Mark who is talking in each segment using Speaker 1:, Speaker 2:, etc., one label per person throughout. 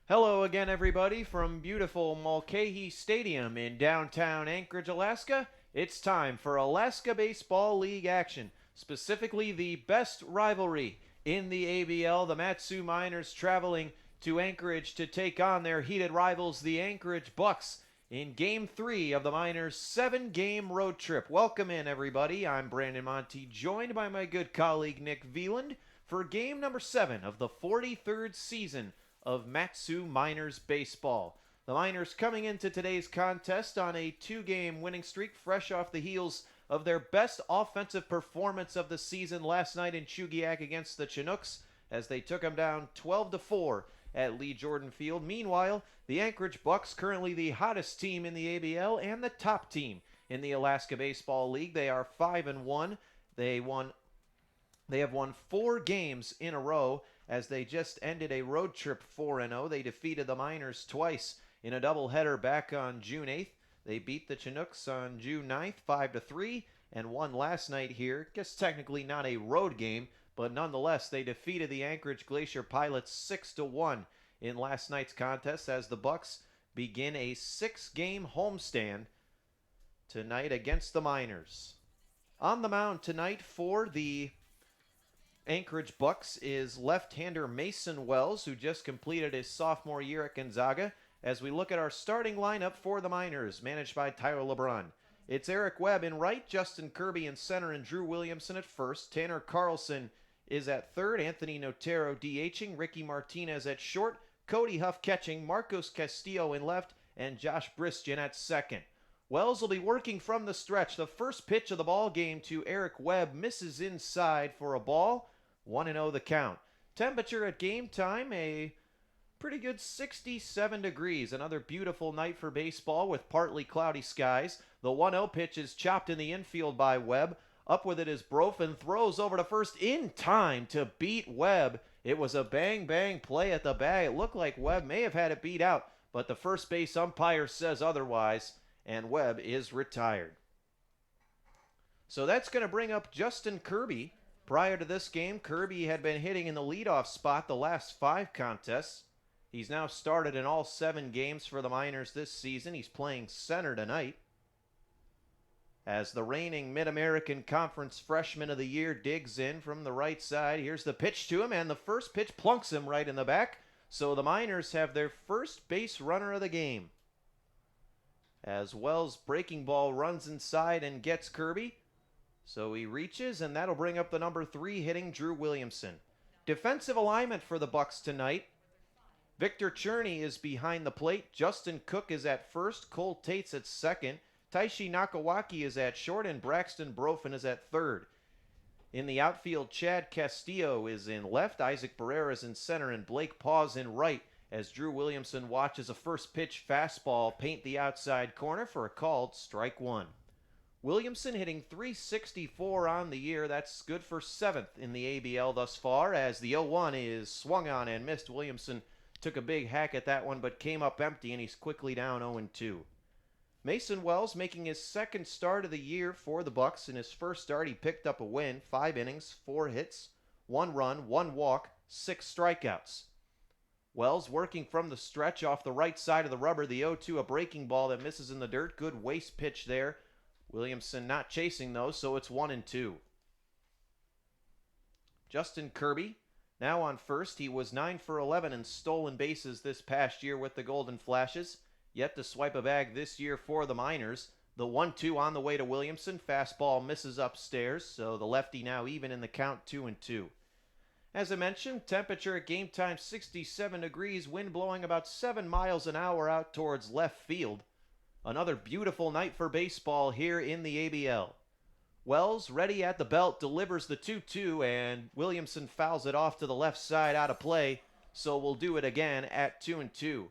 Speaker 1: Hello again, everybody, from beautiful Mulcahy Stadium in downtown Anchorage, Alaska. It's time for Alaska Baseball League action, specifically the best rivalry in the ABL. The Mat-Su Miners traveling to Anchorage to take on their heated rivals, the Anchorage Bucs, in Game 3 of the Miners' 7-game road trip. Welcome in, everybody. I'm Brandon Monty, joined by my good colleague Nick Veland for Game number 7 of the 43rd season of Mat-Su Miners Baseball. The Miners coming into today's contest on a 2-game winning streak, fresh off the heels of their best offensive performance of the season last night in Chugiak against the Chinooks, as they took them down 12-4 at Lee Jordan Field. Meanwhile, the Anchorage Bucs, currently the hottest team in the ABL and the top team in the Alaska Baseball League. They are 5-1. They have won 4 games in a row, as they just ended a road trip 4-0. They defeated the Miners twice in a doubleheader back on June 8th. They beat the Chinooks on June 9th 5-3 and won last night here. Guess technically not a road game, but nonetheless they defeated the Anchorage Glacier Pilots 6-1 in last night's contest, as the Bucs begin a 6-game homestand tonight against the Miners. On the mound tonight for the Anchorage Bucs is left-hander Mason Wells, who just completed his sophomore year at Gonzaga. As we look at our starting lineup for the Miners, managed by Tyler LeBron, it's Eric Webb in right, Justin Kirby in center, and Drew Williamson at first. Tanner Carlson is at third, Anthony Notero DHing, Ricky Martinez at short, Cody Huff catching, Marcos Castillo in left, and Josh Bristian at second. Wells will be working from the stretch. The first pitch of the ball game to Eric Webb misses inside for a ball. 1-0 the count. Temperature at game time, a pretty good 67 degrees. Another beautiful night for baseball with partly cloudy skies. The 1-0 pitch is chopped in the infield by Webb. Up with it is Brofin, throws over to first in time to beat Webb. It was a bang-bang play at the bag. It looked like Webb may have had it beat out, but the first base umpire says otherwise, and Webb is retired. So that's going to bring up Justin Kirby. Prior to this game, Kirby had been hitting in the leadoff spot the last 5 contests. He's now started in all 7 games for the Miners this season. He's playing center tonight, as the reigning Mid-American Conference Freshman of the Year digs in from the right side. Here's the pitch to him, and the first pitch plunks him right in the back. So the Miners have their first base runner of the game, as Wells' breaking ball runs inside and gets Kirby. So he reaches, and that'll bring up the number 3 hitting Drew Williamson. Defensive alignment for the Bucs tonight. Victor Cherney is behind the plate. Justin Cook is at first. Cole Tate's at second. Taishi Nakawaki is at short, and Braxton Brofin is at third. In the outfield, Chad Castillo is in left. Isaac Barrera is in center, and Blake Paws in right, as Drew Williamson watches a first pitch fastball paint the outside corner for a called strike 1. Williamson hitting .364 on the year. That's good for 7th in the ABL thus far, as the 0-1 is swung on and missed. Williamson took a big hack at that one, but came up empty, and he's quickly down 0-2. Mason Wells making his second start of the year for the Bucs. In his first start, he picked up a win, 5 innings, 4 hits, 1 run, 1 walk, 6 strikeouts. Wells working from the stretch off the right side of the rubber. The 0-2, a breaking ball that misses in the dirt. Good waste pitch there. Williamson not chasing those, so it's 1-2. Justin Kirby now on first. He was 9 for 11 in stolen bases this past year with the Golden Flashes. Yet to swipe a bag this year for the Miners. The 1-2 on the way to Williamson. Fastball misses upstairs, so the lefty now even in the count, 2-2. As I mentioned, temperature at game time 67 degrees, wind blowing about 7 miles an hour out towards left field. Another beautiful night for baseball here in the ABL. Wells, ready at the belt, delivers the 2-2, and Williamson fouls it off to the left side out of play, so we'll do it again at 2-2.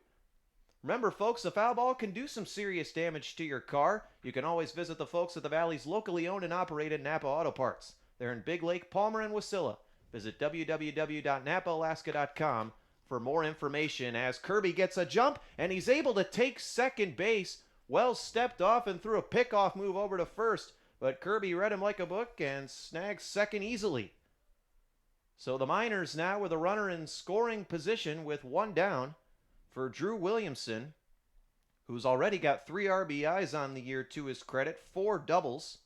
Speaker 1: Remember, folks, a foul ball can do some serious damage to your car. You can always visit the folks at the Valley's locally owned and operated Napa Auto Parts. They're in Big Lake, Palmer, and Wasilla. Visit www.napaalaska.com for more information, as Kirby gets a jump, and he's able to take second base. Wells stepped off and threw a pickoff move over to first, but Kirby read him like a book and snags second easily. So the Miners now with a runner in scoring position with 1 down. For Drew Williamson, who's already got 3 RBIs on the year to his credit, 4 doubles,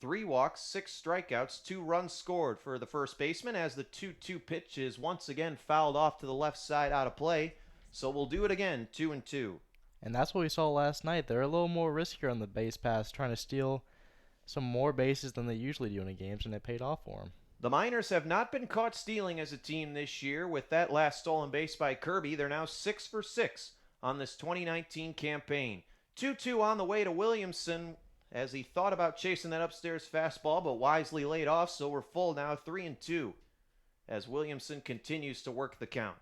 Speaker 1: 3 walks, 6 strikeouts, 2 runs scored for the first baseman as the 2-2 pitch is once again fouled off to the left side out of play. So we'll do it again, 2-2.
Speaker 2: And that's what we saw last night. They're a little more riskier on the base pass, trying to steal some more bases than they usually do in the games, and it paid off for them.
Speaker 1: The Miners have not been caught stealing as a team this year. With that last stolen base by Kirby, they're now 6 for 6 on this 2019 campaign. 2-2 on the way to Williamson as he thought about chasing that upstairs fastball, but wisely laid off, so we're full now, 3-2, as Williamson continues to work the count.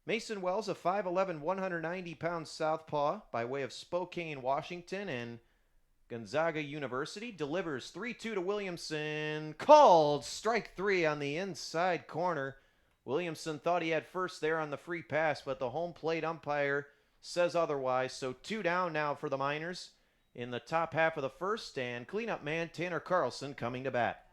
Speaker 1: Mason Wells, a 5'11", 190-pound southpaw by way of Spokane, Washington, and Gonzaga University, delivers 3-2 to Williamson. Called strike 3 on the inside corner. Williamson thought he had first there on the free pass, but the home plate umpire says otherwise. So 2 down now for the Miners in the top half of the first, and cleanup man Tanner Carlson coming to bat.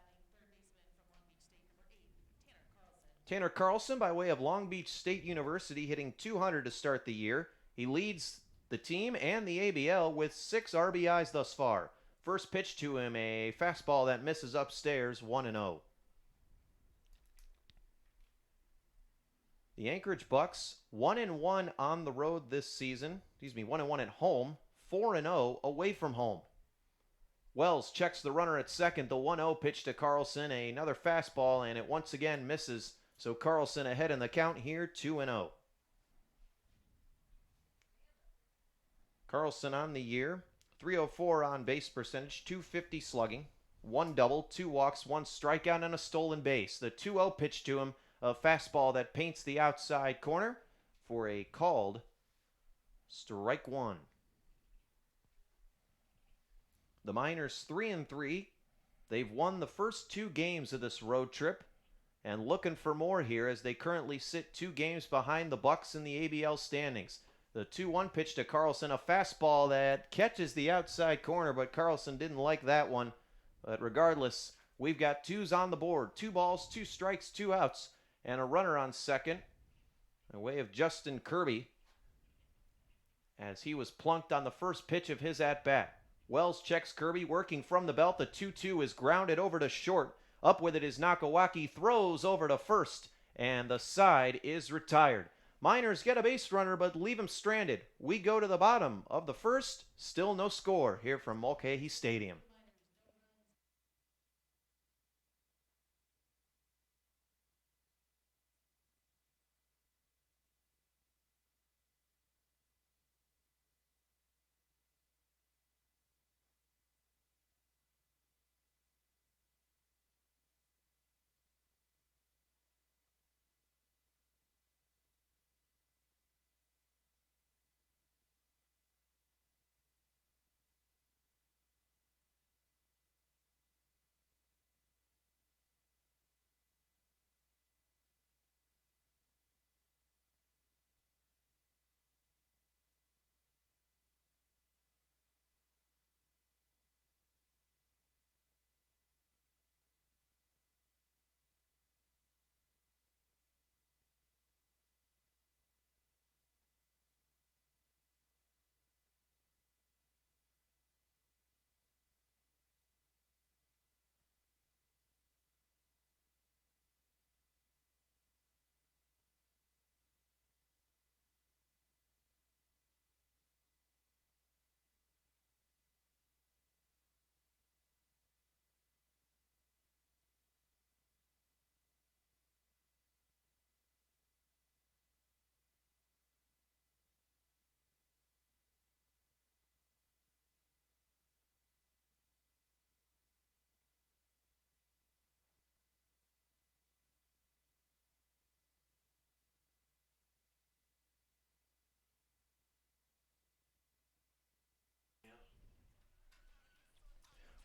Speaker 1: Tanner Carlson, by way of Long Beach State University, hitting 200 to start the year. He leads the team and the ABL with 6 RBIs thus far. First pitch to him, a fastball that misses upstairs, 1-0. The Anchorage Bucs, 1-1 on the road this season. 1-1 at home, 4-0 away from home. Wells checks the runner at second. The 1-0 pitch to Carlson, another fastball, and it once again misses. So Carlson ahead in the count here, 2-0. Carlson on the year, 304 on base percentage, 250 slugging, 1 double, 2 walks, 1 strikeout, and a stolen base. The 2-0 pitch to him, a fastball that paints the outside corner for a called strike 1. The Miners 3-3. They've won the first 2 games of this road trip and looking for more here as they currently sit 2 games behind the Bucs in the ABL standings. The 2-1 pitch to Carlson, a fastball that catches the outside corner, but Carlson didn't like that one. But regardless, we've got 2s on the board. 2 balls, 2 strikes, 2 outs, and a runner on second by way of Justin Kirby as he was plunked on the first pitch of his at-bat. Wells checks Kirby, working from the belt. The 2-2 is grounded over to short. Up with it is Nakawaki, throws over to first, and the side is retired. Miners get a base runner, but leave him stranded. We go to the bottom of the first. Still no score here from Mulcahy Stadium.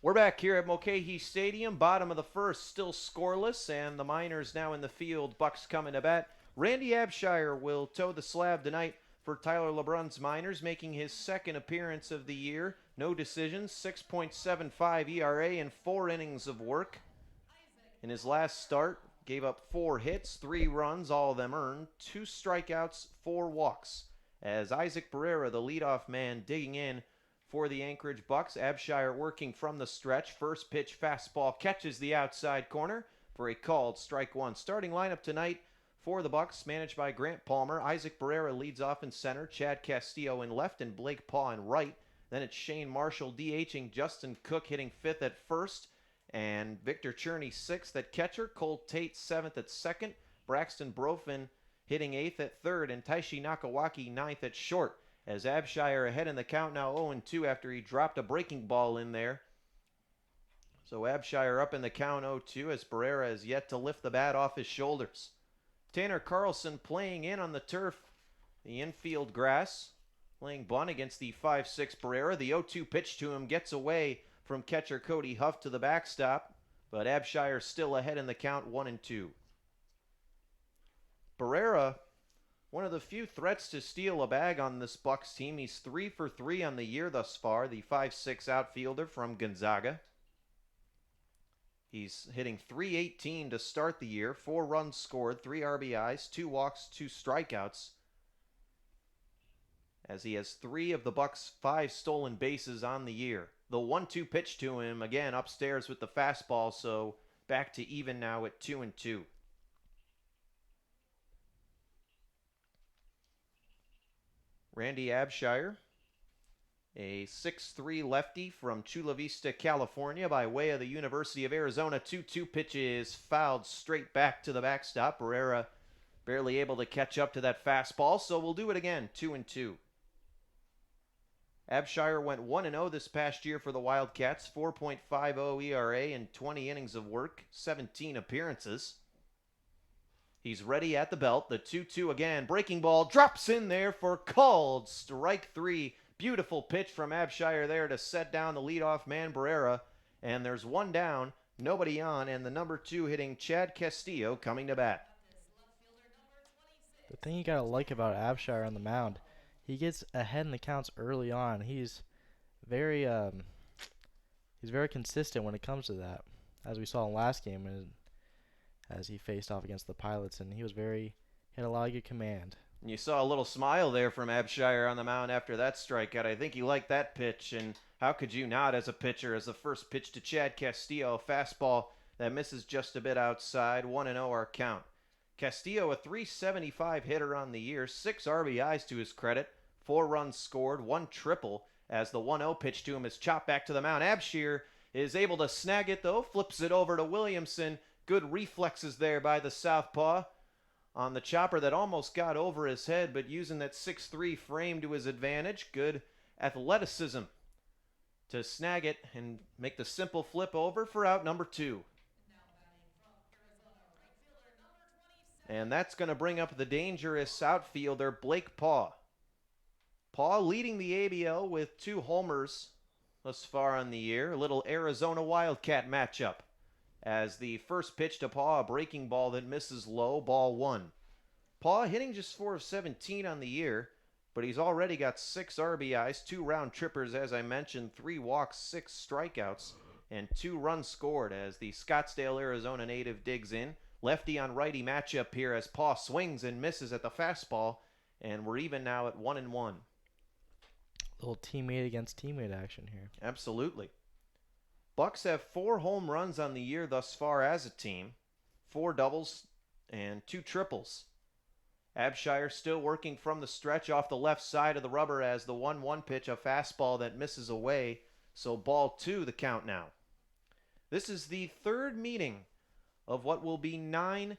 Speaker 1: We're back here at Mulcahy Stadium, bottom of the first, still scoreless, and the Miners now in the field. Bucs coming to bat. Randy Abshire will toe the slab tonight for Tyler LeBrun's Miners, making his second appearance of the year. No decisions, 6.75 ERA in 4 innings of work. In his last start, gave up 4 hits, 3 runs, all of them earned, 2 strikeouts, 4 walks. as Isaac Barrera, the leadoff man, digging in for the Anchorage Bucs. Abshire working from the stretch. First pitch fastball catches the outside corner for a called strike one. Starting lineup tonight for the Bucs, managed by Grant Palmer. Isaac Barrera leads off in center. Chad Castillo in left and Blake Paw in right. Then it's Shane Marshall DHing, Justin Cook hitting fifth at first, and Victor Cherney sixth at catcher. Cole Tate seventh at second. Braxton Brofin hitting eighth at third, and Taishi Nakawaki ninth at short. As Abshire ahead in the count now 0-2 after he dropped a breaking ball in there. So Abshire up in the count 0-2 as Barrera has yet to lift the bat off his shoulders. Tanner Carlson playing in on the turf, the infield grass, playing bunt against the 5-6 Barrera. The 0-2 pitch to him gets away from catcher Cody Huff to the backstop, but Abshire still ahead in the count 1-2. Barrera, one of the few threats to steal a bag on this Bucs team. He's 3 for 3 on the year thus far, the 5-6 outfielder from Gonzaga. He's hitting .318 to start the year, 4 runs scored, 3 RBIs, 2 walks, 2 strikeouts, as he has 3 of the Bucs' 5 stolen bases on the year. The 1-2 pitch to him, again upstairs with the fastball, so back to even now at 2-2. Randy Abshire, a 6'3 lefty from Chula Vista, California, by way of the University of Arizona. 2-2 pitch is fouled straight back to the backstop. Barrera barely able to catch up to that fastball, so we'll do it again, 2-2. Abshire went 1-0 this past year for the Wildcats, 4.50 ERA in 20 innings of work, 17 appearances. He's ready at the belt. The 2-2 again. Breaking ball drops in there for called strike 3. Beautiful pitch from Abshire there to set down the leadoff man Barrera. And there's one down, nobody on, and the number 2 hitting Chad Castillo coming to bat.
Speaker 2: The thing you gotta like about Abshire on the mound, he gets ahead in the counts early on. He's very consistent when it comes to that, as we saw in last game as he faced off against the Pilots, and he had a lot of good command.
Speaker 1: You saw a little smile there from Abshire on the mound after that strikeout. I think he liked that pitch, and how could you not as a pitcher, as the first pitch to Chad Castillo, a fastball that misses just a bit outside, 1-0 our count. Castillo, a .375 hitter on the year, 6 RBIs to his credit, 4 runs scored, 1 triple, as the 1-0 pitch to him is chopped back to the mound. Abshire is able to snag it, though, flips it over to Williamson. Good reflexes there by the southpaw on the chopper that almost got over his head, but using that 6'3 frame to his advantage. Good athleticism to snag it and make the simple flip over for out number 2. And that's going to bring up the dangerous outfielder, Blake Paw. Paw leading the ABL with 2 homers thus far on the year. A little Arizona Wildcat matchup, as the first pitch to Paw, a breaking ball that misses low, ball 1. Paw hitting just 4 of 17 on the year, but he's already got 6 RBIs, 2 round trippers, as I mentioned, 3 walks, 6 strikeouts, and 2 runs scored as the Scottsdale, Arizona native digs in. Lefty on righty matchup here as Paw swings and misses at the fastball, and we're even now at 1-1.
Speaker 2: Little teammate against teammate action here.
Speaker 1: Absolutely. Bucs have 4 home runs on the year thus far as a team, 4 doubles and 2 triples. Abshire still working from the stretch off the left side of the rubber as the 1-1 pitch, a fastball that misses away, so ball 2 the count now. This is the 3rd meeting of what will be 9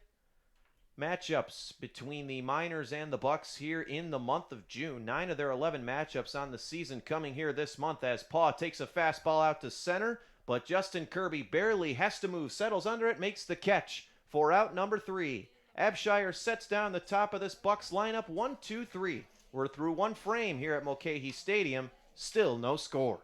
Speaker 1: matchups between the Miners and the Bucs here in the month of June. 9 of their 11 matchups on the season coming here this month as Paw takes a fastball out to center, but Justin Kirby barely has to move, settles under it, makes the catch for out number 3. Abshire sets down the top of this Bucs lineup, 1-2-3. We're through 1 frame here at Mulcahy Stadium, still no score.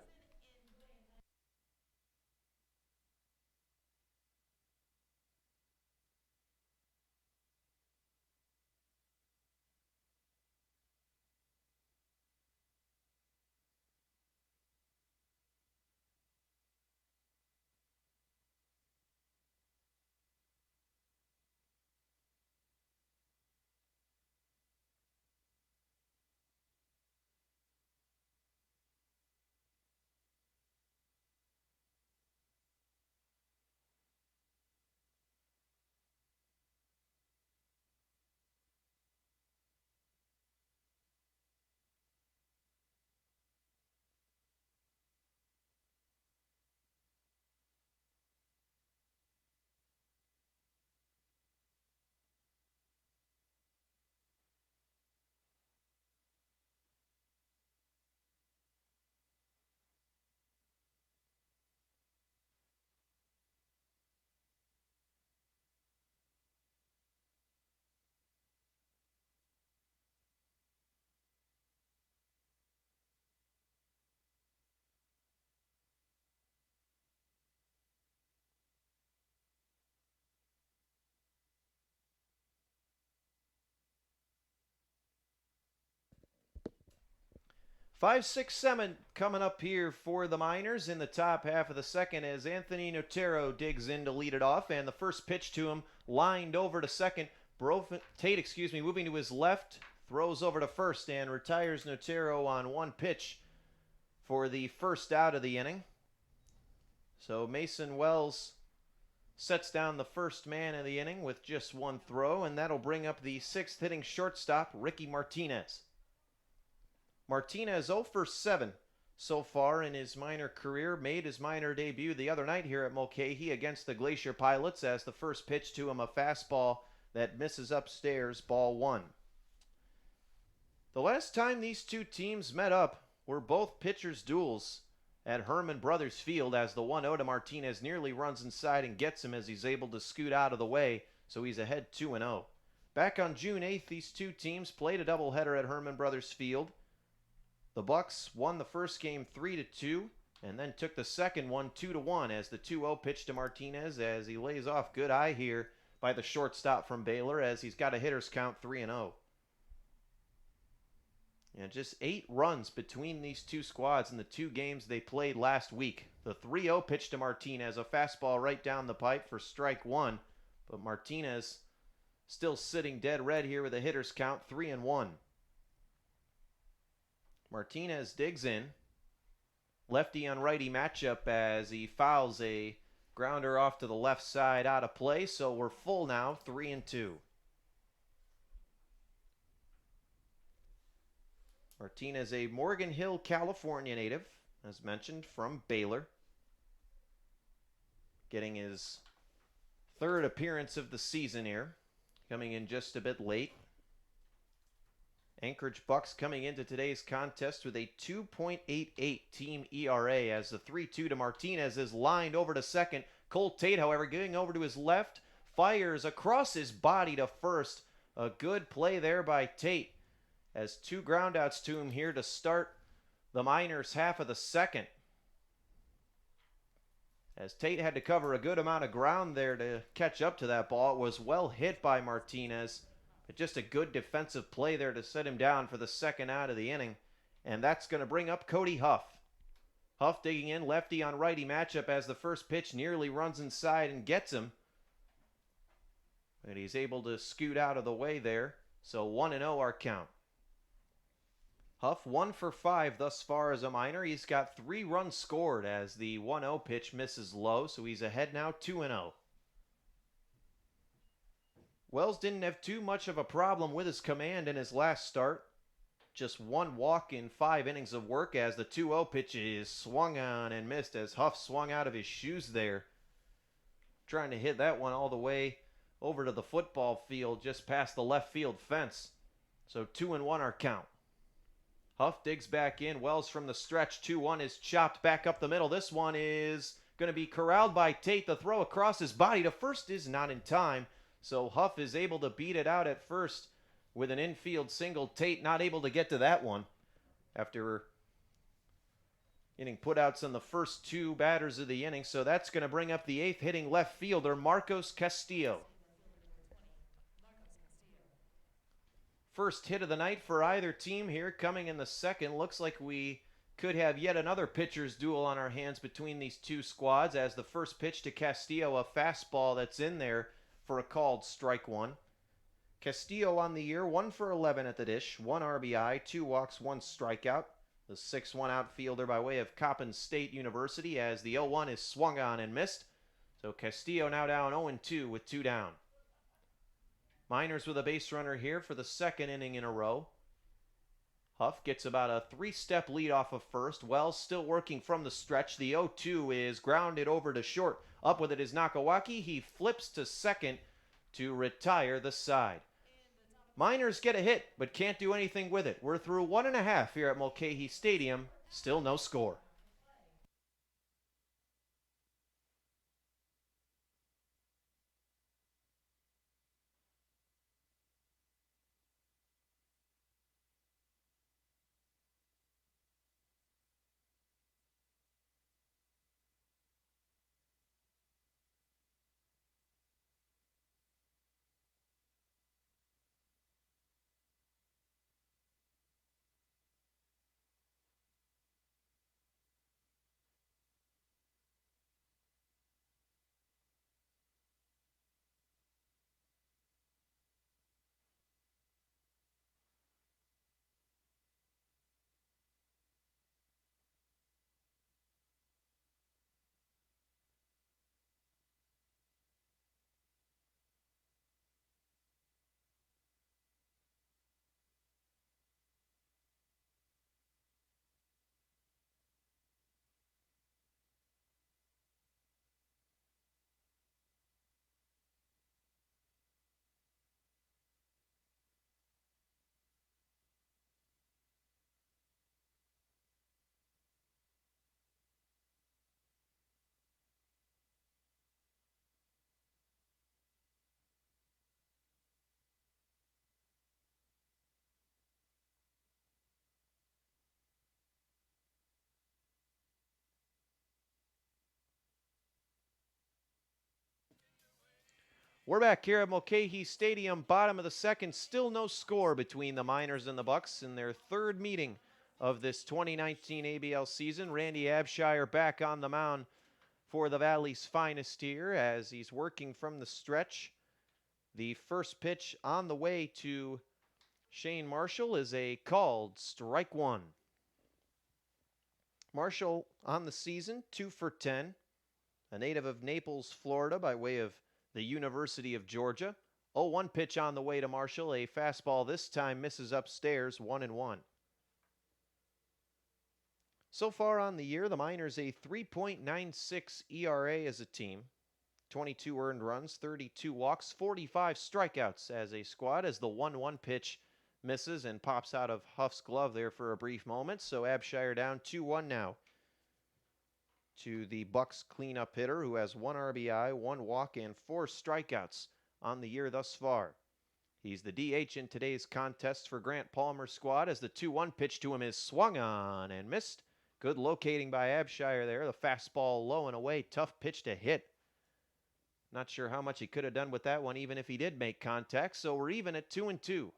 Speaker 1: 5, 6, 7 coming up here for the Miners in the top half of the second as Anthony Notero digs in to lead it off, and the first pitch to him lined over to second. Tate, moving to his left, throws over to first and retires Notero on one pitch for the first out of the inning. So Mason Wells sets down the first man of the inning with just one throw, and that'll bring up the sixth hitting shortstop, Ricky Martinez. Martinez 0 for 7 so far in his minor career. Made his minor debut the other night here at Mulcahy against the Glacier Pilots as the first pitch to him a fastball that misses upstairs, ball one. The last time these two teams met up were both pitchers' duels at Herman Brothers Field as the 1-0 to Martinez nearly runs inside and gets him as he's able to scoot out of the way, so he's ahead 2-0. Back on June 8th, these two teams played a doubleheader at Herman Brothers Field. The Bucs won the first game 3-2 and then took the second one 2-1 as the 2-0 pitch to Martinez as he lays off good eye here by the shortstop from Baylor as he's got a hitter's count 3-0. And just 8 runs between these two squads in the two games they played last week. The 3-0 pitch to Martinez, a fastball right down the pipe for strike one, but Martinez still sitting dead red here with a hitter's count 3-1. Martinez digs in. Lefty on righty matchup as he fouls a grounder off to the left side out of play, so we're full now, 3-2. Martinez, a Morgan Hill, California native, as mentioned, from Baylor. Getting his third appearance of the season here, coming in just a bit late. Anchorage Bucs coming into today's contest with a 2.88 team ERA as the 3-2 to Martinez is lined over to second. Cole Tate, however, getting over to his left, fires across his body to first. A good play there by Tate as 2 groundouts to him here to start the Miners' half of the second. As Tate had to cover a good amount of ground there to catch up to that ball. It was well hit by Martinez, but just a good defensive play there to set him down for the second out of the inning. And that's going to bring up Cody Huff. Huff digging in, lefty on righty matchup as the first pitch nearly runs inside and gets him. But he's able to scoot out of the way there. So 1-0 our count. Huff 1 for 5 thus far as a minor. He's got 3 runs scored as the 1-0 pitch misses low, so he's ahead now 2-0. Wells didn't have too much of a problem with his command in his last start. Just 1 walk in 5 innings of work as the 2-0 pitch is swung on and missed as Huff swung out of his shoes there. Trying to hit that one all the way over to the football field just past the left field fence. So 2-1 our count. Huff digs back in. Wells from the stretch. 2-1 is chopped back up the middle. This one is going to be corralled by Tate. The throw across his body to first is not in time. So Huff is able to beat it out at first with an infield single. Tate not able to get to that one after getting putouts on the first 2 batters of the inning. So that's going to bring up the 8th hitting left fielder, Marcos Castillo. First hit of the night for either team here coming in the second. Looks like we could have yet another pitcher's duel on our hands between these two squads as the first pitch to Castillo, a fastball that's in there for a called strike one. Castillo on the year, 1 for 11 at the dish, 1 RBI, 2 walks, 1 strikeout. The 6'1" outfielder by way of Coppin State University as the 0-1 is swung on and missed. So Castillo now down 0-2 with 2 down. Miners with a base runner here for the second inning in a row. Huff gets about a 3-step lead off of first. Wells still working from the stretch. The 0-2 is grounded over to short. Up with it is Nakawaki. He flips to second to retire the side. Miners get a hit, but can't do anything with it. We're through 1.5 here at Mulcahy Stadium. Still no score. We're back here at Mulcahy Stadium, bottom of the second. Still no score between the Miners and the Bucs in their third meeting of this 2019 ABL season. Randy Abshire back on the mound for the Valley's finest here as he's working from the stretch. The first pitch on the way to Shane Marshall is a called strike one. Marshall on the season, 2 for 10, a native of Naples, Florida by way of the University of Georgia. 0-1 pitch on the way to Marshall. A fastball this time misses upstairs, 1-1. So far on the year, the Miners a 3.96 ERA as a team. 22 earned runs, 32 walks, 45 strikeouts as a squad as the 1-1 pitch misses and pops out of Huff's glove there for a brief moment. So Abshire down 2-1 now to the Bucs cleanup hitter who has 1 RBI, 1 walk, and 4 strikeouts on the year thus far. He's the DH in today's contest for Grant Palmer's squad as the 2-1 pitch to him is swung on and missed. Good locating by Abshire there. The fastball low and away. Tough pitch to hit. Not sure how much he could have done with that one even if he did make contact. So we're even at 2-2.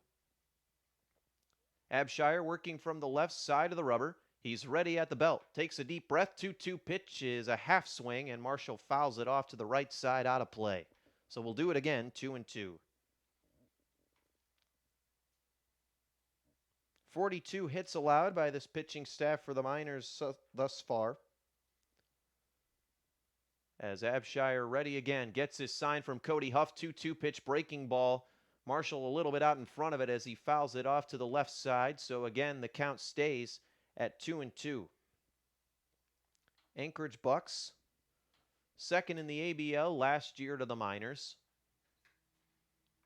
Speaker 1: Abshire working from the left side of the rubber. He's ready at the belt. Takes a deep breath. 2-2 pitch is a half swing, and Marshall fouls it off to the right side out of play. So we'll do it again, 2-2. 42 hits allowed by this pitching staff for the Miners thus far. As Abshire ready again, gets his sign from Cody Huff. 2-2 pitch breaking ball. Marshall a little bit out in front of it as he fouls it off to the left side. So again, the count stays at 2-2. Anchorage Bucs, second in the ABL last year to the Miners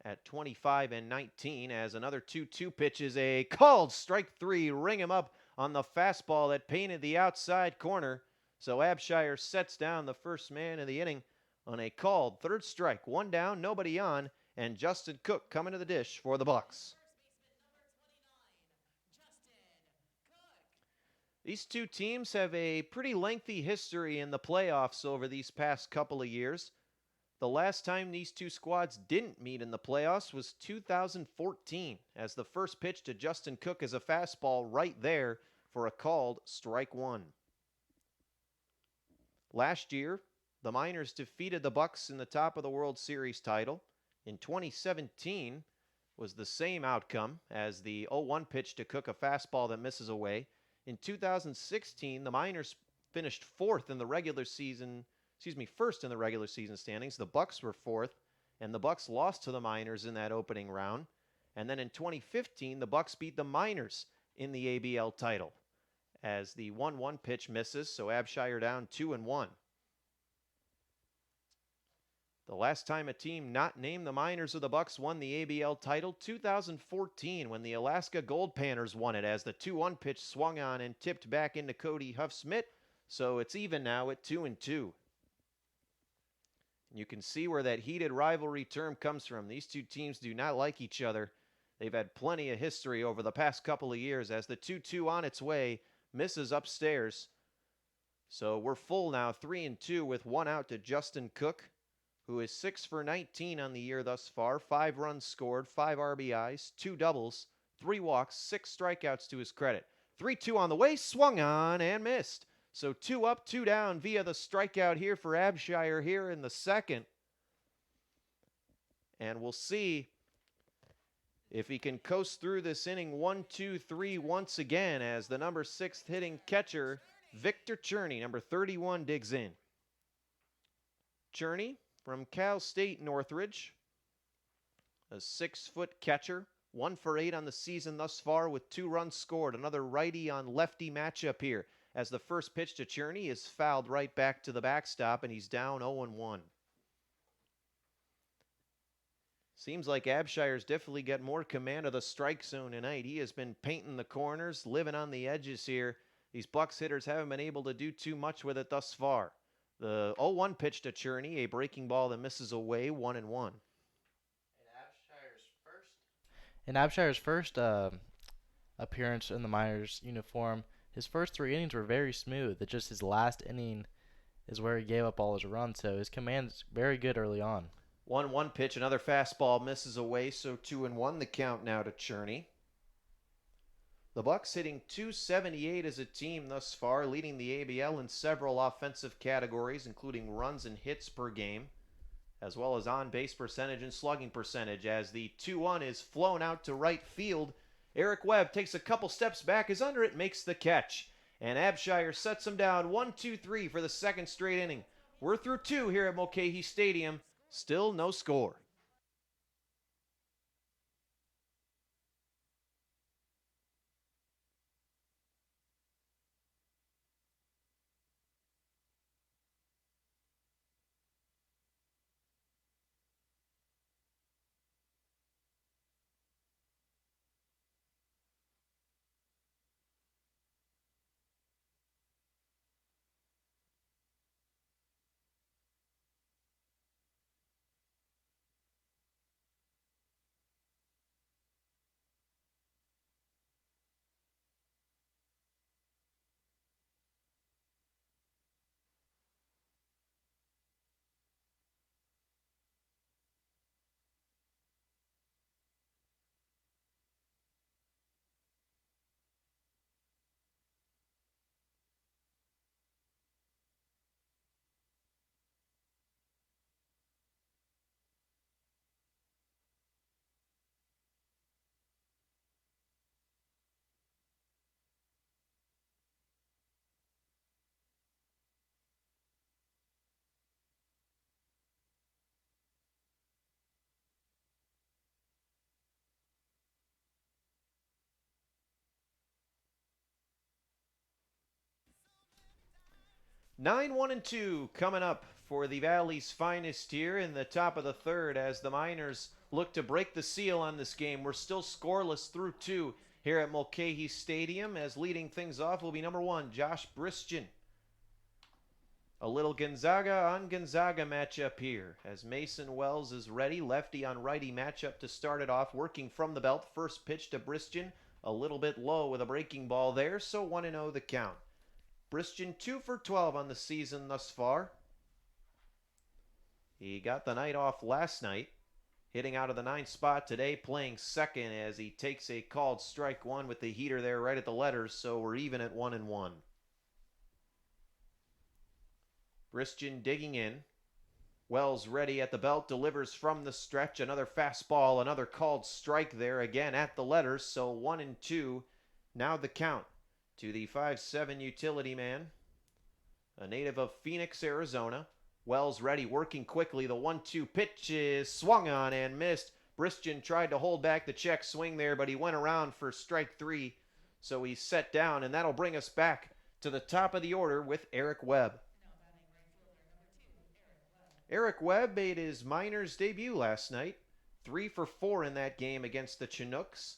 Speaker 1: at 25-19 as another 2-2 pitch is a called strike three. Ring him up on the fastball that painted the outside corner. So Abshire sets down the first man of the inning on a called third strike. 1 down, nobody on, and Justin Cook coming to the dish for the Bucs. These two teams have a pretty lengthy history in the playoffs over these past couple of years. The last time these two squads didn't meet in the playoffs was 2014, as the first pitch to Justin Cook is a fastball right there for a called strike one. Last year, the Miners defeated the Bucs in the top of the World Series title. In 2017 was the same outcome as the 0-1 pitch to Cook, a fastball that misses away. In 2016, the Miners finished first in the regular season standings. The Bucs were fourth, and the Bucs lost to the Miners in that opening round. And then in 2015, the Bucs beat the Miners in the ABL title as the 1-1 pitch misses, so Abshire down 2-1. The last time a team not named the Miners or the Bucs won the ABL title, 2014, when the Alaska Gold Panthers won it as the 2-1 pitch swung on and tipped back into Cody Huff's mitt, so it's even now at 2-2. You can see where that heated rivalry term comes from. These two teams do not like each other. They've had plenty of history over the past couple of years as the 2-2 on its way misses upstairs. So we're full now, 3-2 with 1 out to Justin Cook, who is 6 for 19 on the year thus far. 5 runs scored, 5 RBIs, 2 doubles, 3 walks, 6 strikeouts to his credit. 3-2 on the way, swung on and missed. So 2 up, 2 down via the strikeout here for Abshire here in the second. And we'll see if he can coast through this inning 1-2-3 once again as the number 6 hitting catcher, Victor Cherney, number 31, digs in. Cherney from Cal State Northridge, a 6-foot catcher, 1 for 8 on the season thus far with 2 runs scored. Another righty on lefty matchup here as the first pitch to Cherney is fouled right back to the backstop and he's down 0-1. Seems like Abshire's definitely got more command of the strike zone tonight. He has been painting the corners, living on the edges here. These Bucs hitters haven't been able to do too much with it thus far. The 0-1 pitch to Cherney, a breaking ball that misses away, 1-1.
Speaker 2: In Abshire's first appearance in the Miners uniform, his first 3 innings were very smooth. It's just his last inning is where he gave up all his runs, so his command is very good early on.
Speaker 1: 1-1 pitch, another fastball misses away, so 2-1 the count now to Cherney. The Bucs hitting .278 as a team thus far, leading the ABL in several offensive categories, including runs and hits per game, as well as on-base percentage and slugging percentage, as the 2-1 is flown out to right field. Eric Webb takes a couple steps back, is under it, makes the catch, and Abshire sets him down 1-2-3 for the second straight inning. We're through 2 here at Mulcahy Stadium. Still no score. Nine, 1-2 coming up for the Valley's finest here in the top of the third as the Miners look to break the seal on this game. We're still scoreless through 2 here at Mulcahy Stadium, as leading things off will be number 1, Josh Bristian. A little Gonzaga on Gonzaga matchup here as Mason Wells is ready. Lefty on righty matchup to start it off, working from the belt. First pitch to Bristian, a little bit low with a breaking ball there, so 1-0 the count. Bristian 2 for 12 on the season thus far. He got the night off last night, hitting out of the 9th spot today, playing second as he takes a called strike one with the heater there right at the letters, so we're even at 1-1. Bristian digging in. Wells ready at the belt, delivers from the stretch, another fastball, another called strike there again at the letters, so 1-2. Now the count to the 5'7" utility man, a native of Phoenix, Arizona. Wells ready, working quickly. The 1-2 pitch is swung on and missed. Bristian tried to hold back the check swing there, but he went around for strike 3, so he's set down, and that'll bring us back to the top of the order with Eric Webb. Eric Webb made his Miners debut last night, 3 for 4 in that game against the Chinooks,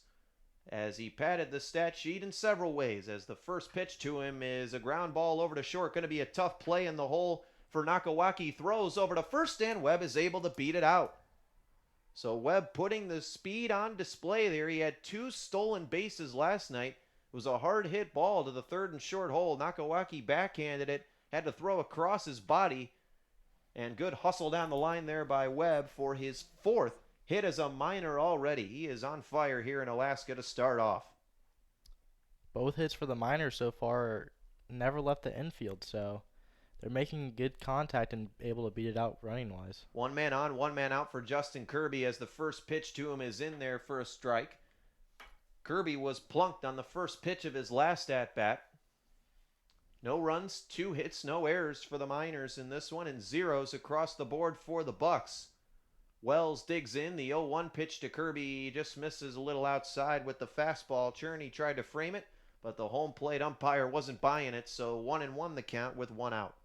Speaker 1: as he padded the stat sheet in several ways, as the first pitch to him is a ground ball over to short. Going to be a tough play in the hole for Nakawaki. Throws over to first, and Webb is able to beat it out. So Webb putting the speed on display there. He had 2 stolen bases last night. It was a hard hit ball to the third and short hole. Nakawaki backhanded it, had to throw across his body, and good hustle down the line there by Webb for his 4th hit as a Miner already. He is on fire here in Alaska to start off.
Speaker 2: Both hits for the Miners so far never left the infield, so they're making good contact and able to beat it out running-wise.
Speaker 1: 1 man on, 1 man out for Justin Kirby as the first pitch to him is in there for a strike. Kirby was plunked on the first pitch of his last at-bat. No runs, 2 hits, no errors for the Miners in this one, and zeros across the board for the Bucs. Wells digs in. The 0-1 pitch to Kirby just misses a little outside with the fastball. Cherney tried to frame it, but the home plate umpire wasn't buying it, so 1-1 the count with 1 out.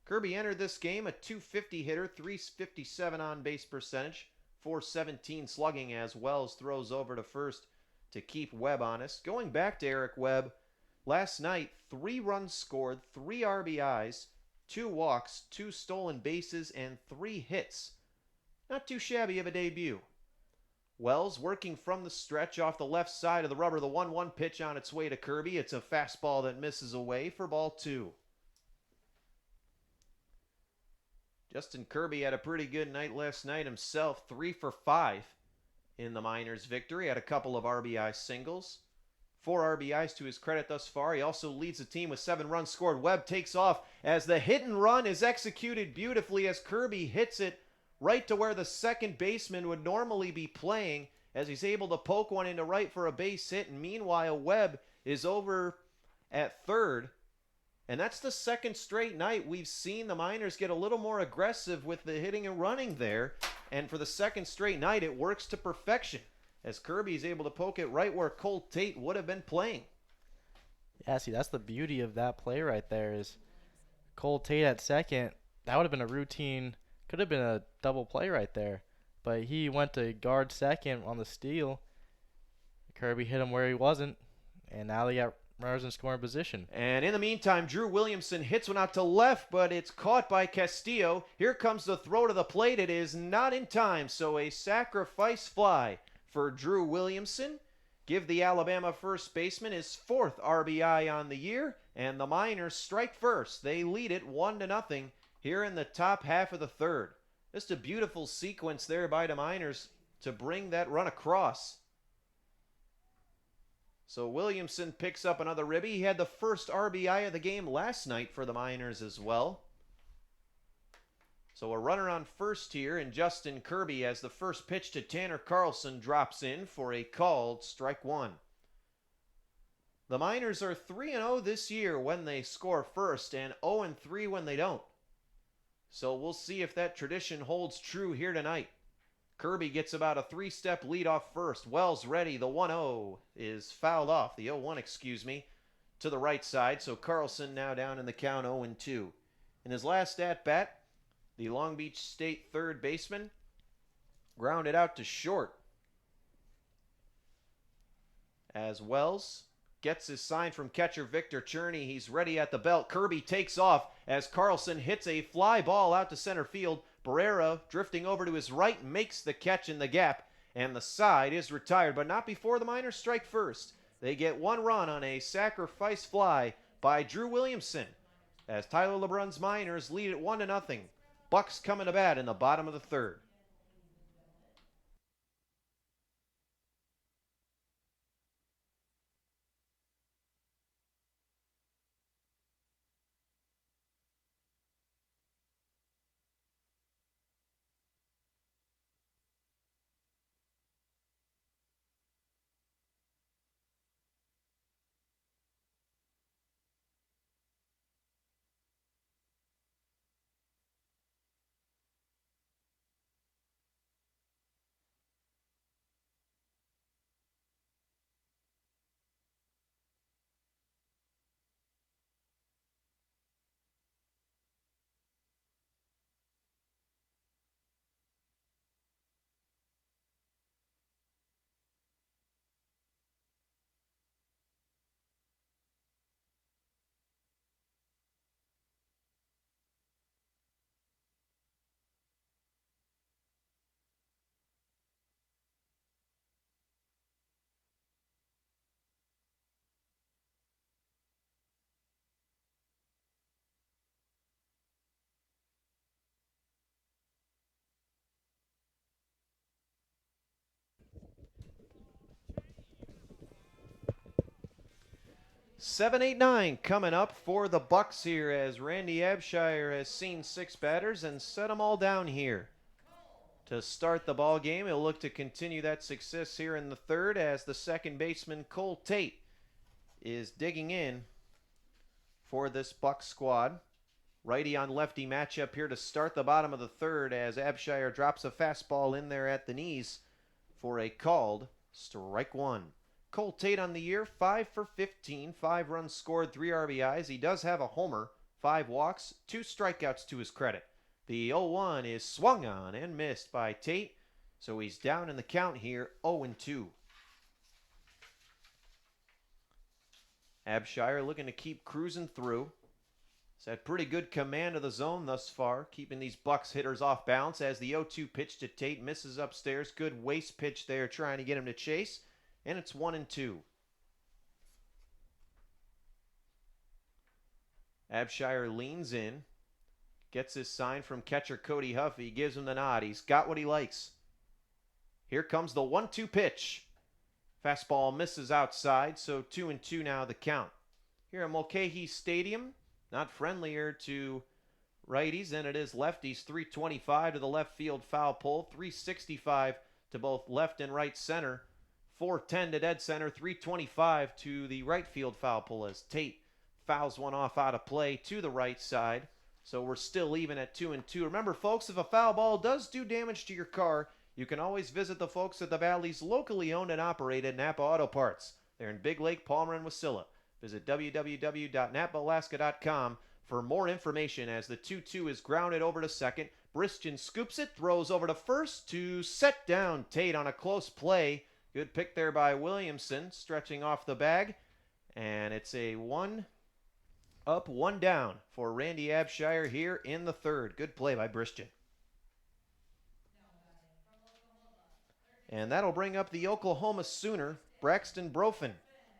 Speaker 1: Kirby entered this game a .250 hitter, .357 on base percentage, .417 slugging as Wells throws over to first to keep Webb honest. Going back to Eric Webb, last night, 3 runs scored, 3 RBIs, 2 walks, 2 stolen bases, and 3 hits. Not too shabby of a debut. Wells working from the stretch off the left side of the rubber. The 1-1 pitch on its way to Kirby. It's a fastball that misses away for ball 2. Justin Kirby had a pretty good night last night himself, 3 for 5 in the Miners' victory. Had a couple of RBI singles. 4 RBIs to his credit thus far. He also leads the team with 7 runs scored. Webb takes off as the hit and run is executed beautifully as Kirby hits it right to where the second baseman would normally be playing, as he's able to poke one into right for a base hit. And meanwhile, Webb is over at third. And that's the second straight night we've seen the Miners get a little more aggressive with the hitting and running there. And for the second straight night, it works to perfection, as Kirby is able to poke it right where Cole Tate would have been playing.
Speaker 2: Yeah, see, that's the beauty of that play right there is Cole Tate at second. That would have been a routine, could have been a double play right there. But he went to guard second on the steal. Kirby hit him where he wasn't, and now they got runners in scoring position.
Speaker 1: And in the meantime, Drew Williamson hits one out to left, but it's caught by Castillo. Here comes the throw to the plate. It is not in time, so a sacrifice fly for Drew Williamson. Give the Alabama first baseman his 4th RBI on the year, and the Miners strike first. They lead it 1-0 here in the top half of the third. Just a beautiful sequence there by the Miners to bring that run across. So Williamson picks up another ribby. He had the first RBI of the game last night for the Miners as well. So a runner on first here, and Justin Kirby, as the first pitch to Tanner Carlson drops in for a called strike one. The Miners are 3-0 this year when they score first, and 0-3 when they don't. So we'll see if that tradition holds true here tonight. Kirby gets about a 3-step lead off first. Wells ready. The 1-0 is fouled off. The 0-1, to the right side. So Carlson now down in the count 0-2. In his last at-bat, the Long Beach State third baseman grounded out to short, as Wells gets his sign from catcher Victor Cherney. He's ready at the belt. Kirby takes off as Carlson hits a fly ball out to center field. Barrera, drifting over to his right, makes the catch in the gap, and the side is retired, but not before the Miners strike first. They get 1 run on a sacrifice fly by Drew Williamson, as Tyler LeBrun's Miners lead it 1-0. Bucs coming to bat in the bottom of the third. Seven, 8, 9 coming up for the Bucs here, as Randy Abshire has seen 6 batters and set them all down here to start the ball game. He'll look to continue that success here in the third, as the second baseman Cole Tate is digging in for this Bucs squad. Righty on lefty matchup here to start the bottom of the third, as Abshire drops a fastball in there at the knees for a called strike one. Cole Tate on the year, 5 for 15, 5 runs scored, 3 RBIs. He does have a homer, 5 walks, 2 strikeouts to his credit. The 0-1 is swung on and missed by Tate, so he's down in the count here, 0-2. Abshire looking to keep cruising through. He's had pretty good command of the zone thus far, keeping these Bucs hitters off balance, as the 0-2 pitch to Tate misses upstairs. Good waste pitch there, trying to get him to chase. And it's 1-2. Abshire leans in, Gets his sign from catcher Cody Huff. He gives him the nod. He's got what he likes. Here comes the 1-2 pitch. Fastball misses outside, so 2-2 now the count. Here at Mulcahy Stadium, not friendlier to righties than it is lefties. 325 to the left field foul pole, 365 to both left and right center, 410 to dead center, 325 to the right field foul pole as Tate fouls one off out of play to the right side. So we're still even at 2-2. Remember, folks, if a foul ball does do damage to your car, you can always visit the folks at the Valley's locally owned and operated Napa Auto Parts. They're in Big Lake, Palmer, and Wasilla. Visit www.napaalaska.com for more information as the 2-2 is grounded over to second. Bristian scoops it, throws over to first to set down Tate on a close play. Good pick there by Williamson, stretching off the bag. And it's a 1 up, 1 down for Randy Abshire here in the third. Good play by Bristian. And that'll bring up the Oklahoma Sooner, Braxton Brofin,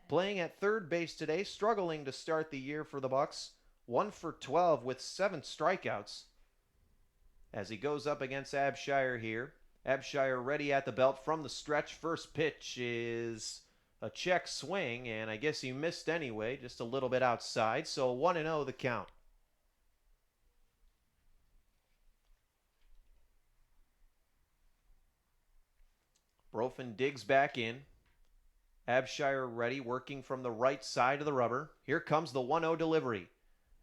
Speaker 1: playing at third base today, struggling to start the year for the Bucs. 1 for 12 with 7 strikeouts as he goes up against Abshire here. Abshire ready at the belt from the stretch. First pitch is a check swing, and I guess he missed anyway, just a little bit outside. So 1-0 the count. Brofin digs back in. Abshire ready, working from the right side of the rubber. Here comes the 1-0 delivery.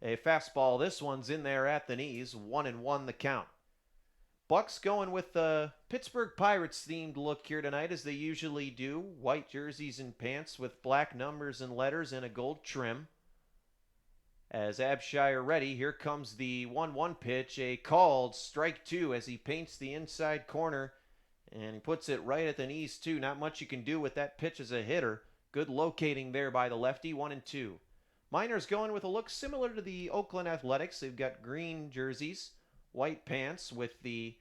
Speaker 1: A fastball. This one's in there at the knees. 1-1 the count. Bucs going with the Pittsburgh Pirates themed look here tonight as they usually do. White jerseys and pants with black numbers and letters and a gold trim. As Abshire ready, here comes the 1-1 pitch. A called strike 2 as he paints the inside corner. And he puts it right at the knees, too. Not much you can do with that pitch as a hitter. Good locating there by the lefty, 1-2. Miners going with a look similar to the Oakland Athletics. They've got green jerseys, white pants with the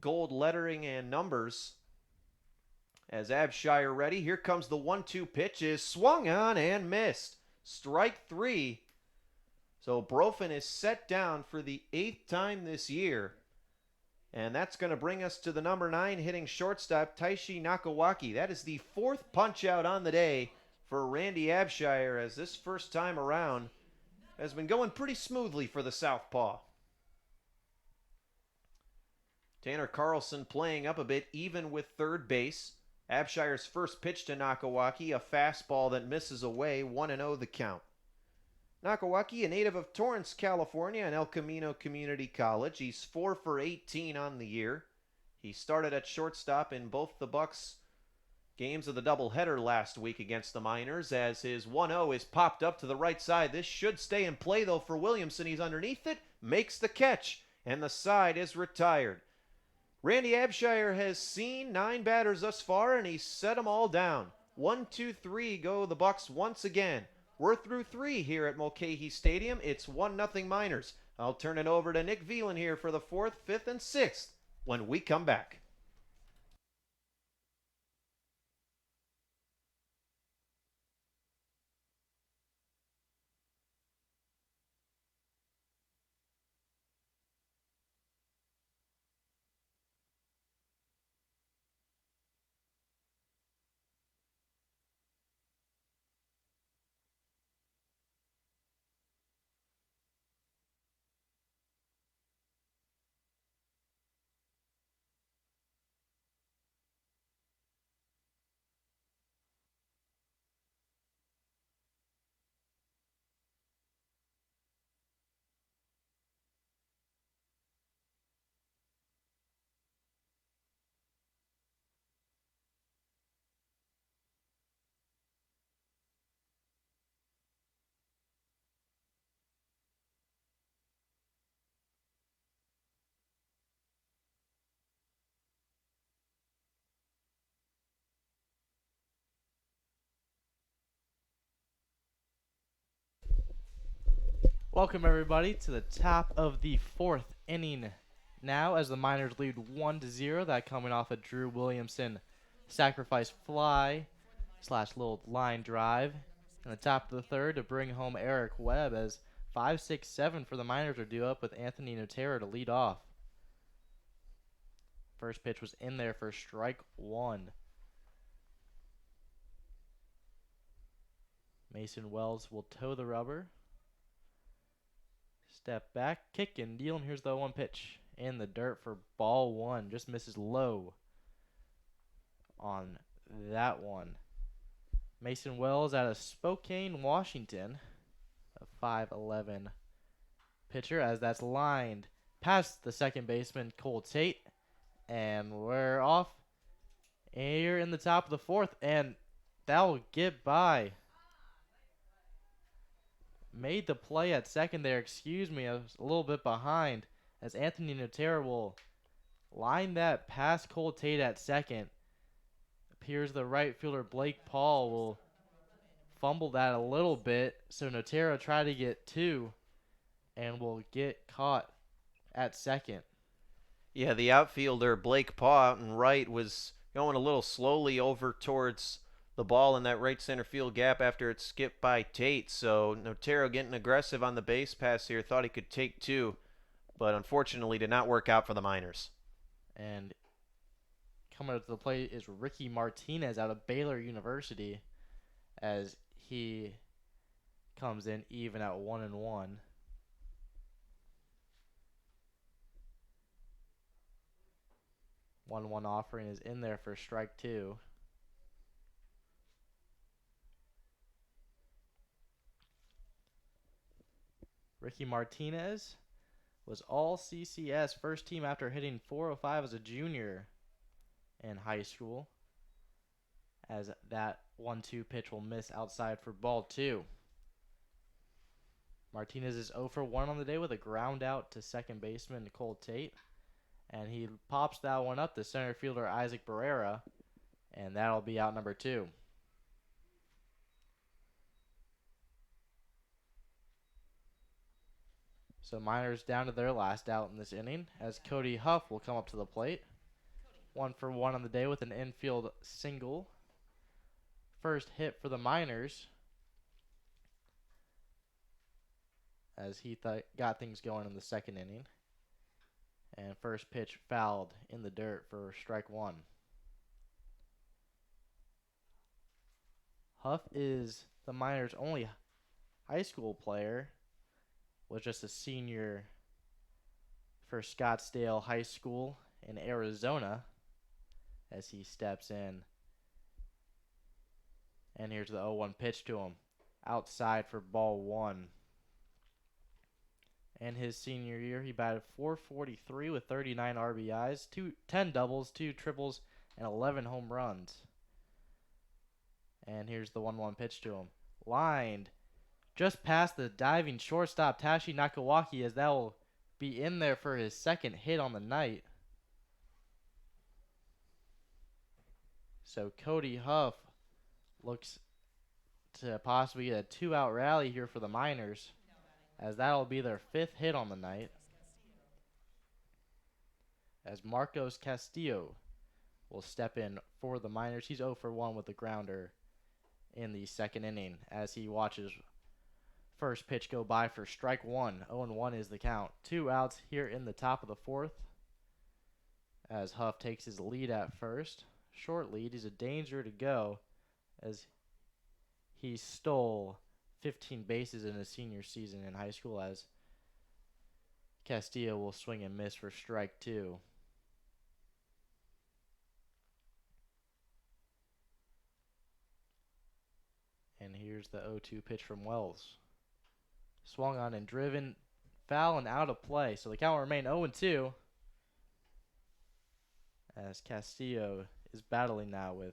Speaker 1: gold lettering and numbers. As Abshire ready, here comes the 1-2 pitch. Is swung on and missed. Strike 3. So Brofin is set down for the 8th time this year. And that's going to bring us to the number 9 hitting shortstop, Taishi Nakawaki. That is the 4th punch out on the day for Randy Abshire, as this first time around has been going pretty smoothly for the Southpaw. Tanner Carlson playing up a bit, even with third base. Abshire's first pitch to Nakawaki, a fastball that misses away, 1-0 the count. Nakawaki, a native of Torrance, California, and El Camino Community College. He's 4 for 18 on the year. He started at shortstop in both the Bucs games of the doubleheader last week against the Miners, as his 1-0 is popped up to the right side. This should stay in play, though, for Williamson. He's underneath it, makes the catch, and the side is retired. Randy Abshire has seen 9 batters thus far, and he's set them all down. 1, 2, 3 go the Bucs once again. We're through 3 here at Mulcahy Stadium. It's 1-0 Miners. I'll turn it over to Nick Veland here for the 4th, 5th, and 6th when we come back.
Speaker 2: Welcome everybody to the top of the 4th inning now, as the Miners lead 1-0. That coming off a Drew Williamson sacrifice fly / little line drive. In the top of the 3rd to bring home Eric Webb, as 5, 6, 7 for the Miners are due up with Anthony Notero to lead off. First pitch was in there for strike one. Mason Wells will toe the rubber. Step back, kick and deal, and here's the 0-1 pitch. In the dirt for ball one. Just misses low on that one. Mason Wells out of Spokane, Washington. A 5'11" pitcher as that's lined past the second baseman, Cole Tate. And we're off here in the top of the fourth, and that will get by. Made the play at second there. Excuse me, I was a little bit behind as Anthony Notero will line that past Cole Tate at second. Appears the right fielder Blake Paul will fumble that a little bit, so Notero tried to get two and will get caught at second.
Speaker 1: Yeah, the outfielder Blake Paul out and right was going a little slowly over towards the ball in that right center field gap after it skipped by Tate. So Notero getting aggressive on the base pass here, thought he could take two, but unfortunately did not work out for the Miners.
Speaker 2: And coming up to the plate is Ricky Martinez out of Baylor University as he comes in even at 1-1. 1-1 offering is in there for strike two. Ricky Martinez was all CCS first team after hitting .405 as a junior in high school, as that 1-2 pitch will miss outside for ball two. Martinez is 0 for 1 on the day with a ground out to second baseman Nicole Tate, and he pops that one up to center fielder Isaac Barrera, and that'll be out number two. So Miners down to their last out in this inning as Cody Huff will come up to the plate. 1 for 1 on the day with an infield single. First hit for the Miners as he got things going in the second inning. And first pitch fouled in the dirt for strike one. Huff is the Miners' only high school player. Was just a senior for Scottsdale High School in Arizona as he steps in. And here's the 0-1 pitch to him. Outside for ball one. In his senior year, he batted .443 with 39 RBIs, 10 doubles, 2 triples, and 11 home runs. And here's the 1-1 pitch to him. Lined just past the diving shortstop Tashi Nakawaki as that will be in there for his second hit on the night. So Cody Huff looks to possibly get a 2-out rally here for the Miners, as that'll be their 5th hit on the night. As Marcos Castillo will step in for the Miners. He's 0 for 1 with the grounder in the second inning as he watches first pitch go by for strike one. 0-1 is the count. 2 outs here in the top of the fourth as Huff takes his lead at first. Short lead. He's a danger to go as he stole 15 bases in his senior season in high school, as Castillo will swing and miss for strike two. And here's the 0-2 pitch from Wells. Swung on and driven, foul and out of play. So the count will remain 0-2 as Castillo is battling now with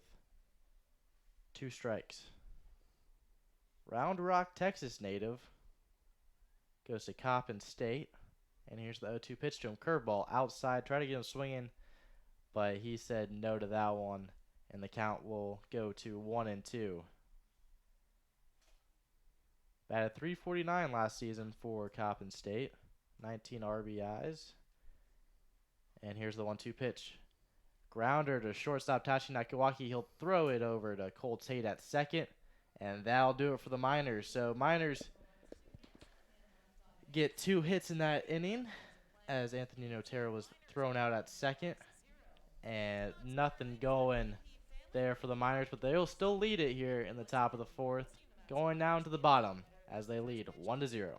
Speaker 2: 2 strikes. Round Rock, Texas native. Goes to Coppin State. And here's the 0-2 pitch to him. Curveball outside. Try to get him swinging, but he said no to that one. And the count will go to 1-2. Batted .349 last season for Coppin State. 19 RBIs. And here's the 1-2 pitch. Grounder to shortstop Tashi Nakawaki. He'll throw it over to Cole Tate at second. And that'll do it for the Miners. So Miners get 2 hits in that inning as Anthony Notero was thrown out at second. And nothing going there for the Miners, but they'll still lead it here in the top of the 4th, going down to the bottom as they lead 1-0.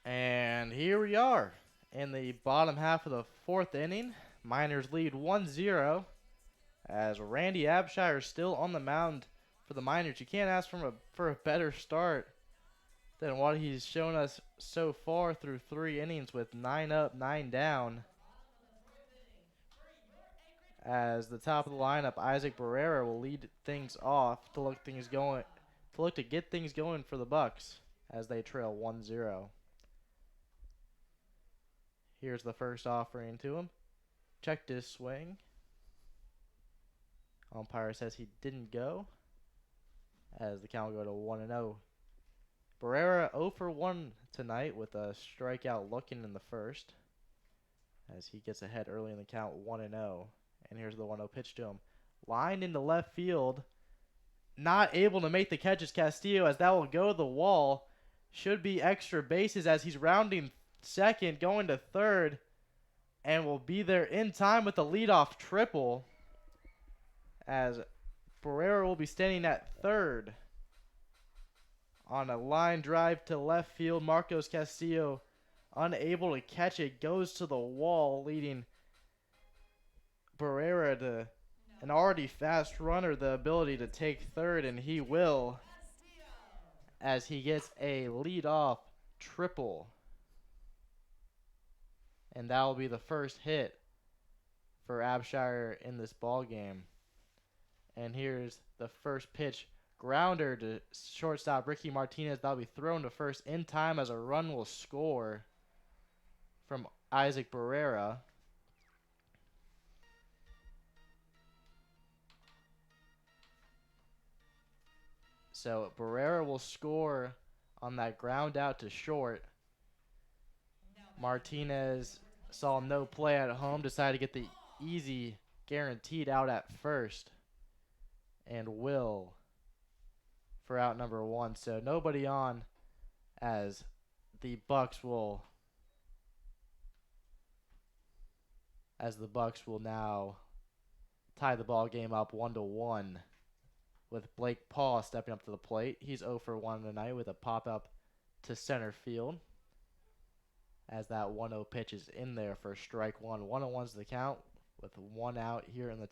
Speaker 2: And here we are in the bottom half of the 4th inning. Miners lead 1-0 as Randy Abshire is still on the mound for the Miners. You can't ask for a better start than what he's shown us so far through 3 innings with 9 up, 9 down. As the top of the lineup, Isaac Barrera will lead things off to look to get things going for the Bucs as they trail 1-0. Here's the first offering to him. Checked his swing. Umpire says he didn't go as the count will go to 1-0. Barrera 0 for 1 tonight with a strikeout looking in the first as he gets ahead early in the count 1-0. And here's the 1-0 pitch to him. Lined into left field. Not able to make the catch is Castillo as that will go to the wall. Should be extra bases as he's rounding second, going to third, and will be there in time with the leadoff triple as Barrera will be standing at third on a line drive to left field. Marcos Castillo unable to catch it, goes to the wall, leading Barrera to an already fast runner the ability to take third, and he will as he gets a leadoff triple. And that will be the first hit for Abshire in this ball game. And here's the first pitch. Grounder to shortstop Ricky Martinez. That'll be thrown to first in time as a run will score from Isaac Barrera. So Barrera will score on that ground out to short. Martinez saw no play at home, decided to get the easy guaranteed out at first, and will for out number 1. So nobody on as the Bucs will now tie the ball game up 1-1 with Blake Paul stepping up to the plate. He's 0 for 1 tonight with a pop-up to center field as that 1-0 pitch is in there for strike 1. 1-1's the count with 1 out here in the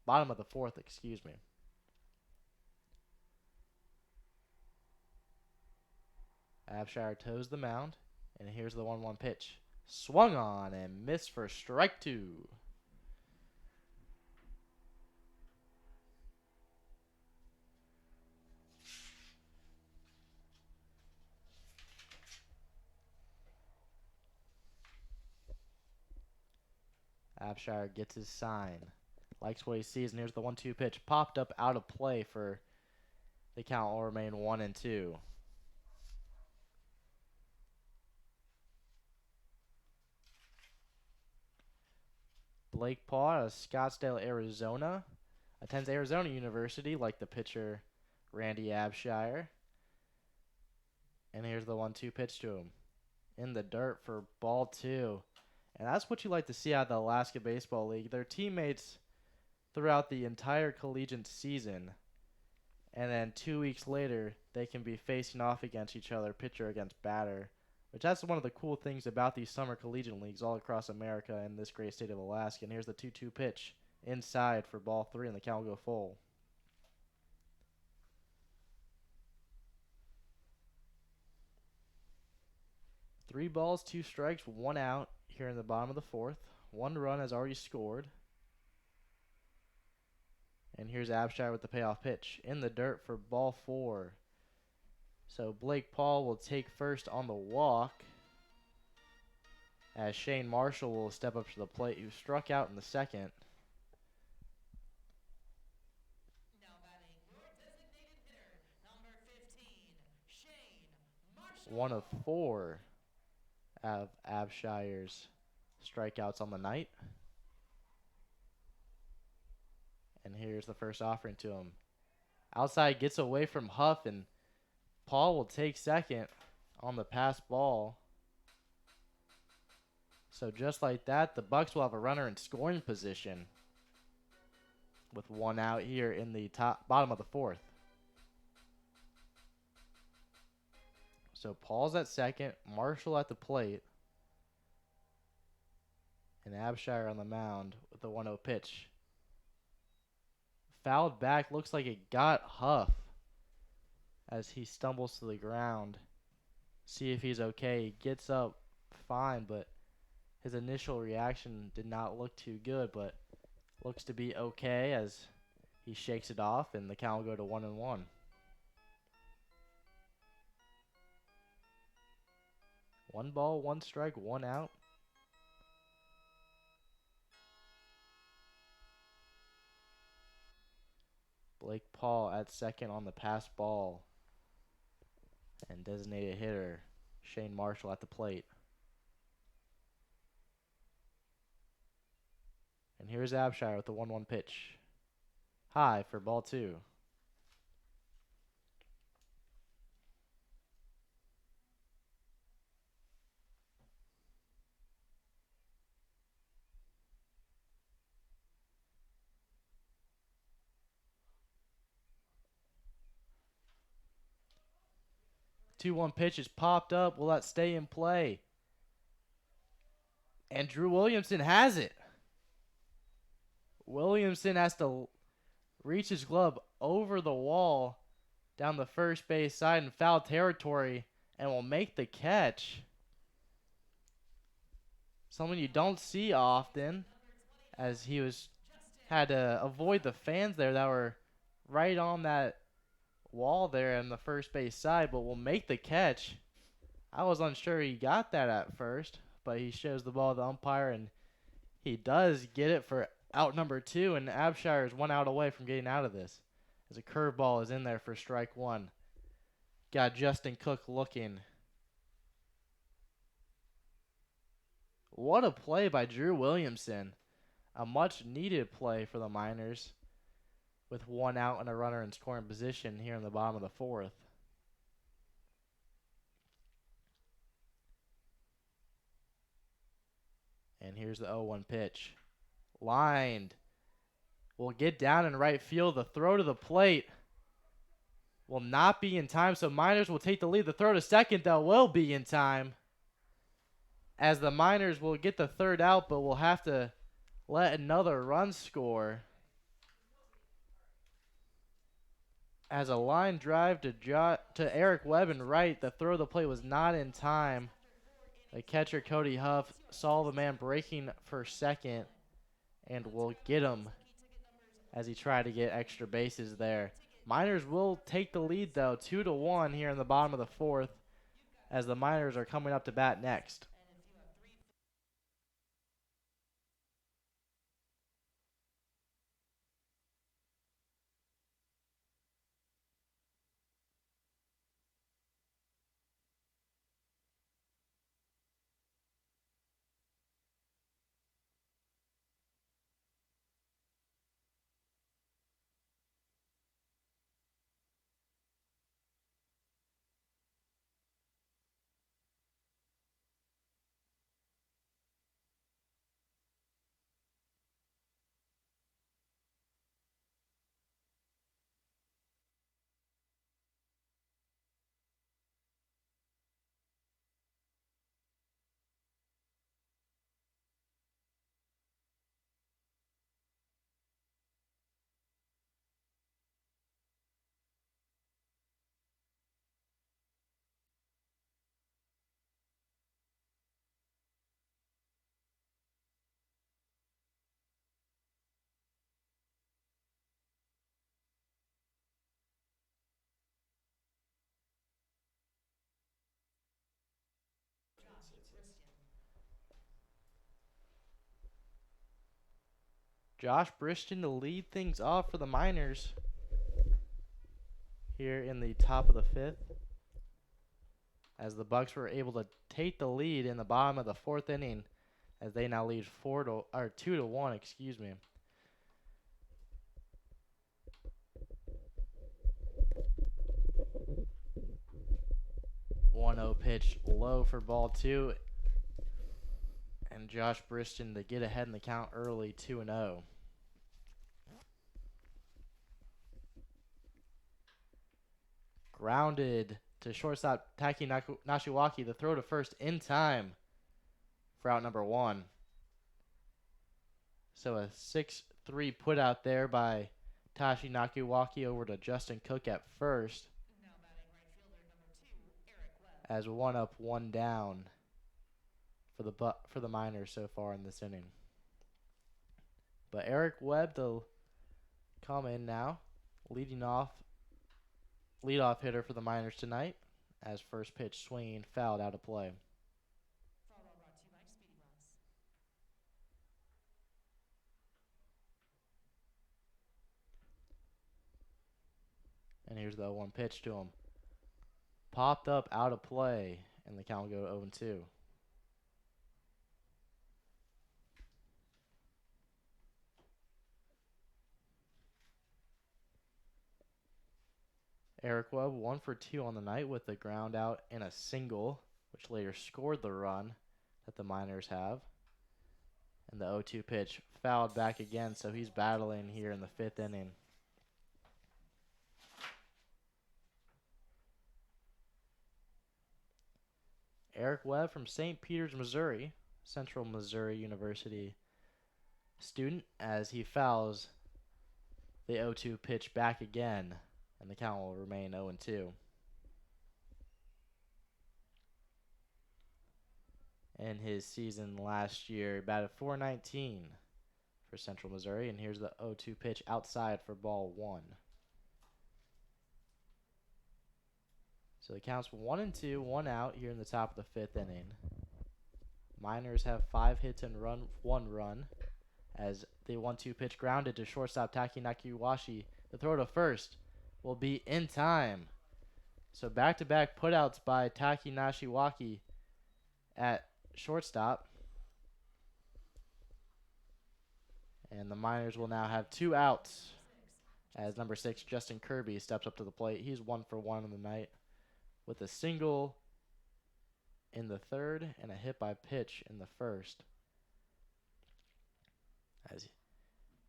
Speaker 2: bottom of the 4th, excuse me. Abshire toes the mound, and here's the 1-1 pitch. Swung on and missed for strike 2. Abshire gets his sign. Likes what he sees, and here's the 1-2 pitch. Popped up out of play for the count will remain 1-2. Blake Paul out of Scottsdale, Arizona. Attends Arizona University like the pitcher Randy Abshire. And here's the 1-2 pitch to him. in the dirt for ball 2. And that's what you like to see out of the Alaska Baseball League. Their teammates throughout the entire collegiate season. And then 2 weeks later, they can be facing off against each other, pitcher against batter. Which that's one of the cool things about these summer collegiate leagues all across America and this great state of Alaska. And here's the 2-2 pitch inside for ball 3, and the count will go full. Three balls, 2 strikes, 1 out here in the bottom of the 4th. 1 run has already scored. And here's Abshire with the payoff pitch in the dirt for ball 4. So Blake Paul will take first on the walk, as Shane Marshall will step up to the plate, who struck out in the 2nd.
Speaker 3: Now batting your designated hitter, number 15, Shane Marshall.
Speaker 2: 1 of 4 of Abshire's strikeouts on the night. And here's the first offering to him. Outside, gets away from Huff, and Paul will take second on the pass ball. So just like that, the Bucs will have a runner in scoring position with 1 out here in the bottom of the 4th. So Paul's at second, Marshall at the plate, and Abshire on the mound with the 1-0 pitch. Fouled back, looks like it got Huff as he stumbles to the ground. See if he's okay. He gets up fine, but his initial reaction did not look too good, but looks to be okay as he shakes it off, and the count will go to 1-1. One ball, 1 strike, 1 out. Blake Paul at second on the pass ball. And designated hitter Shane Marshall at the plate. And here's Abshire with the 1-1 pitch. High for ball 2. Two-one pitch is popped up. Will that stay in play? And Drew Williamson has it. Williamson has to reach his glove over the wall down the first base side in foul territory and will make the catch. Something you don't see often, as he had to avoid the fans there that were right on that wall there on the first base side, but will make the catch. I was unsure he got that at first, but he shows the ball to the umpire, and he does get it for out number 2, and Abshire is 1 out away from getting out of this, as a curveball is in there for strike 1. Got Justin Cook looking. What a play by Drew Williamson. A much needed play for the Miners, with 1 out and a runner in scoring position here in the bottom of the 4th. And here's the 0-1 pitch. Lined. Will get down in right field. The throw to the plate will not be in time, so Miners will take the lead. The throw to second, though, will be in time, as the Miners will get the 3rd out, but will have to let another run score. As a line drive to Eric Webb in right, the throw to the plate was not in time. The catcher, Cody Huff, saw the man breaking for second and will get him as he tried to get extra bases there. Miners will take the lead, though, 2-1 here in the bottom of the 4th, as the Miners are coming up to bat next. Josh Briston to lead things off for the Miners here in the top of the fifth, as the Bucs were able to take the lead in the bottom of the fourth inning, as they now lead 2-1, excuse me. One 0 pitch low for ball two, and Josh Briston to get ahead in the count early, 2-0. Grounded to shortstop Taki Nashiwaki. The throw to first in time for out number one. So a 6-3 put out there by Tashi Nakiwaki over to Justin Cook at first.
Speaker 3: Now batting right fielder number 2, Eric Webb.
Speaker 2: As 1 up, 1 down for the Miners so far in this inning. But Eric Webb to come in now, leadoff hitter for the Miners tonight, as first pitch swinging fouled out of play.
Speaker 3: Foul ball brought to you by Speedy Bucs.
Speaker 2: And here's the 0-1 pitch to him. Popped up out of play, and the count will go 0-2. Eric Webb 1 for 2 on the night with a ground out and a single, which later scored the run that the Miners have. And the 0-2 pitch fouled back again, so he's battling here in the fifth inning. Eric Webb from St. Peters, Missouri, Central Missouri University student, as he fouls the 0-2 pitch back again, and the count will remain 0-2. In his season last year, he batted .419 for Central Missouri, and here's the 0-2 pitch outside for ball 1. So the count's 1-2, 1 out here in the top of the fifth inning. Miners have 5 hits and 1 run, as the 1-2 pitch grounded to shortstop Taki Nakiwashi. The throw to first will be in time. So back-to-back putouts by Taki Nashiwaki at shortstop. And the Miners will now have 2 outs, as number 6, Justin Kirby, steps up to the plate. He's 1 for 1 on the night, with a single in the third and a hit by pitch in the first. As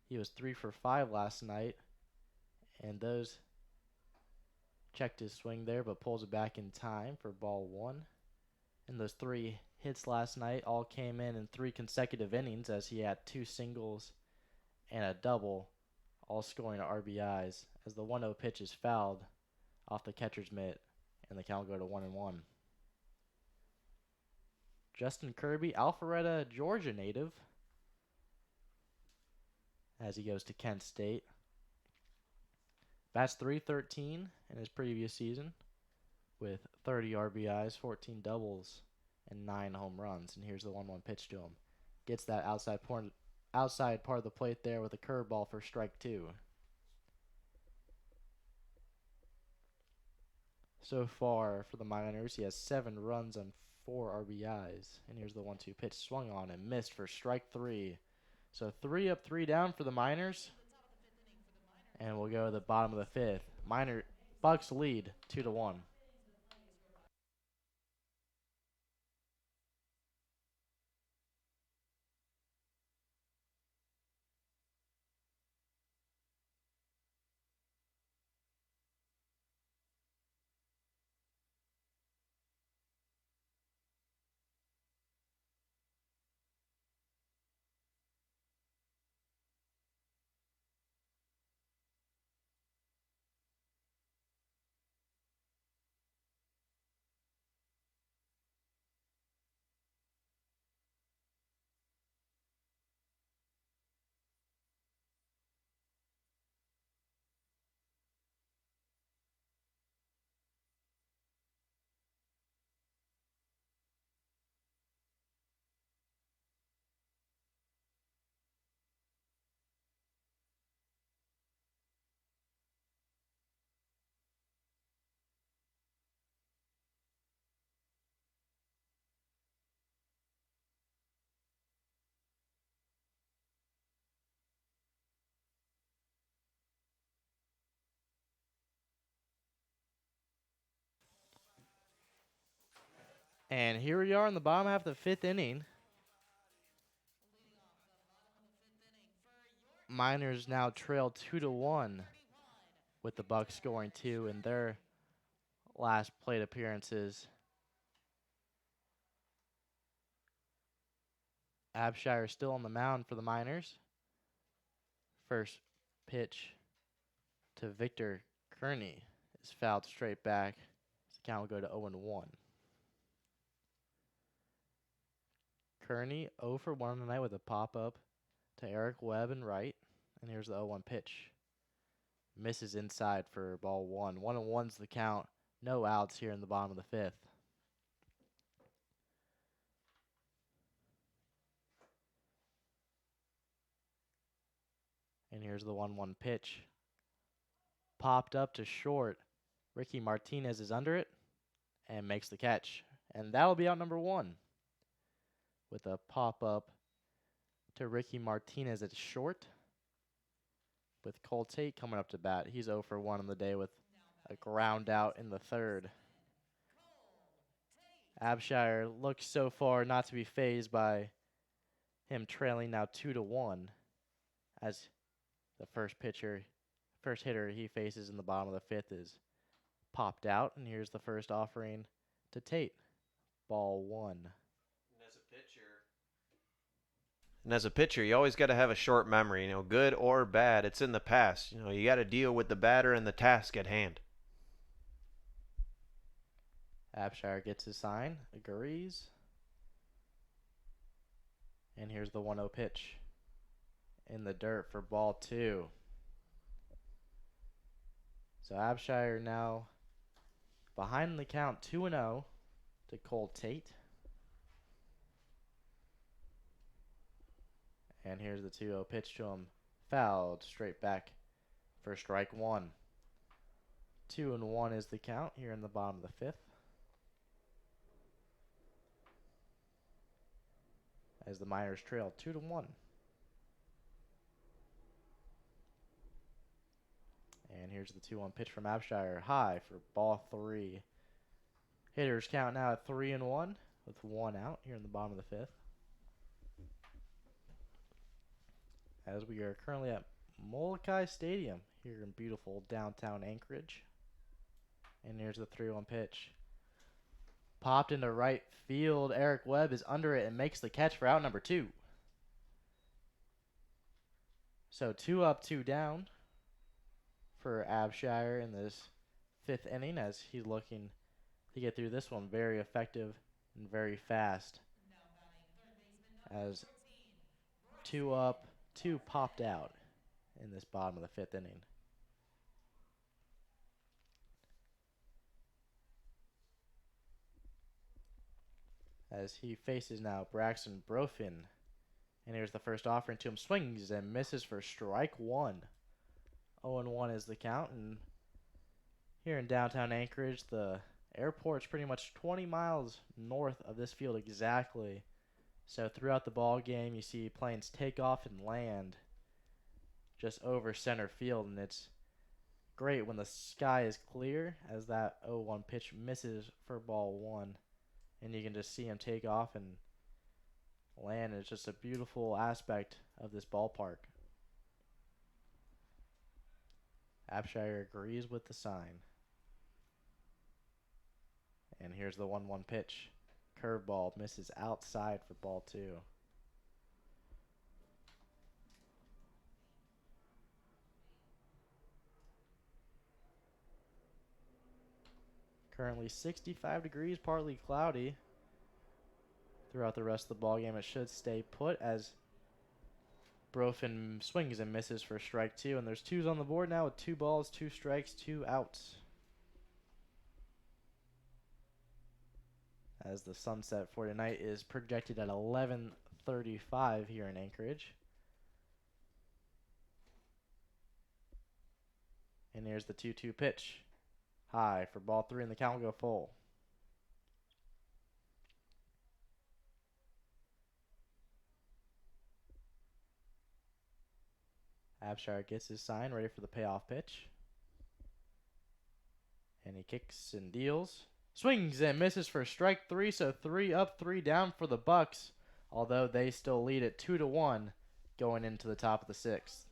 Speaker 2: he was 3 for 5 last night, and those checked his swing there, but pulls it back in time for ball 1. And those 3 hits last night all came in 3 consecutive innings, as he had 2 singles and a double, all scoring RBIs, as the 1-0 pitch is fouled off the catcher's mitt, and the count will go to 1-1. Justin Kirby, Alpharetta, Georgia native, as he goes to Kent State. Bats .313 in his previous season, with 30 RBIs, 14 doubles, and 9 home runs. And here's the 1-1 pitch to him. Gets that outside part of the plate there with a curveball for strike 2. So far for the Miners, he has 7 runs and 4 RBIs. And here's the 1-2 pitch swung on and missed for strike 3. So 3 up, 3 down for the Miners. And we'll go to the bottom of the fifth. Bucs lead 2-1. And here we are in the bottom half of the fifth inning. Miners now trail 2-1 with the Bucs scoring 2 in their last plate appearances. Abshire still on the mound for the Miners. First pitch to Victor Kearney is fouled straight back. The count will go to 0-1. Kearney 0 for 1 tonight with a pop-up to Eric Webb and right. And here's the 0-1 pitch. Misses inside for ball 1. 1-1's the count. No outs here in the bottom of the fifth. And here's the 1-1 pitch. Popped up to short. Ricky Martinez is under it and makes the catch. And that'll be out number 1. With a pop-up to Ricky Martinez at short. With Cole Tate coming up to bat. He's 0 for 1 on the day with a ground out in the third. Abshire looks so far not to be fazed by him trailing now 2-1 as the first hitter he faces in the bottom of the fifth is popped out. And here's the first offering to Tate. Ball 1.
Speaker 1: And as a pitcher, you always got to have a short memory, good or bad. It's in the past. You got to deal with the batter and the task at hand.
Speaker 2: Abshire gets his sign, agrees. And here's the 1-0 pitch in the dirt for ball 2. So Abshire now behind the count 2-0 to Cole Tate. And here's the 2-0 pitch to him. Fouled straight back for strike 1. 2-1 is the count here in the bottom of the fifth. As the Miners trail 2-1. And here's the 2-1 pitch from Abshire. High for ball 3. Hitters count now at 3-1 with 1 out here in the bottom of the fifth. As we are currently at Molokai Stadium here in beautiful downtown Anchorage. And here's the 3-1 pitch. Popped into right field. Eric Webb is under it and makes the catch for out number 2. So 2 up, 2 down for Abshire in this fifth inning as he's looking to get through this one. Very effective and very fast. As 2 up, 2 popped out in this bottom of the fifth inning. As he faces now Braxton Brofin. And here's the first offering to him. Swings and misses for strike 1. 0-1 is the count. And here in downtown Anchorage, the airport's pretty much 20 miles north of this field exactly. So throughout the ball game, you see planes take off and land just over center field. And it's great when the sky is clear as that 0-1 pitch misses for ball 1. And you can just see him take off and land. It's just a beautiful aspect of this ballpark. Abshire agrees with the sign. And here's the 1-1 pitch. Curveball misses outside for ball 2. Currently 65 degrees, partly cloudy. Throughout the rest of the ball game, it should stay put as Brofin swings and misses for strike 2. And there's 2s on the board now with 2 balls, 2 strikes, 2 outs. As the sunset for tonight is projected at 11:35 here in Anchorage. And here's the 2-2 pitch. High for ball 3 and the count will go full. Abshire gets his sign, ready for the payoff pitch. And he kicks and deals. Swings and misses for strike 3, so 3 up, 3 down for the Bucs, although they still lead at 2-1 going into the top of the 6th.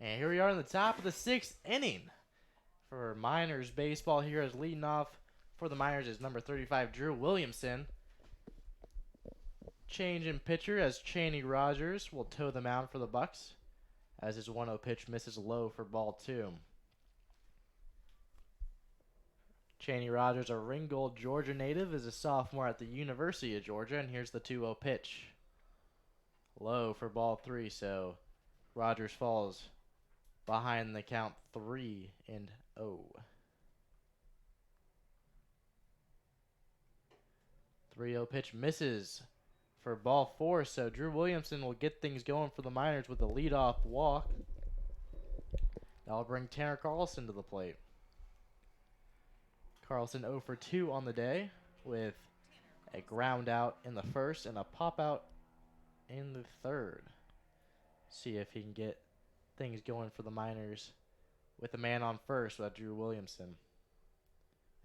Speaker 2: And here we are in the top of the 6th inning for Miners baseball. Here as leading off for the Miners is number 35, Drew Williamson. Change in pitcher as Chaney Rogers will toe the mound for the Bucs as his 1-0 pitch misses low for ball 2. Chaney Rogers, a Ringgold, Georgia native, is a sophomore at the University of Georgia, and here's the 2-0 pitch. Low for ball 3, so Rogers falls behind the count 3-0. 3-0 pitch misses for ball 4, so Drew Williamson will get things going for the Miners with a leadoff walk. That'll bring Tanner Carlson to the plate. Carlson 0 for 2 on the day with a ground out in the first and a pop out in the third. See if he can get things going for the Miners with a man on first with Drew Williamson.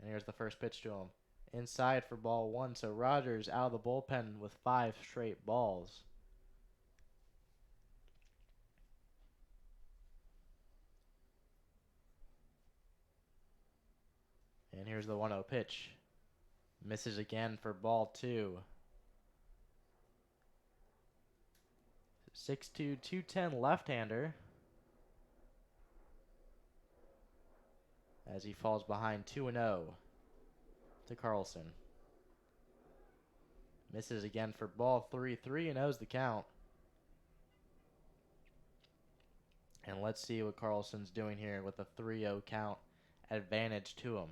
Speaker 2: And here's the first pitch to him. Inside for ball 1, so Rogers out of the bullpen with 5 straight balls. And here's the 1-0 pitch. Misses again for ball 2. 6'2", 210 left-hander. As he falls behind 2-0 to Carlson. Misses again for ball 3. 3-0's the count. And let's see what Carlson's doing here with a 3-0 count advantage to him.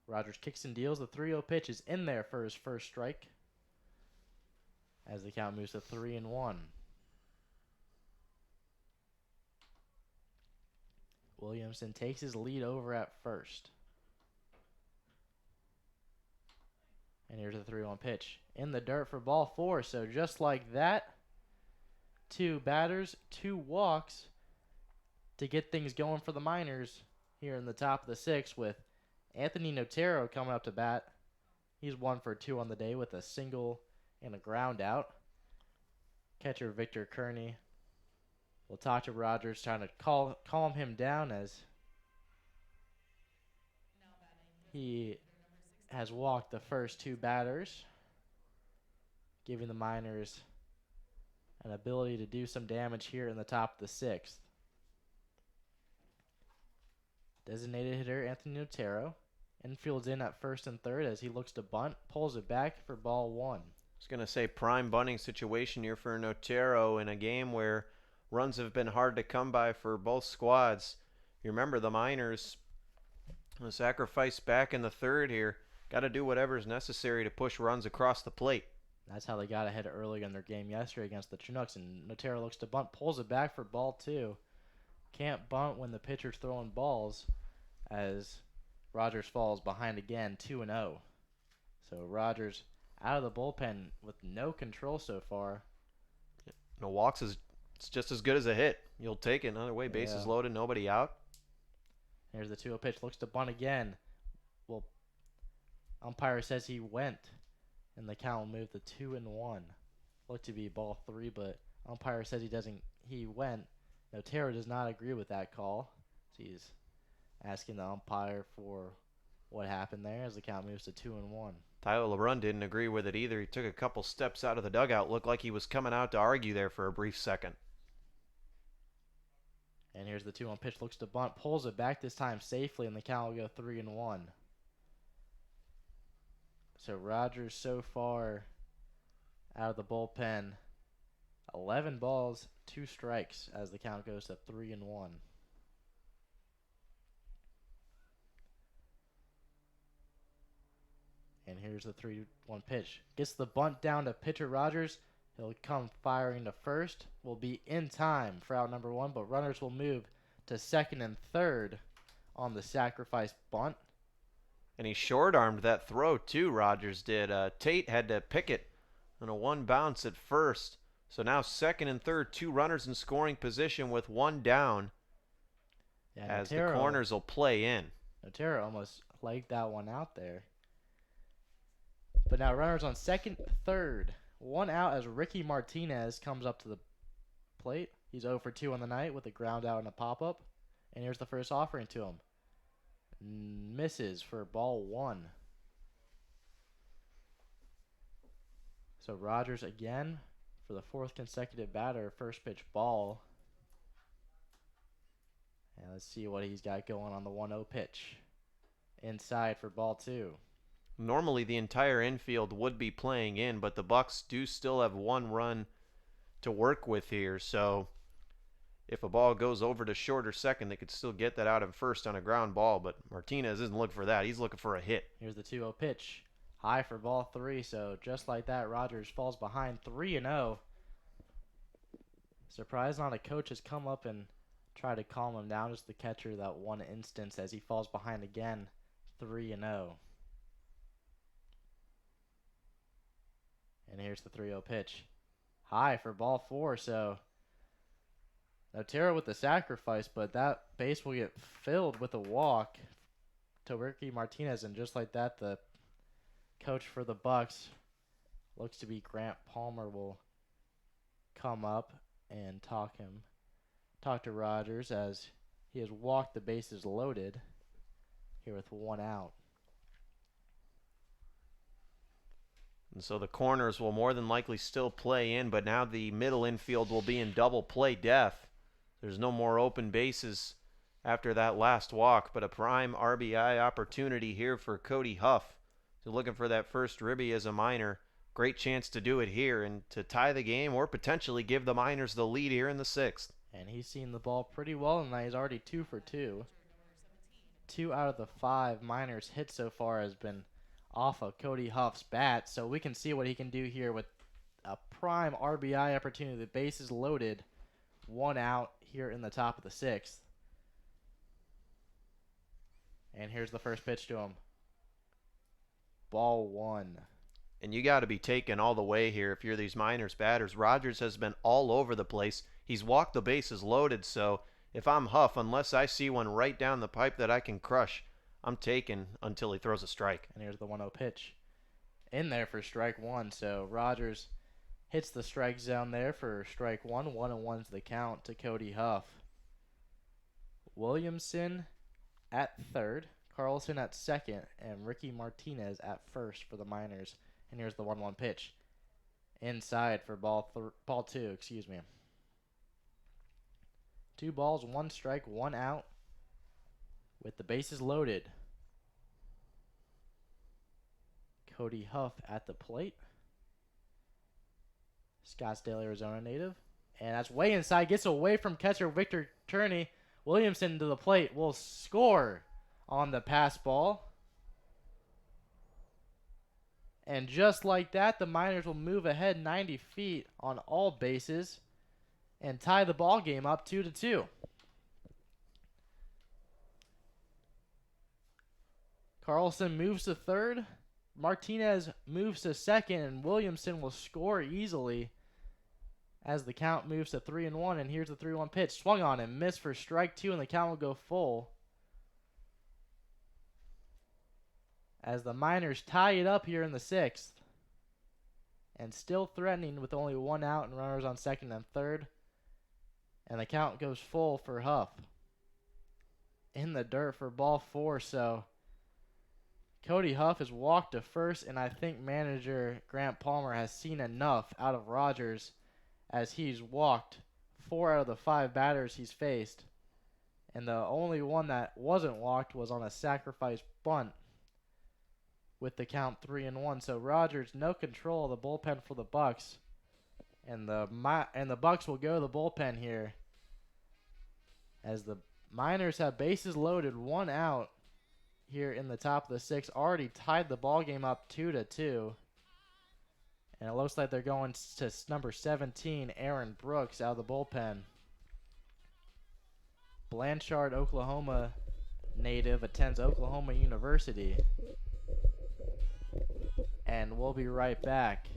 Speaker 2: Rogers kicks and deals. The 3-0 pitch is in there for his first strike as the count moves to 3-1. Williamson takes his lead over at first. And here's the 3-1 pitch. In the dirt for ball 4. So just like that, 2 batters, 2 walks to get things going for the Miners here in the top of the 6th with Anthony Notero coming up to bat. He's 1 for 2 on the day with a single and a ground out. Catcher Victor Kearney We'll talk to Rogers, trying to calm him down as he has walked the first two batters, giving the Miners an ability to do some damage here in the top of the sixth. Designated hitter Anthony Otero infields in at first and third as he looks to bunt, pulls it back for ball one.
Speaker 1: I was going to say prime bunting situation here for Otero in a game where runs have been hard to come by for both squads. You remember the Miners, a sacrifice back in the third here. Got to do whatever is necessary to push runs across the plate.
Speaker 2: That's how they got ahead early in their game yesterday against the Chinooks. And Otero looks to bunt, pulls it back for ball two. Can't bunt when the pitcher's throwing balls as Rogers falls behind again, 2-0. So Rogers out of the bullpen with no control so far.
Speaker 1: No walks is it's just as good as a hit. You'll take it another way. Bases loaded, nobody out.
Speaker 2: Here's the 2-0 pitch. Looks to bunt again. Well, umpire says he went, and the count will move to 2-1. Looked to be ball three, but umpire says he went. Otero does not agree with that call. So he's asking the umpire for what happened there as the count moves to 2-1.
Speaker 1: Tyler LeBrun didn't agree with it either. He took a couple steps out of the dugout. Looked like he was coming out to argue there for a brief second.
Speaker 2: And here's the 2-1 pitch. Looks to bunt. Pulls it back this time safely, and the count will go 3-1. So Rogers so far out of the bullpen, 11 balls, 2 strikes as the count goes to 3-1. And here's the 3-1 pitch. Gets the bunt down to pitcher Rogers. He'll come firing to first. Will be in time for out number one, but runners will move to second and third on the sacrifice bunt.
Speaker 1: And he short-armed that throw too, Rogers did. Tate had to pick it on a one bounce at first. So now second and third, 2 runners in scoring position with 1 down as the corners will play in.
Speaker 2: Otero almost legged that one out there. But now runners on second, third. 1 out as Ricky Martinez comes up to the plate. He's 0 for 2 on the night with a ground out and a pop-up. And here's the first offering to him. Misses for ball 1. So Rogers again for the 4th consecutive batter, first pitch ball. And let's see what he's got going on the 1-0 pitch. Inside for ball 2.
Speaker 1: Normally the entire infield would be playing in, but the Bucs do still have 1 run to work with here. So if a ball goes over to short or second, they could still get that out of first on a ground ball, but Martinez isn't looking for that. He's looking for a hit.
Speaker 2: Here's the 2-0 pitch. High for ball 3, so just like that, Rogers falls behind 3-0. Surprised not a coach has come up and tried to calm him down, just the catcher that one instance as he falls behind again, 3-0. And here's the 3-0 pitch. High for ball 4, so Otero with the sacrifice, but that base will get filled with a walk to Ricky Martinez, and just like that, the coach for the Bucs, looks to be Grant Palmer, will come up and talk to Rogers as he has walked the bases loaded here with 1 out.
Speaker 1: And so the corners will more than likely still play in, but now the middle infield will be in double play death. There's no more open bases after that last walk, but a prime RBI opportunity here for Cody Huff. So looking for that first ribby as a Miner. Great chance to do it here and to tie the game or potentially give the Miners the lead here in the 6th.
Speaker 2: And he's seen the ball pretty well tonight. He's already 2 for 2. 2 out of the 5 Miners hits so far has been off of Cody Huff's bat, so we can see what he can do here with a prime RBI opportunity. The base is loaded, 1 out here in the top of the 6th. And here's the first pitch to him. Ball 1.
Speaker 1: And you got to be taken all the way here if you're these Miners batters. Rogers has been all over the place. He's walked the bases loaded, so if I'm Huff, unless I see one right down the pipe that I can crush, I'm taking until he throws a strike.
Speaker 2: And here's the 1-0 pitch. In there for strike 1, so Rogers Hits the strike zone there for strike one. 1-1's the count to Cody Huff. Williamson at third, Carlson at second, and Ricky Martinez at first for the Miners. And here's the 1-1 pitch. Inside for ball two, excuse me. 2 balls, 1 strike, 1 out with the bases loaded. Cody Huff at the plate. Scottsdale, Arizona native. And that's way inside. Gets away from catcher Victor Turney. Williamson to the plate will score on the pass ball. And just like that, the Miners will move ahead 90 feet on all bases and tie the ball game up 2-2. Carlson moves to third. Martinez moves to second, and Williamson will score easily as the count moves to 3-1. And here's the 3-1 pitch. Swung on and missed for strike 2, and the count will go full as the Miners tie it up here in the 6th. And still threatening with only 1 out and runners on second and third. And the count goes full for Huff. In the dirt for ball 4, so Cody Huff has walked to first, and I think manager Grant Palmer has seen enough out of Rogers as he's walked 4 out of the 5 batters he's faced. And the only one that wasn't walked was on a sacrifice bunt with the count 3-1. So Rogers no control of the bullpen for the Bucs. And the Bucs will go to the bullpen here as the Miners have bases loaded, 1 out here in the top of the 6th. Already tied the ball game up 2-2. And it looks like they're going to number 17, Aaron Brooks, out of the bullpen. Blanchard, Oklahoma native, attends Oklahoma University. And we'll be right back.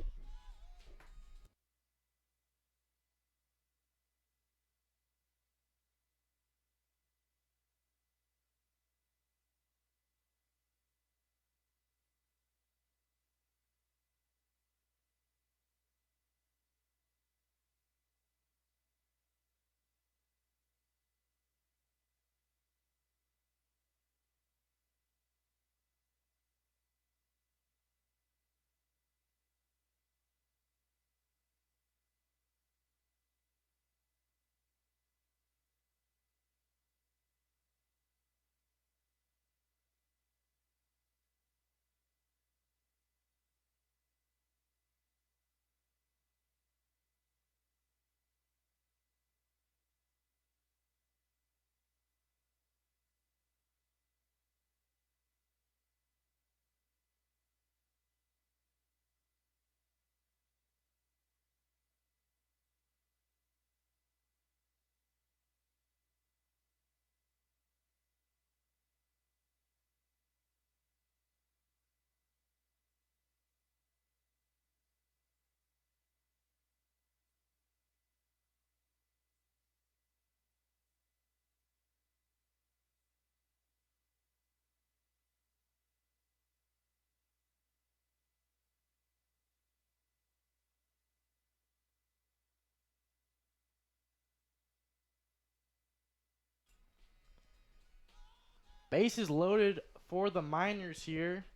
Speaker 2: Bases loaded for the Miners here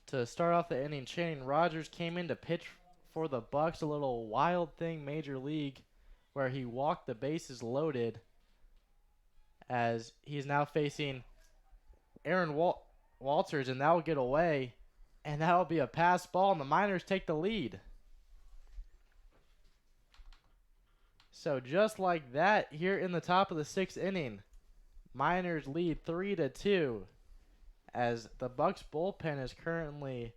Speaker 2: to start off the inning. Channing Rogers came in to pitch for the Bucs, a little wild thing, Major League, where he walked the bases loaded as he's now facing Aaron Walters, and that will get away, and that will be a pass ball, and the Miners take the lead. So just like that, here in the top of the 6th inning, Miners lead 3-2 as the Bucs bullpen is currently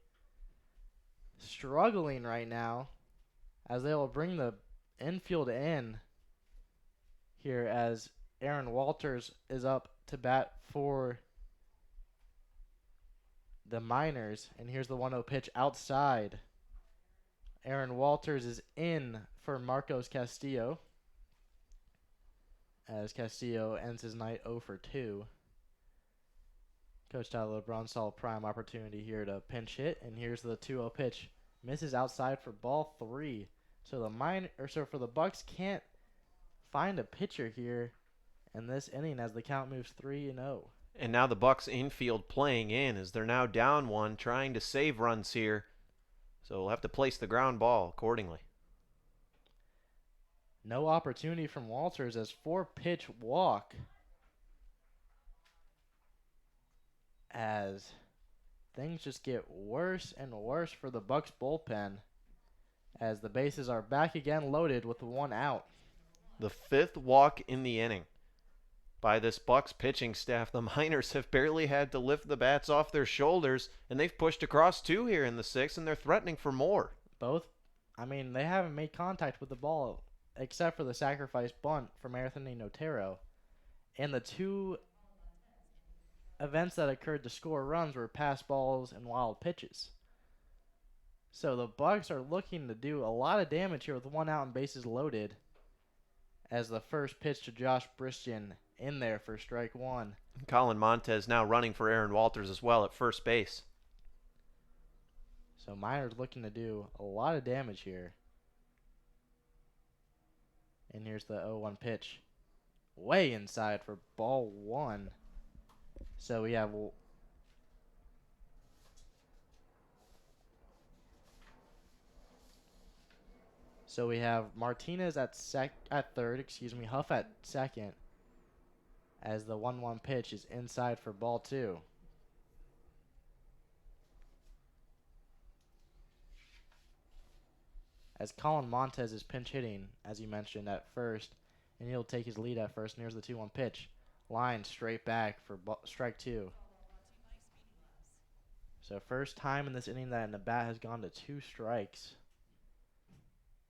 Speaker 2: struggling right now as they will bring the infield in here as Aaron Walters is up to bat for the Miners. And here's the 1-0 pitch outside. Aaron Walters is in for Marcos Castillo as Castillo ends his night 0-2. Coach Tyler LeBron saw a prime opportunity here to pinch hit, and here's the 2-0 pitch Misses outside for ball 3. So for the Bucs can't find a pitcher here in this inning as the count moves 3-0.
Speaker 1: And now the Bucs infield playing in as they're now down one, trying to save runs here. So we'll have to place the ground ball accordingly.
Speaker 2: No opportunity from Walters as 4-pitch walk. As things just get worse and worse for the Bucs bullpen as the bases are back again loaded with 1 out.
Speaker 1: The 5th walk in the inning by this Bucs pitching staff. The Miners have barely had to lift the bats off their shoulders, and they've pushed across 2 here in the 6th, and they're threatening for more.
Speaker 2: They haven't made contact with the ball except for the sacrifice bunt from Anthony Notero. And the 2 events that occurred to score runs were pass balls and wild pitches. So the Bucs are looking to do a lot of damage here with 1 out and bases loaded as the first pitch to Josh Bristian in there for strike 1.
Speaker 1: Colin Montez now running for Aaron Walters as well at first base.
Speaker 2: So Miners looking to do a lot of damage here. And here's the 0-1 pitch. Way inside for ball 1. So we have Martinez at third, Huff at second, as the 1-1 pitch is inside for ball 2. As Colin Montez is pinch hitting, as you mentioned, at first, and he'll take his lead at first. And here's the 2-1 pitch. Line straight back for strike 2. So first time in this inning that the bat has gone to 2 strikes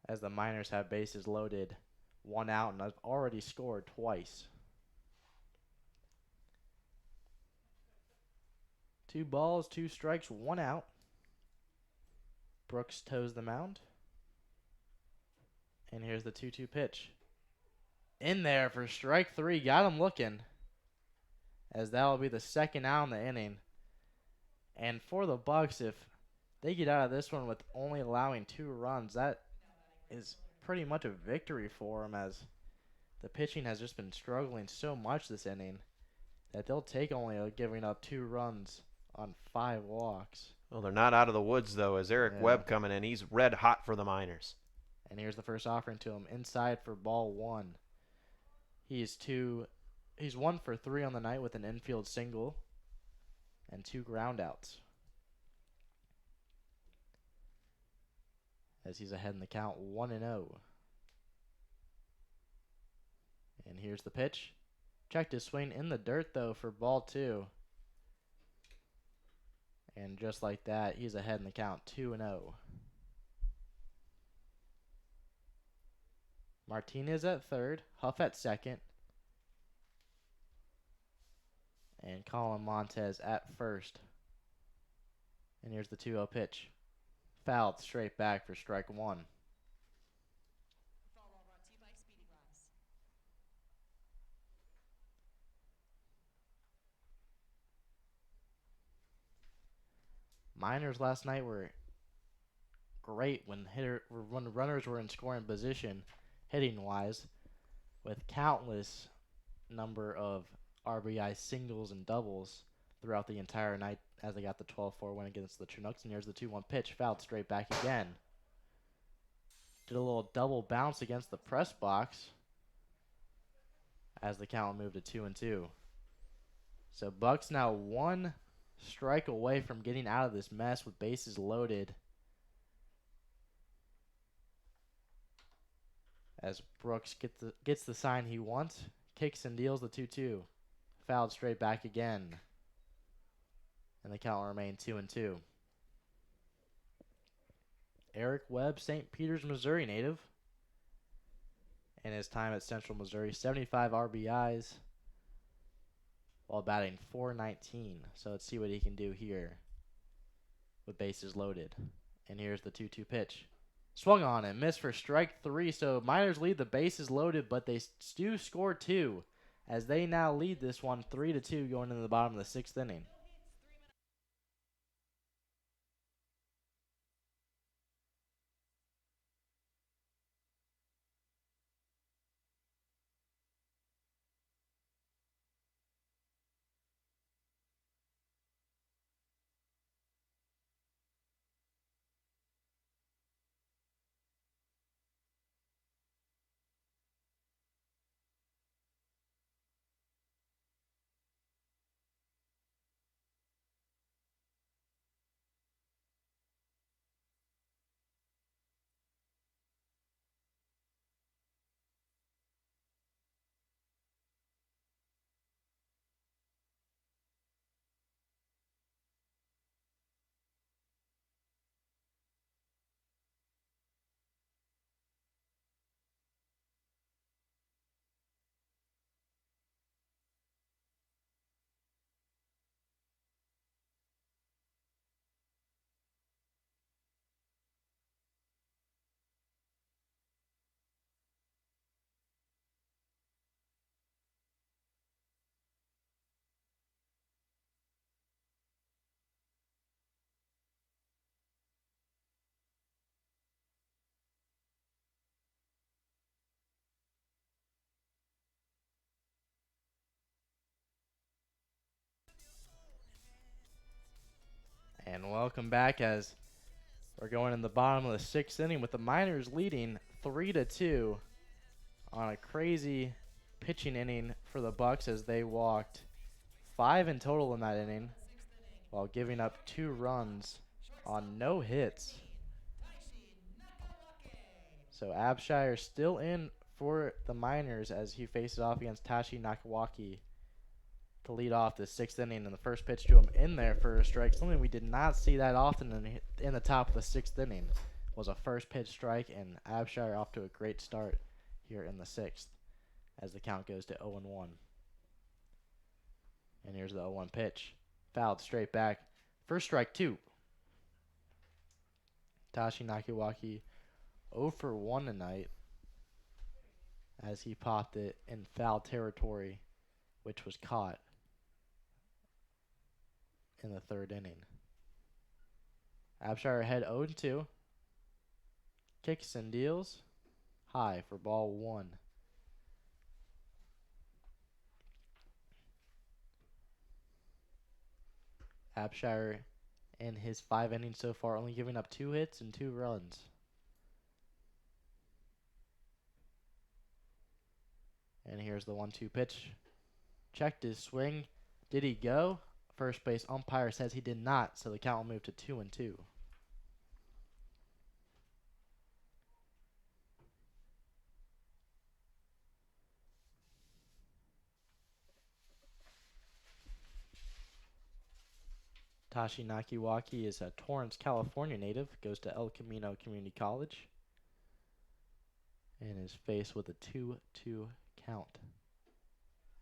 Speaker 2: as the Miners have bases loaded, 1 out, and have already scored twice. 2 balls, 2 strikes, 1 out. Brooks toes the mound. And here's the 2-2 pitch. In there for strike 3. Got him looking. As that will be the 2nd out in the inning. And for the Bucs, if they get out of this one with only allowing 2 runs, that is pretty much a victory for them, as the pitching has just been struggling so much this inning that they'll take only giving up 2 runs on 5 walks.
Speaker 1: Well, they're not out of the woods, though, as Eric Webb coming in. He's red hot for the Miners.
Speaker 2: And here's the first offering to him. Inside for ball 1. He's 1 for 3 on the night with an infield single and 2 groundouts. As he's ahead in the count 1-0. And here's the pitch. Checked his swing in the dirt, though, for ball 2. And just like that, he's ahead in the count 2-0. Martinez at third, Huff at second, and Colin Montez at first. And here's the 2-0 pitch. Fouled straight back for strike 1.
Speaker 3: Foul ball brought to you by Speedy Glass.
Speaker 2: Miners last night were great when runners were in scoring position, hitting wise, with countless number of RBI singles and doubles throughout the entire night as they got the 12-4 win against the Chinooks. And here's the 2-1 pitch, fouled straight back again. Did a little double bounce against the press box as the count moved to 2-2. So Bucs now 1 strike away from getting out of this mess with bases loaded. As Brooks gets the sign he wants, kicks and deals the 2-2. Fouled straight back again. And the count will remain 2-2. Eric Webb, St. Peters, Missouri native. In his time at Central Missouri, 75 RBIs while batting .419. So let's see what he can do here with bases loaded. And here's the 2-2 pitch. Swung on and missed for strike 3. So Miners lead the bases loaded, but they do score 2 as they now lead this one 3-2 going into the bottom of the 6th inning. welcome back as we're going in the bottom of the 6th inning with the Miners leading 3-2 on a crazy pitching inning for the Bucs as they walked 5 in total in that inning while giving up 2 runs on no hits. So Abshire still in for the Miners as he faces off against Tashi Nakawaki to lead off the 6th inning, and the first pitch to him in there for a strike. Something we did not see that often in the top of the 6th inning was a first pitch strike, and Abshire off to a great start here in the 6th as the count goes to 0-1. And here's the 0-1 pitch. Fouled straight back. First strike 2. Tashi Nakiwaki 0 for 1 tonight as he popped it in foul territory, which was caught in the 3rd inning. Abshire ahead 0-2. Kicks and deals. High for ball 1. Abshire in his 5 innings so far only giving up 2 hits and 2 runs. And here's the 1-2 pitch. Checked his swing. Did he go? First base umpire says he did not, so the count will move to 2-2. Tashi Nakiwaki is a Torrance, California native, goes to El Camino Community College, and is faced with a 2-2 count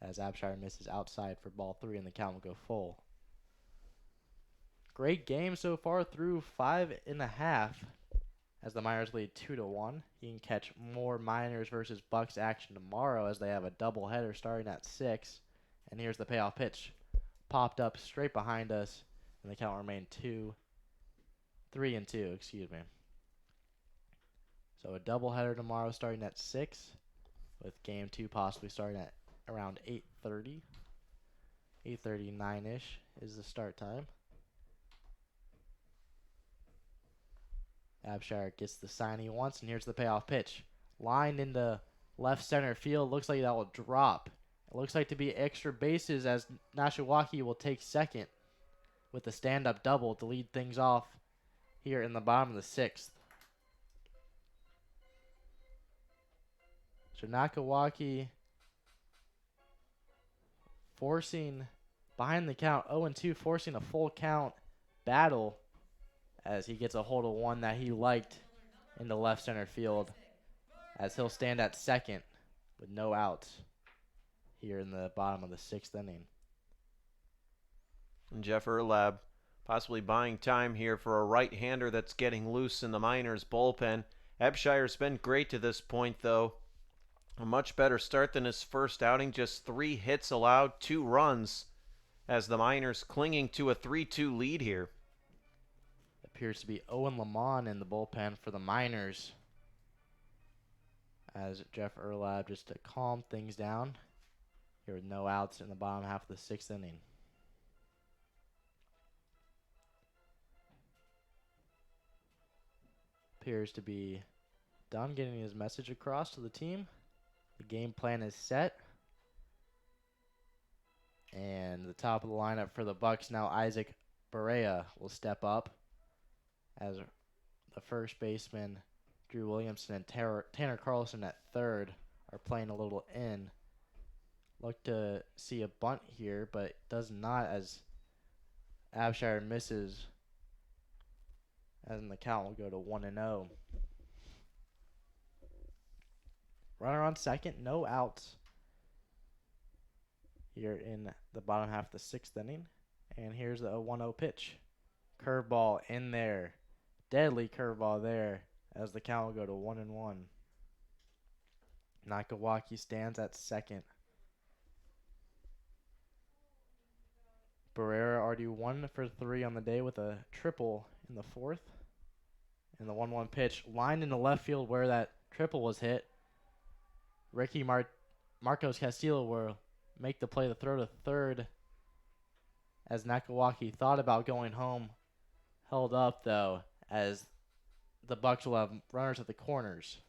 Speaker 2: as Abshire misses outside for ball 3 and the count will go full. Great game so far through 5.5 as the Miners lead 2-1. You can catch more Miners versus Bucs action tomorrow as they have a doubleheader starting at 6. And here's the payoff pitch. Popped up straight behind us, and the count remained 3-2, excuse me. So a doubleheader tomorrow starting at 6, with game 2 possibly starting at around 8:30. 8:39-ish is the start time. Abshire gets the sign he wants, and here's the payoff pitch. Lined into left center field. Looks like that will drop. It looks like to be extra bases as Nashiwaki will take second with a stand-up double to lead things off here in the bottom of the 6th. So Nakawaki forcing behind the count 0-2, forcing a full count battle as he gets a hold of one that he liked into left center field as he'll stand at second with no outs here in the bottom of the 6th inning.
Speaker 1: And Jeff Erlab possibly buying time here for a right-hander that's getting loose in the Miners' bullpen. Abshire's been great to this point, though. A much better start than his first outing. Just 3 hits allowed, 2 runs, as the Miners clinging to a 3-2 lead here.
Speaker 2: Appears to be Owen Lamont in the bullpen for the Miners as Jeff Erlab just to calm things down here with no outs in the bottom half of the 6th inning. Appears to be done getting his message across to the team. The game plan is set. And the top of the lineup for the Bucs now, Isaac Barea will step up as the first baseman, Drew Williamson, and Tanner Carlson at third are playing a little in. Look to see a bunt here, but does not as Abshire misses. And the count will go to 1-0. Runner on second, no outs here in the bottom half of the 6th inning. And here's the 1-0 pitch. Curveball in there. Deadly curveball there as the count will go to 1-1. Nakawaki stands at second. Barrera already 1 for 3 on the day with a triple in the 4th. And the 1-1 pitch lined into left field where that triple was hit. Ricky Marcos Castillo will make the play to throw to third as Nakawaki thought about going home held up though, as the Bucs will have runners at the corners.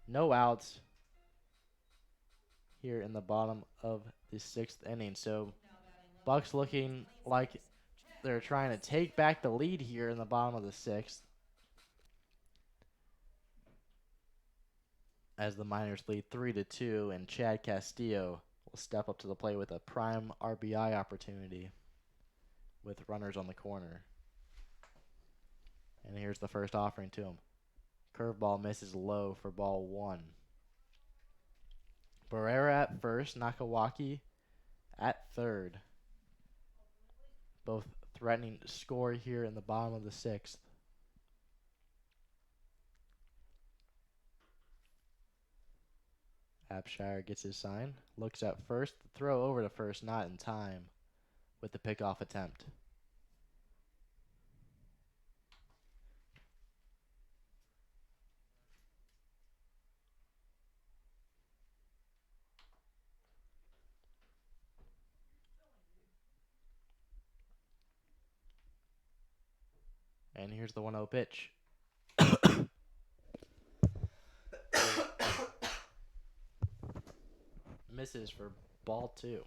Speaker 2: No outs here in the bottom of the 6th inning. So Bucs looking like they're trying to take back the lead here in the bottom of the 6th, as the Miners lead 3-2, and Chad Castillo will step up to the plate with a prime RBI opportunity with runners on the corner. And here's the first offering to him. Curveball misses low for ball 1. Barrera at first, Nakawaki at third. Both threatening to score here in the bottom of the 6th. Abshire gets his sign, looks at first, the throw over to first, not in time with the pickoff attempt. And here's the 1-0 pitch. Misses for ball 2.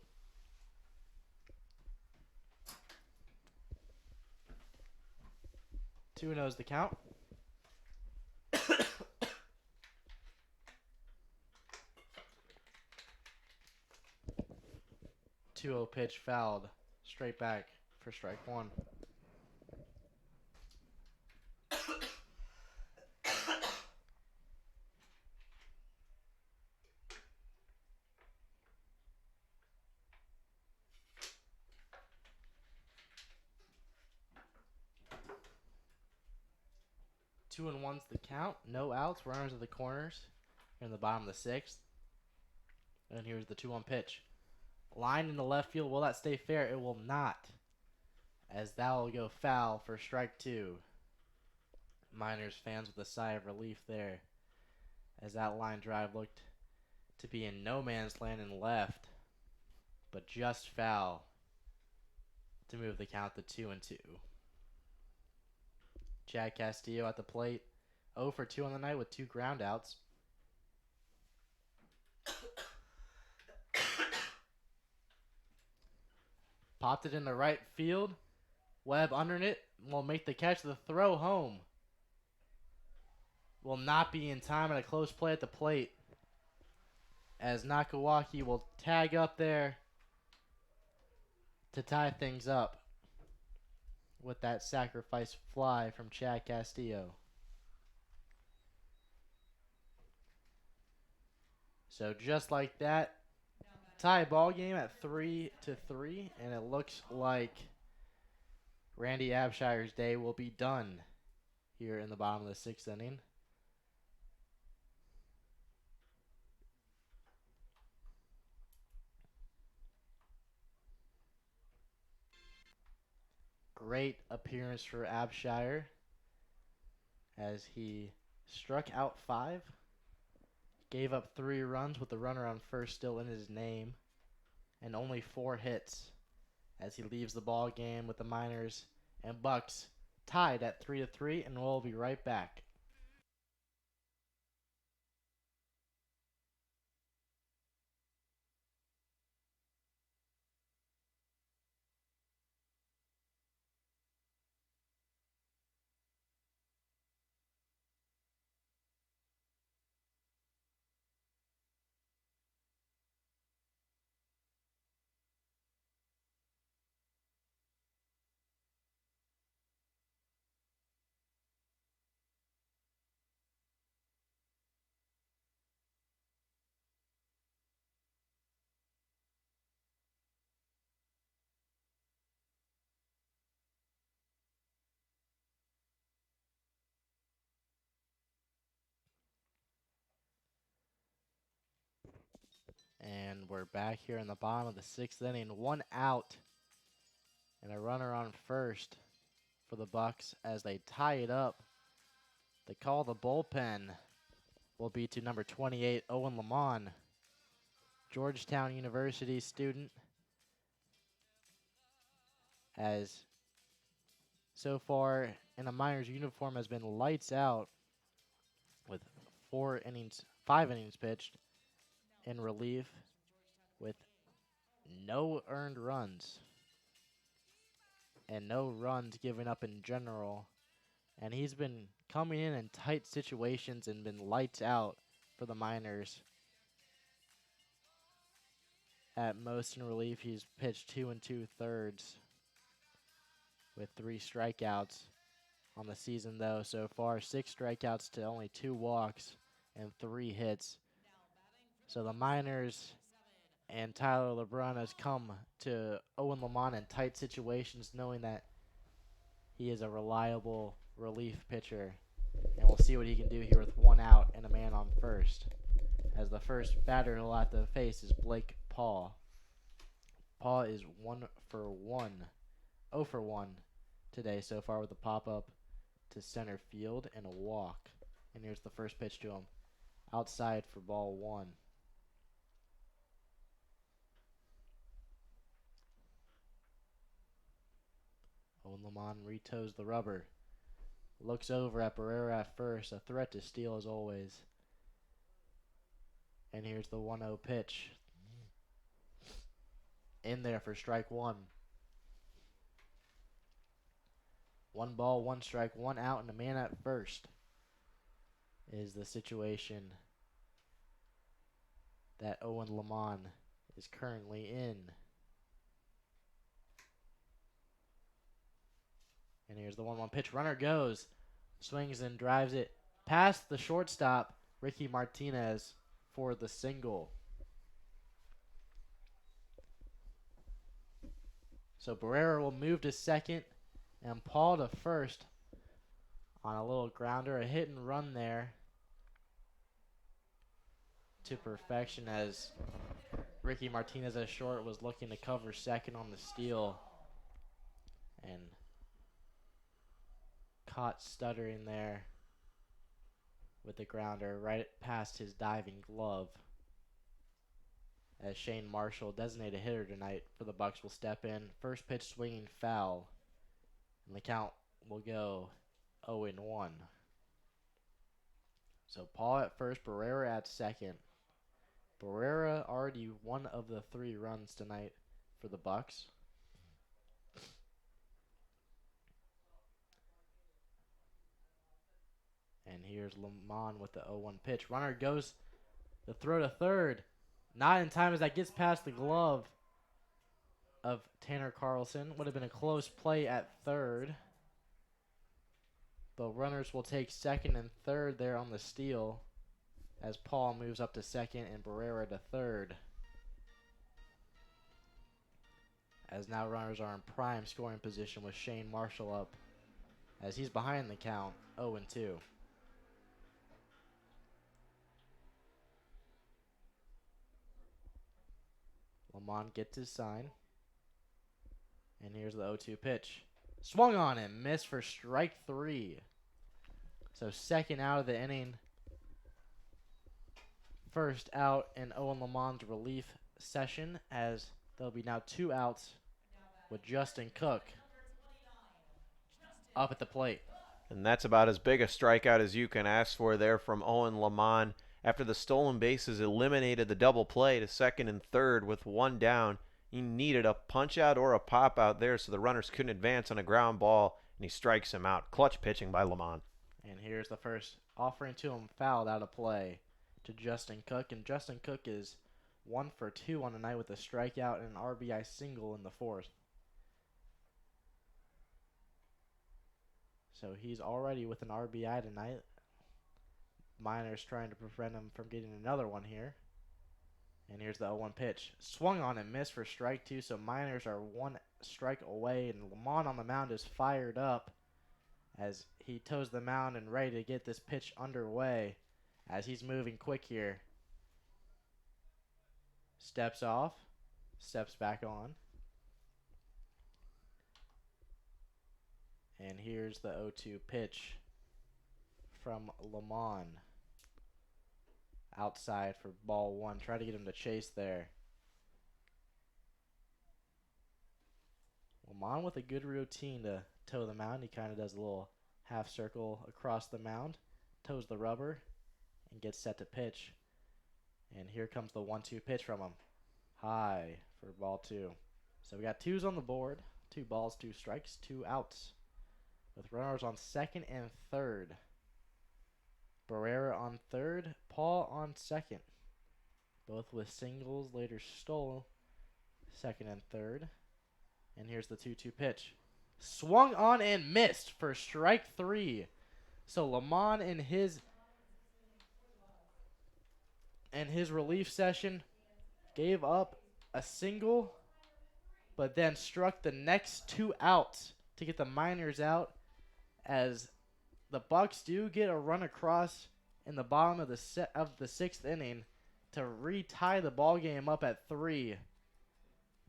Speaker 2: 2-0's the count. 2-0 pitch fouled. Straight back for strike 1. Two and one's the count. No outs. Runners at the corners. Here in the bottom of the 6th. And here's the 2-1 pitch. Line in the left field. Will that stay fair? It will not, as that will go foul for strike 2. Miners fans with a sigh of relief there, as that line drive looked to be in no man's land in left, but just foul to move the count to 2-2. Chad Castillo at the plate, 0 for 2 on the night with 2 groundouts. Popped it into right field. Webb under it will make the catch. The throw home will not be in time, at a close play at the plate, as Nakawaki will tag up there to tie things up with that sacrifice fly from Chad Castillo. So just like that, tie ball game at 3-3, and it looks like Randy Abshire's day will be done here in the bottom of the 6th inning. Great appearance for Abshire, as he struck out 5, gave up 3 runs with the runner on first still in his name, and only 4 hits, as he leaves the ball game with the Miners and Bucs tied at 3-3, and we'll be right back. And we're back here in the bottom of the 6th inning. 1 out and a runner on first for the Bucs as they tie it up. The call the bullpen will be to number 28, Owen Lamont, Georgetown University student, as so far in a Miners uniform has been lights out with 5 innings pitched in relief with no earned runs and no runs given up in general. And he's been coming in tight situations and been lights out for the Miners. At most in relief, he's pitched 2 2/3 with 3 strikeouts on the season, though. So far, 6 strikeouts to only 2 walks and 3 hits. So the Miners and Tyler LeBrun has come to Owen Lamont in tight situations, knowing that he is a reliable relief pitcher. And we'll see what he can do here with 1 out and a man on first. As the first batter he'll have to face is Blake Paul. Paul is 1 for 1, 0 for 1 today so far with a pop-up to center field and a walk. And here's the first pitch to him. Outside for ball 1. Owen Lamont retoes the rubber. Looks over at Barrera at first. A threat to steal as always. And here's the 1-0 pitch. In there for strike 1. 1 ball, 1 strike, 1 out, and a man at first is the situation that Owen Lamont is currently in. And here's the 1-1 pitch. Runner goes, swings and drives it past the shortstop, Ricky Martinez, for the single. So Barrera will move to second and Paul to first on a little grounder, a hit and run there to perfection as Ricky Martinez at short was looking to cover second on the steal and caught stuttering there with the grounder right past his diving glove. As Shane Marshall, designated hitter tonight for the Bucs, will step in. First pitch swinging foul. And the count will go 0-1. So Paul at first, Barrera at second. Barrera already 1 of the 3 runs tonight for the Bucs. And here's Lamont with the 0-1 pitch. Runner goes the throw to third. Not in time as that gets past the glove of Tanner Carlson. Would have been a close play at third. The runners will take second and third there on the steal as Paul moves up to second and Barrera to third. As now runners are in prime scoring position with Shane Marshall up as he's behind the count, 0-2. Lamont gets his sign. And here's the 0-2 pitch. Swung on and missed for strike 3. So second out of the inning. First out in Owen Lamont's relief session as there'll be now 2 outs with Justin Cook up at the plate.
Speaker 1: And that's about as big a strikeout as you can ask for there from Owen Lamont. After the stolen bases eliminated the double play to second and third with 1 down, he needed a punch out or a pop out there so the runners couldn't advance on a ground ball, and he strikes him out. Clutch pitching by Lamont.
Speaker 2: And here's the first offering to him, fouled out of play to Justin Cook. And Justin Cook is 1 for 2 on the night with a strikeout and an RBI single in the 4th. So he's already with an RBI tonight. Miners trying to prevent him from getting another one here. And here's the 0-1 pitch. Swung on and missed for strike 2, so Miners are 1 strike away. And Lamont on the mound is fired up as he toes the mound and ready to get this pitch underway as he's moving quick here. Steps off, steps back on. And here's the 0-2 pitch from Lamont. Outside for ball 1. Try to get him to chase there. Lamont with a good routine to toe the mound. He kind of does a little half circle across the mound, toes the rubber, and gets set to pitch. And here comes the 1-2 pitch from him. High for ball 2. So we got 2s on the board. 2 balls, 2 strikes, 2 outs. With runners on second and third. Barrera on third, Paul on second. Both with singles, later stole second and third. And here's the 2-2 pitch. Swung on and missed for strike 3. So Lamont in his relief session gave up a single, but then struck the next 2 outs to get the Miners out, as the Bucs do get a run across in the bottom of the 6th inning to retie the ball game up at 3.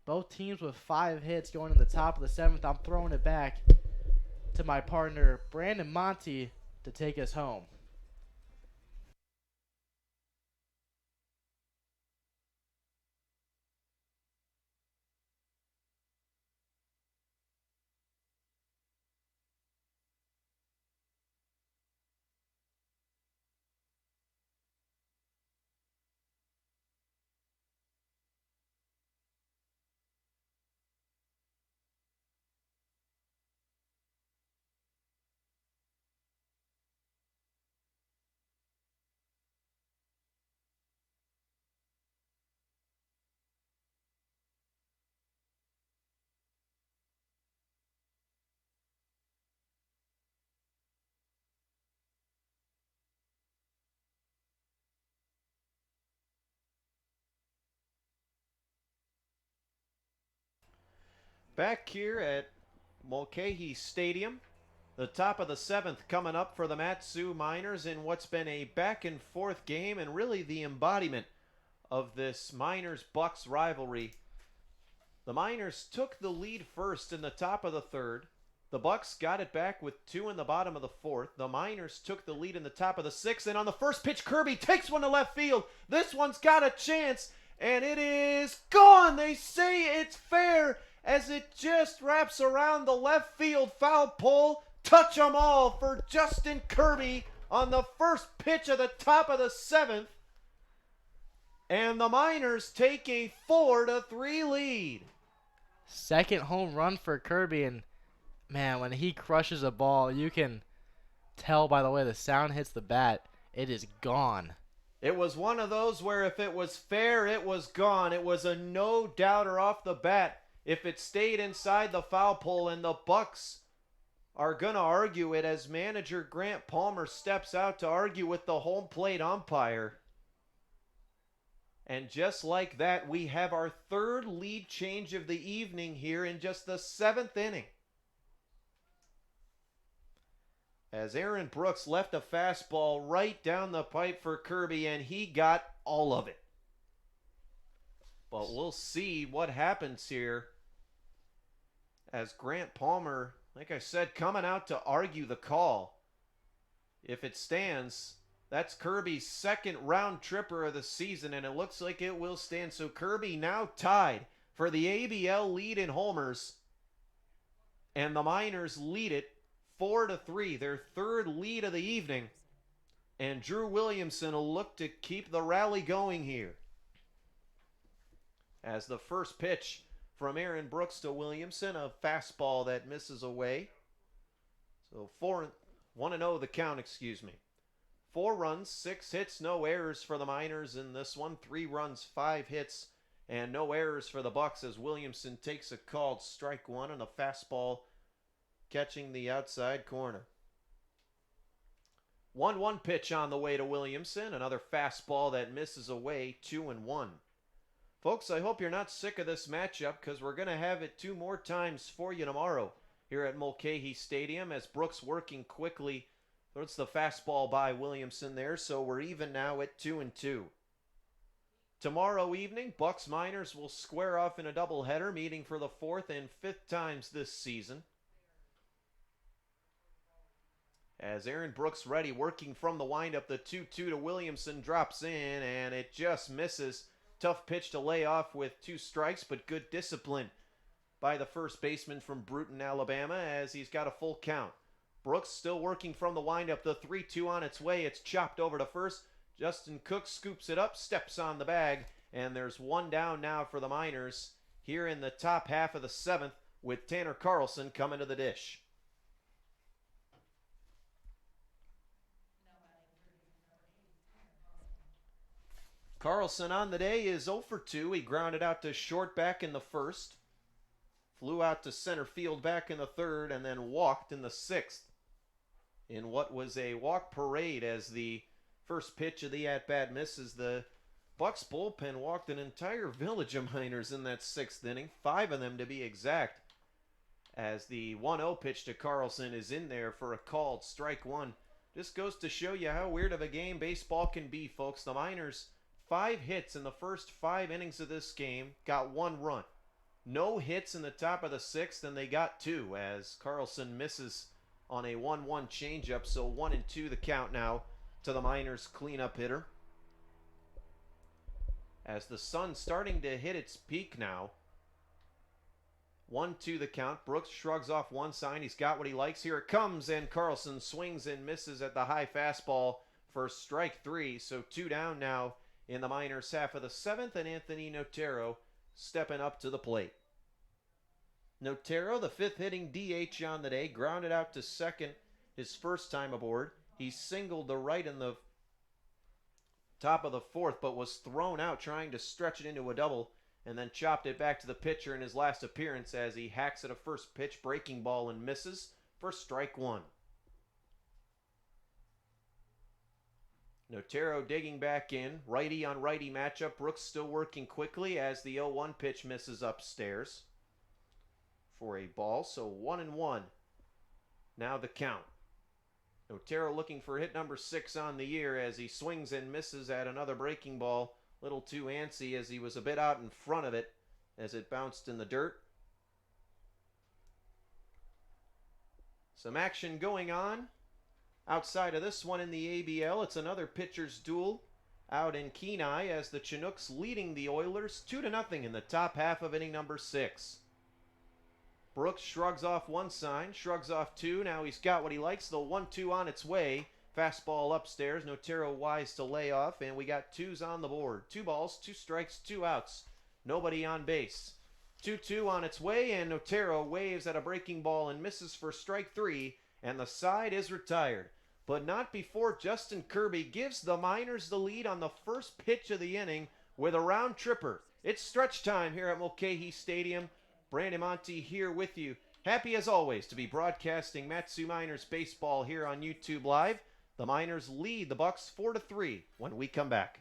Speaker 2: Both teams with 5 hits going in the top of the 7th. I'm throwing it back to my partner Brandon Monty to take us home.
Speaker 1: Back here at Mulcahy Stadium, the top of the 7th coming up for the Matsu Miners in what's been a back and forth game and really the embodiment of this Miners-Bucs rivalry. The Miners took the lead first in the top of the 3rd. The Bucs got it back with 2 in the bottom of the 4th. The Miners took the lead in the top of the 6th, and on the first pitch, Kirby takes one to left field. This one's got a chance, and it is gone. They say it's fair as it just wraps around the left field foul pole. Touch 'em all for Justin Kirby on the first pitch of the top of the 7th. And the Miners take a 4-3 lead.
Speaker 2: Second home run for Kirby, and man, when he crushes a ball, you can tell by the way the sound hits the bat, it is gone.
Speaker 1: It was one of those where if it was fair, it was gone. It was a no-doubter off the bat. If it stayed inside the foul pole, and the Bucs are going to argue it as manager Grant Palmer steps out to argue with the home plate umpire. And just like that, we have our 3rd lead change of the evening here in just the 7th inning. As Aaron Brooks left a fastball right down the pipe for Kirby, and he got all of it. But we'll see what happens here as Grant Palmer, like I said, coming out to argue the call. If it stands, that's Kirby's 2nd round tripper of the season, and it looks like it will stand. So Kirby now tied for the ABL lead in homers, and the Miners lead it 4-3, their 3rd lead of the evening. And Drew Williamson will look to keep the rally going here. As the first pitch from Aaron Brooks to Williamson, a fastball that misses away. So 1-0 the count, 4 runs, 6 hits, no errors for the Miners in this one. 3 runs, 5 hits, and no errors for the Bucs as Williamson takes a called strike 1 on a fastball catching the outside corner. 1-1 pitch on the way to Williamson, another fastball that misses away, 2-1. Folks, I hope you're not sick of this matchup because we're going to have it 2 more times for you tomorrow here at Mulcahy Stadium as Brooks working quickly. Throws the fastball by Williamson there, so we're even now at 2-2. Tomorrow evening, Bucs Miners will square off in a doubleheader, meeting for the 4th and 5th times this season. As Aaron Brooks ready, working from the windup, the 2-2 to Williamson drops in, and it just misses. Tough pitch to lay off with 2 strikes, but good discipline by the first baseman from Bruton, Alabama, as he's got a full count. Brooks still working from the windup. The 3-2 on its way. It's chopped over to first. Justin Cook scoops it up, steps on the bag, and there's one down now for the Miners here in the top half of the seventh with Tanner Carlson coming to the dish. Carlson on the day is 0 for 2. He grounded out to short back in the first, flew out to center field back in the third, and then walked in the sixth in what was a walk parade as the first pitch of the at-bat misses. The Bucs bullpen walked an entire village of Miners in that sixth inning, 5 of them to be exact, as the 1-0 pitch to Carlson is in there for a called strike one. Just goes to show you how weird of a game baseball can be, folks. The Miners, 5 hits in the first 5 innings of this game, got 1 run. No hits in the top of the sixth, and they got 2 as Carlson misses on a 1-1 changeup. So 1-2 the count now to the Miners cleanup hitter. As the sun's starting to hit its peak now. 1-2 the count. Brooks shrugs off one sign. He's got what he likes. Here it comes, and Carlson swings and misses at the high fastball for strike 3. So 2 down now in the Miners half of the seventh, and Anthony Notero stepping up to the plate. Notero, the 5th hitting DH on the day, grounded out to second his first time aboard. He singled the right in the top of the 4th, but was thrown out trying to stretch it into a double, and then chopped it back to the pitcher in his last appearance as he hacks at a first pitch breaking ball and misses for strike 1. Notero digging back in. Righty on righty matchup. Brooks still working quickly as the 0-1 pitch misses upstairs for a ball. So 1-1. Now the count. Notero looking for hit number 6 on the year as he swings and misses at another breaking ball. Little too antsy as he was a bit out in front of it as it bounced in the dirt. Some action going on outside of this one in the ABL. It's another pitcher's duel out in Kenai as the Chinooks leading the Oilers 2-0 in the top half of inning number 6. Brooks shrugs off one sign, shrugs off 2. Now he's got what he likes. The 1-2 on its way. Fastball upstairs. Notero wise to lay off, and we got 2s on the board. 2 balls, 2 strikes, 2 outs. Nobody on base. 2-2 on its way, and Notero waves at a breaking ball and misses for strike 3, and the side is retired. But not before Justin Kirby gives the Miners the lead on the first pitch of the inning with a round tripper. It's stretch time here at Mulcahy Stadium. Brandon Monty here with you. Happy as always to be broadcasting Matsu Miners baseball here on YouTube Live. The Miners lead the Bucs 4-3 when we come back.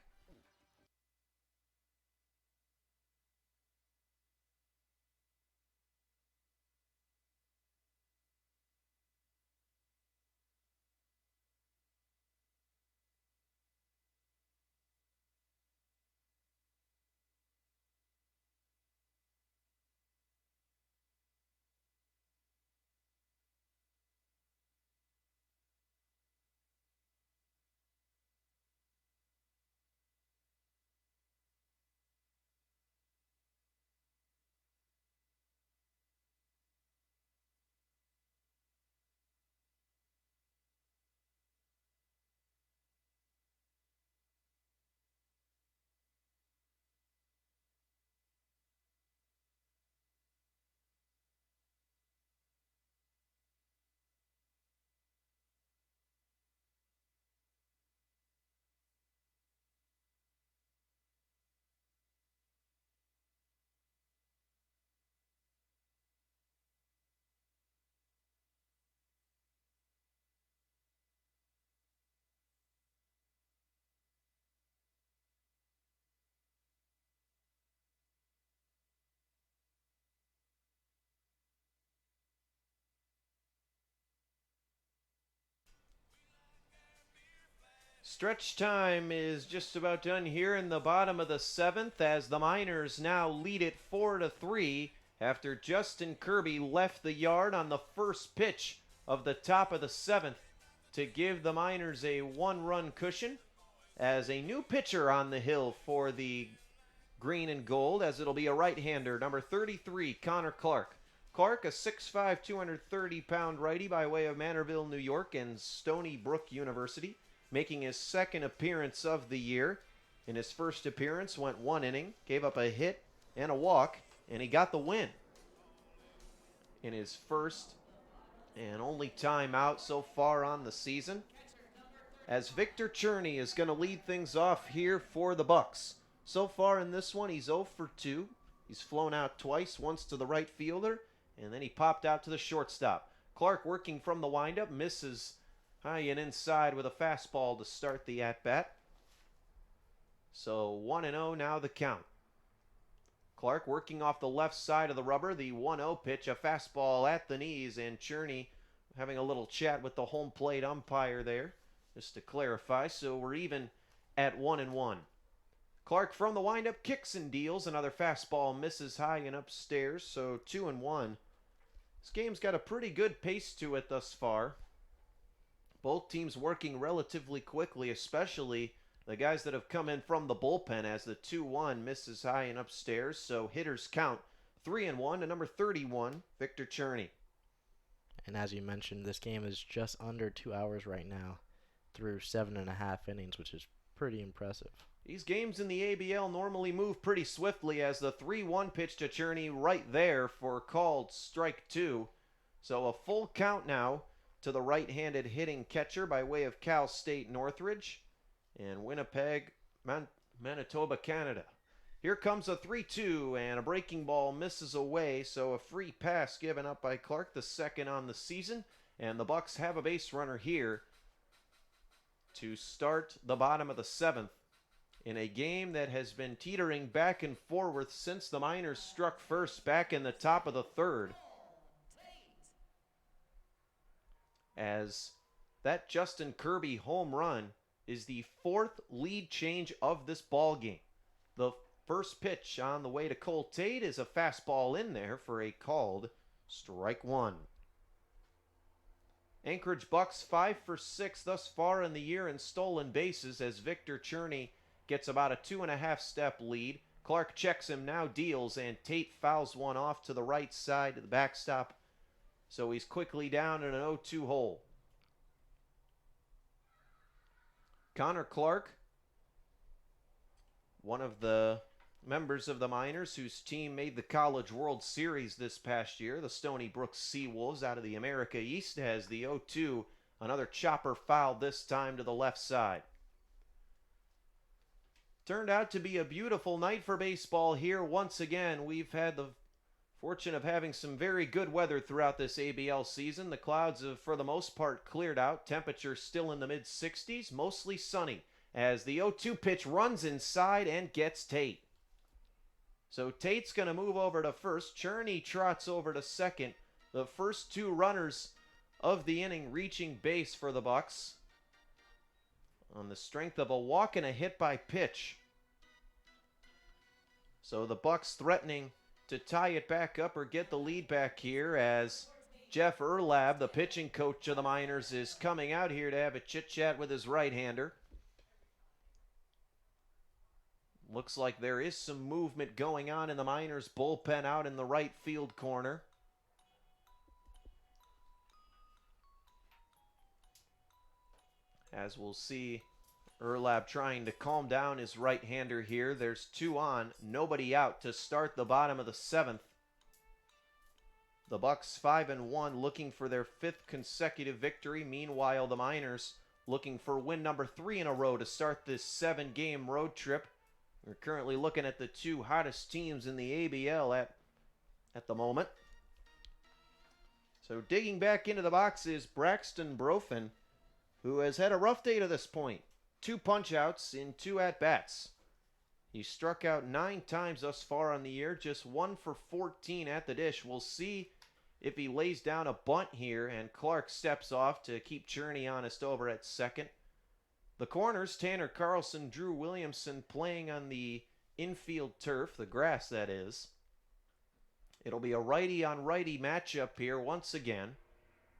Speaker 1: Stretch time is just about done here in the bottom of the seventh as the Miners now lead it 4-3 after Justin Kirby left the yard on the first pitch of the top of the seventh to give the Miners a 1-run cushion as a new pitcher on the hill for the green and gold, as it'll be a right-hander, number 33, Connor Clark. Clark, a 6'5", 230-pound righty by way of Manorville, New York, and Stony Brook University, making his second appearance of the year. In his first appearance, went 1 inning, gave up a hit and a walk, and he got the win. In his first and only time out so far on the season, as Victor Cherney is going to lead things off here for the Bucs. So far in this one, he's 0 for 2. He's flown out twice, once to the right fielder, and then he popped out to the shortstop. Clark working from the windup, misses high and inside with a fastball to start the at-bat. So 1-0 now the count. Clark working off the left side of the rubber, the 1-0 pitch, a fastball at the knees, and Cherney having a little chat with the home plate umpire there, just to clarify. So we're even at 1-1. Clark from the windup kicks and deals. Another fastball misses high and upstairs, so 2-1. This game's got a pretty good pace to it thus far. Both teams working relatively quickly, especially the guys that have come in from the bullpen, as the 2-1 misses high and upstairs. So hitters count 3-1 to number 31, Victor Cherney.
Speaker 2: And as you mentioned, this game is just under 2 hours right now through 7.5 innings, which is pretty impressive.
Speaker 1: These games in the ABL normally move pretty swiftly, as the 3-1 pitch to Cherney right there for called strike 2. So a full count now to the right-handed hitting catcher by way of Cal State Northridge and Winnipeg, Manitoba, Canada. Here comes a 3-2, and a breaking ball misses away, so a free pass given up by Clark, the second on the season, and the Bucs have a base runner here to start the bottom of the 7th in a game that has been teetering back and forward since the Miners struck first back in the top of the 3rd. As that Justin Kirby home run is the 4th lead change of this ball game. The first pitch on the way to Cole Tate is a fastball in there for a called strike 1. Anchorage Bucs 5 for 6 thus far in the year in stolen bases, as Victor Cherney gets about a 2.5 step lead. Clark checks him, now deals, and Tate fouls one off to the right side of the backstop. So he's quickly down in an 0-2 hole. Connor Clark, one of the members of the Miners whose team made the College World Series this past year, the Stony Brook Seawolves out of the America East, has the 0-2. Another chopper foul, this time to the left side. Turned out to be a beautiful night for baseball here once again. We've had the fortune of having some very good weather throughout this ABL season. The clouds have, for the most part, cleared out. Temperature still in the mid-60s, mostly sunny, as the 0-2 pitch runs inside and gets Tate. So Tate's going to move over to first. Cherney trots over to second. The first 2 runners of the inning reaching base for the Bucs on the strength of a walk and a hit by pitch. So the Bucs threatening to tie it back up or get the lead back here, as Jeff Erlab, the pitching coach of the Miners, is coming out here to have a chit-chat with his right-hander. Looks like there is some movement going on in the Miners bullpen out in the right field corner. As we'll see, Erlab trying to calm down his right-hander here. There's 2 on, nobody out to start the bottom of the 7th. The Bucs 5-1, looking for their 5th consecutive victory. Meanwhile, the Miners looking for win number 3 in a row to start this 7-game road trip. We're currently looking at the 2 hottest teams in the ABL at the moment. So digging back into the box is Braxton Brophin, who has had a rough day to this point. 2 punch-outs in 2 at-bats. He struck out 9 times thus far on the year, just 1 for 14 at the dish. We'll see if he lays down a bunt here, and Clark steps off to keep Cherney honest over at second. The corners, Tanner Carlson, Drew Williamson playing on the infield turf, the grass that is. It'll be a righty-on-righty matchup here once again.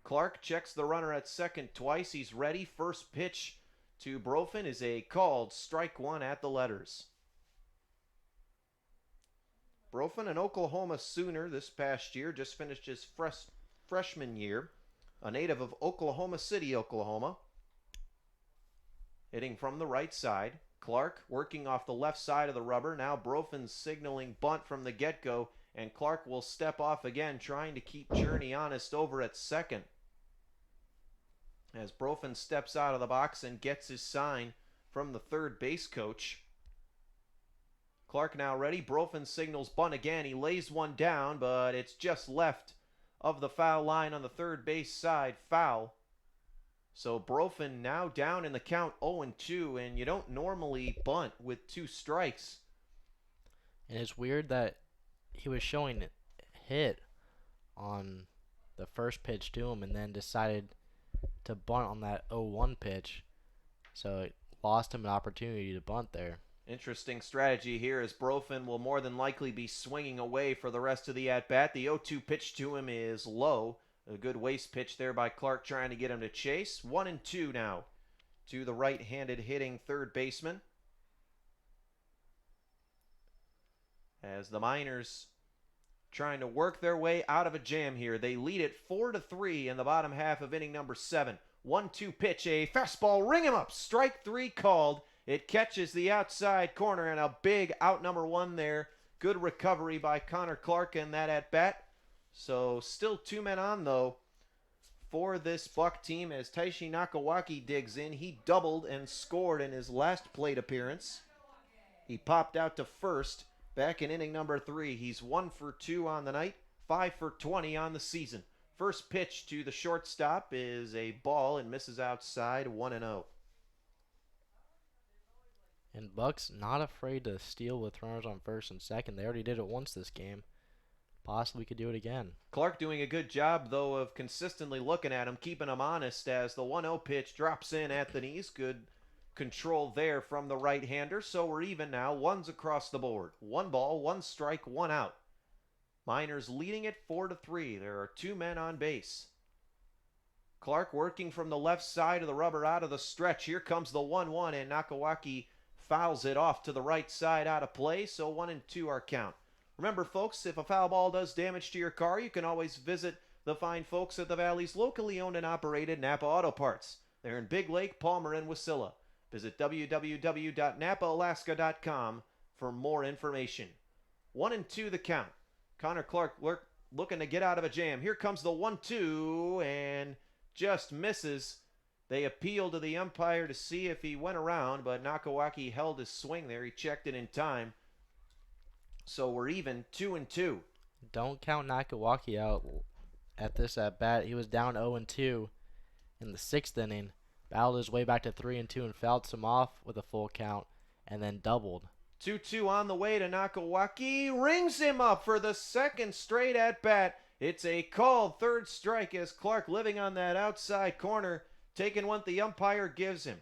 Speaker 1: Clark checks the runner at second twice. He's ready. First pitch to Brophin is a called strike 1 at the letters. Brophen, an Oklahoma Sooner this past year, just finished his freshman year. A native of Oklahoma City, Oklahoma. Hitting from the right side. Clark working off the left side of the rubber. Now Brophen signaling bunt from the get-go, and Clark will step off again, trying to keep Journey honest over at second. As Brophen steps out of the box and gets his sign from the third base coach. Clark now ready. Brophen signals bunt again. He lays one down, but it's just left of the foul line on the third base side. Foul. So Brophen now down in the count 0-2, and you don't normally bunt with 2 strikes.
Speaker 2: And it's weird that he was showing hit on the first pitch to him and then decided to bunt on that 0-1 pitch. So it lost him an opportunity to bunt there.
Speaker 1: Interesting strategy here, as Brophen will more than likely be swinging away for the rest of the at-bat. The 0-2 pitch to him is low. A good waste pitch there by Clark, trying to get him to chase. 1-2 now to the right-handed hitting third baseman. As the Miners trying to work their way out of a jam here. They lead it 4-3 in the bottom half of inning number 7. 1-2 pitch, a fastball, ring him up. Strike 3 called. It catches the outside corner, and a big out number 1 there. Good recovery by Connor Clark in that at-bat. So still 2 men on, though, for this Buck team as Taishi Nakawaki digs in. He doubled and scored in his last plate appearance. He popped out to first back in inning number 3. He's 1 for 2 on the night, 5 for 20 on the season. First pitch to the shortstop is a ball and misses outside, 1-0.
Speaker 2: And Bucks not afraid to steal with runners on first and second. They already did it once this game. Possibly could do it again.
Speaker 1: Clark doing a good job, though, of consistently looking at him, keeping him honest as the 1-0 pitch drops in at the knees. Good control there from the right-hander. So we're even now. 1's across the board. 1 ball, 1 strike, 1 out. Miners leading it 4-3. There are 2 men on base. Clark working from the left side of the rubber out of the stretch. Here comes the 1-1, and Nakawaki fouls it off to the right side out of play, so 1-2 our count. Remember, folks, if a foul ball does damage to your car, you can always visit the fine folks at the Valley's locally owned and operated Napa Auto Parts. They're in Big Lake, Palmer, and Wasilla. Visit www.napaalaska.com for more information. 1-2 the count. Connor Clark looking to get out of a jam. Here comes the 1-2, and just misses. They appealed to the umpire to see if he went around, but Nakawaki held his swing there. He checked it in time. So we're even, 2-2.
Speaker 2: Don't count Nakawaki out at this at bat. He was down 0-2 in the 6th inning, battled his way back to 3-2 and fouled some off with a full count, and then doubled.
Speaker 1: 2-2 on the way to Nakawaki. Rings him up for the second straight at bat. It's a called third strike as Clark living on that outside corner, taking what the umpire gives him.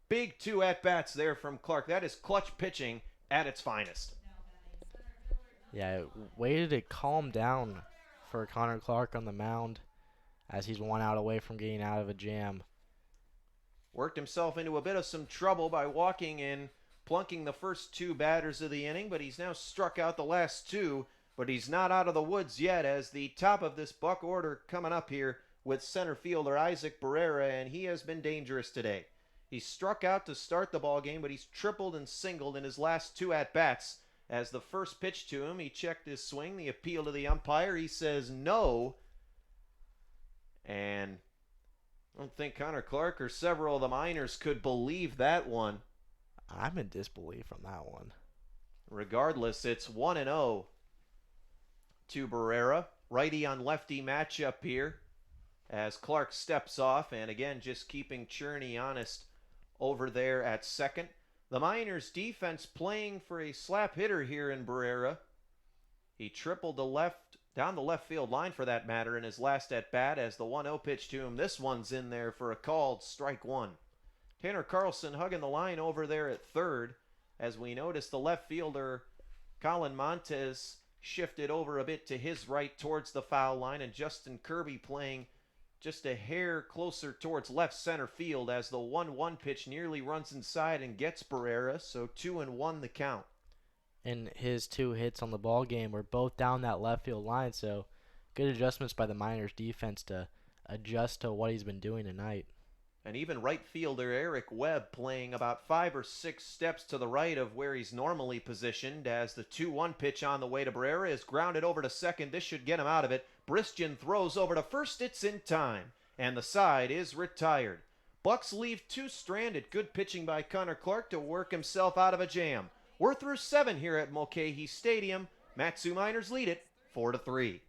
Speaker 1: Big 2 at bats there from Clark. That is clutch pitching at its finest.
Speaker 2: Yeah, waited to calm down for Connor Clark on the mound as he's 1 out away from getting out of a jam.
Speaker 1: Worked himself into a bit of some trouble by walking in, plunking the first 2 batters of the inning, but he's now struck out the last 2, but he's not out of the woods yet as the top of this Buck order coming up here with center fielder Isaac Barrera, and he has been dangerous today. He struck out to start the ball game, but he's tripled and singled in his last 2 at-bats. As the first pitch to him, he checked his swing, the appeal to the umpire, he says no. And I don't think Connor Clark or several of the Miners could believe that one.
Speaker 2: I'm in disbelief from that one.
Speaker 1: Regardless, it's 1-0 to Barrera. Righty on lefty matchup here as Clark steps off, and again just keeping Cherney honest over there at second. The Miners defense playing for a slap hitter here in Barrera. He tripled down the left field line for that matter in his last at bat as the 1-0 pitch to him. This one's in there for a called strike 1. Tanner Carlson hugging the line over there at third as we notice the left fielder Colin Montez shifted over a bit to his right towards the foul line, and Justin Kirby playing just a hair closer towards left center field as the 1-1 pitch nearly runs inside and gets Barrera, so 2-1 the count.
Speaker 2: and his 2 hits on the ball game were both down that left field line. So good adjustments by the Miners defense to adjust to what he's been doing tonight.
Speaker 1: And even right fielder Eric Webb playing about 5 or 6 steps to the right of where he's normally positioned as the 2-1 pitch on the way to Barrera is grounded over to second. This should get him out of it. Bristian throws over to first. It's in time, and the side is retired. Bucs leave 2 stranded. Good pitching by Connor Clark to work himself out of a jam. We're through 7 here at Mulcahy Stadium. Matsu Miners lead it 4-3.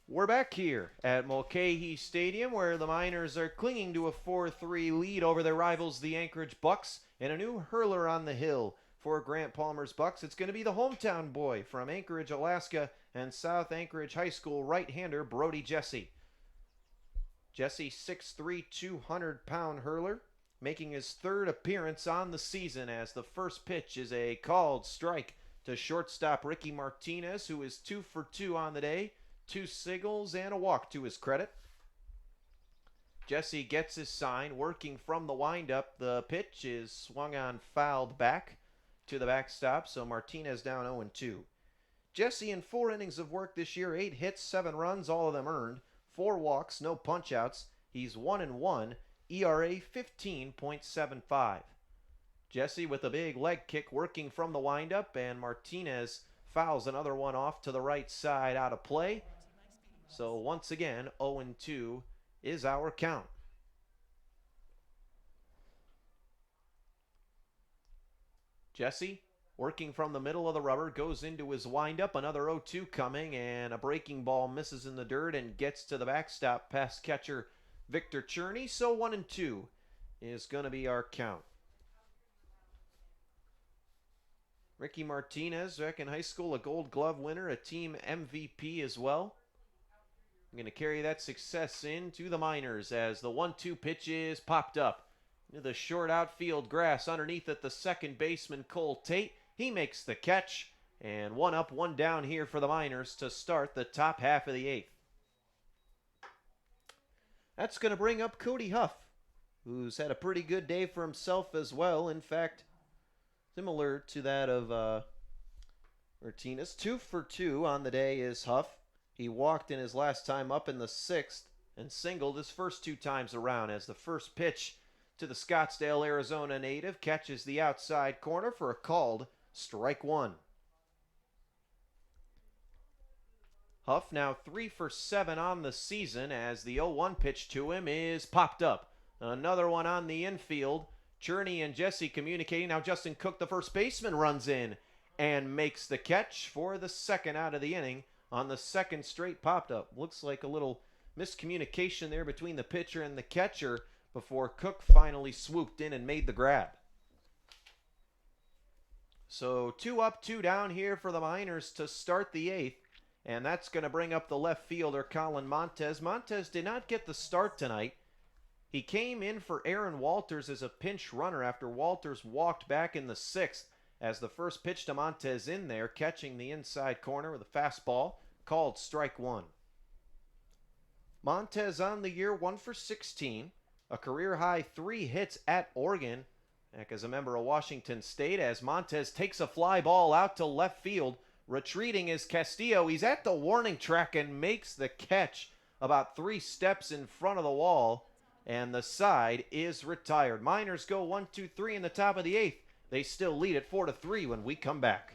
Speaker 1: We're back here at Mulcahy Stadium where the Miners are clinging to a 4-3 lead over their rivals, the Anchorage Bucs, and a new hurler on the hill for Grant Palmer's Bucs. It's going to be the hometown boy from Anchorage, Alaska, and South Anchorage High School right-hander Brody Jesse. Jesse, 6'3", 200-pound hurler, making his 3rd appearance on the season as the first pitch is a called strike to shortstop Ricky Martinez, who is 2 for 2 on the day. 2 singles and a walk to his credit. Jesse gets his sign, working from the windup. The pitch is swung on, fouled back to the backstop, so Martinez down 0-2. Jesse in 4 innings of work this year, 8 hits, 7 runs, all of them earned, 4 walks, no punch-outs. He's 1-1, ERA 15.75. Jesse with a big leg kick working from the windup, and Martinez fouls another one off to the right side out of play. So once again, 0-2 is our count. Jesse, working from the middle of the rubber, goes into his windup. Another 0-2 coming, and a breaking ball misses in the dirt and gets to the backstop past catcher Victor Cherney. So 1-2 is going to be our count. Ricky Martinez, back in high school, a Gold Glove winner, a team MVP as well. I'm going to carry that success into the Miners as the 1-2 pitch is popped up into the short outfield grass underneath at the second baseman Cole Tate. He makes the catch, and 1 up, 1 down here for the Miners to start the top half of the 8th. That's going to bring up Cody Huff, who's had a pretty good day for himself as well. In fact, similar to that of Martinez. 2 for 2 on the day is Huff. He walked in his last time up in the 6th and singled his first 2 times around as the first pitch to the Scottsdale, Arizona native catches the outside corner for a called strike 1. Huff now 3 for 7 on the season as the 0-1 pitch to him is popped up. Another one on the infield. Cherney and Jesse communicating. Now Justin Cook, the first baseman, runs in and makes the catch for the second out of the inning on the second straight popped up. Looks like a little miscommunication there between the pitcher and the catcher before Cook finally swooped in and made the grab. So 2 up, 2 down here for the Miners to start the 8th. And that's going to bring up the left fielder, Colin Montez. Montez did not get the start tonight. He came in for Aaron Walters as a pinch runner after Walters walked back in the 6th as the first pitch to Montez in there, catching the inside corner with a fastball, called strike 1. Montez on the year 1 for 16, a career-high 3 hits at Oregon, back as a member of Washington State, as Montez takes a fly ball out to left field. Retreating is Castillo. He's at the warning track and makes the catch about 3 steps in front of the wall, and the side is retired. Miners go 1-2-3 in the top of the 8th. They still lead at 4-3 when we come back.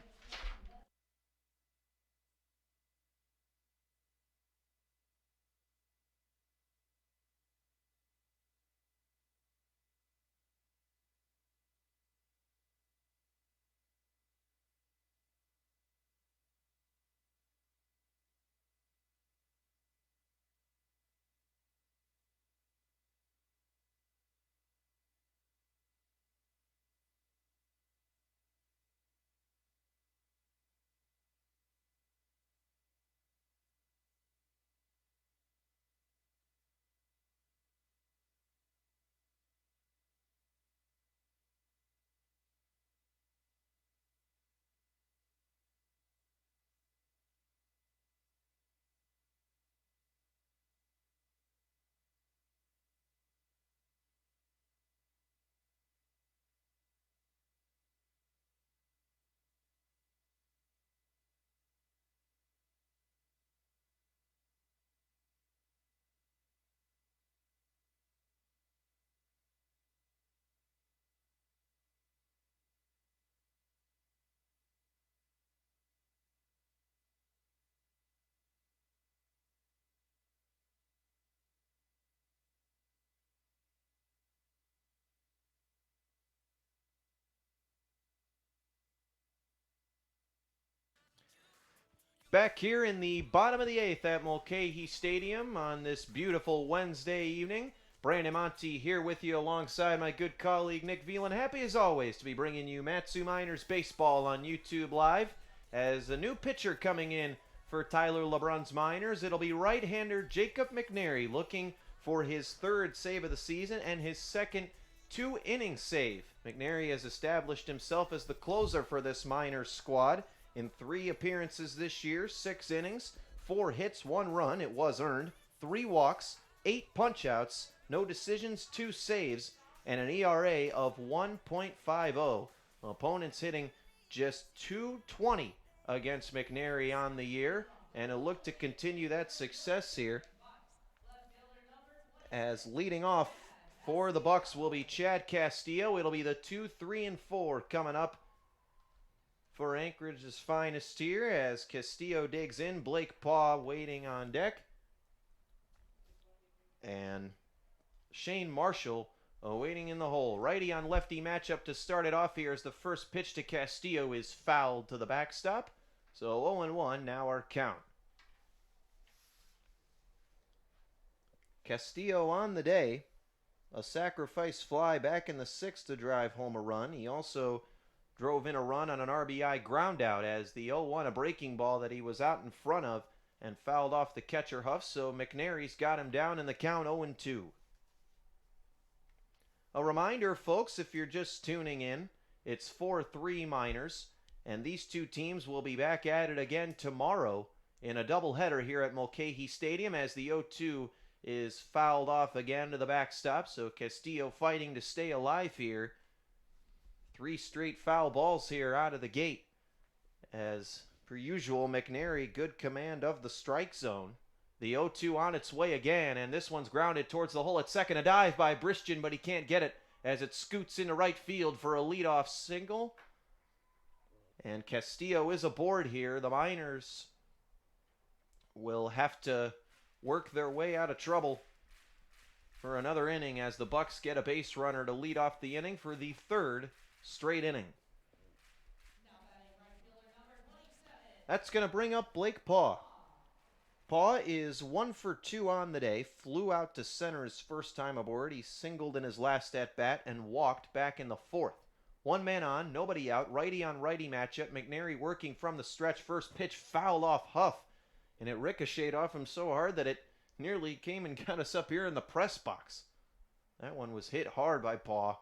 Speaker 1: Back here in the bottom of the 8th at Mulcahy Stadium on this beautiful Wednesday evening. Brandon Monty here with you alongside my good colleague Nick Veland. Happy as always to be bringing you Matsu Miners Baseball on YouTube Live. As a new pitcher coming in for Tyler LeBrun's Miners, it'll be right-hander Jacob McNary looking for his 3rd save of the season and his second 2-inning save. McNary has established himself as the closer for this Miners squad in 3 appearances this year, 6 innings, 4 hits, 1 run, it was earned, 3 walks, 8 punchouts, no decisions, 2 saves, and an ERA of 1.50. Opponents hitting just .220 against McNary on the year, and it'll look to continue that success here. As leading off for the Bucs will be Chad Castillo. It'll be the 2, 3, and 4 coming up for Anchorage's finest here as Castillo digs in. Blake Paw waiting on deck. And Shane Marshall waiting in the hole. Righty on lefty matchup to start it off here as the first pitch to Castillo is fouled to the backstop. So 0-1 now our count. Castillo on the day. A sacrifice fly back in the 6th to drive home a run. He also drove in a run on an RBI ground out as the 0-1, a breaking ball that he was out in front of and fouled off the catcher Huff, so McNary's got him down in the count 0-2. A reminder, folks, if you're just tuning in, it's 4-3 Miners, and these two teams will be back at it again tomorrow in a doubleheader here at Mulcahy Stadium as the 0-2 is fouled off again to the backstop, so Castillo fighting to stay alive here. 3 straight foul balls here out of the gate as Per usual, McNary, good command of the strike zone. The 0-2 on its way again, and this one's grounded towards the hole at second. A dive by Bristian, but he can't get it as it scoots into right field for a leadoff single. And Castillo is aboard here. The Miners will have to work their way out of trouble for another inning as the Bucs get a base runner to lead off the inning for the third straight inning. That's going to bring up Blake Paw. Paw is 1 for 2 on the day. Flew out to center his first time aboard. He singled in his last at-bat and walked back in the fourth. One man on, nobody out. Righty on righty matchup. McNary working from the stretch. First pitch fouled off Huff, and it ricocheted off him so hard that it nearly came and got us up here in the press box. That one was hit hard by Paw.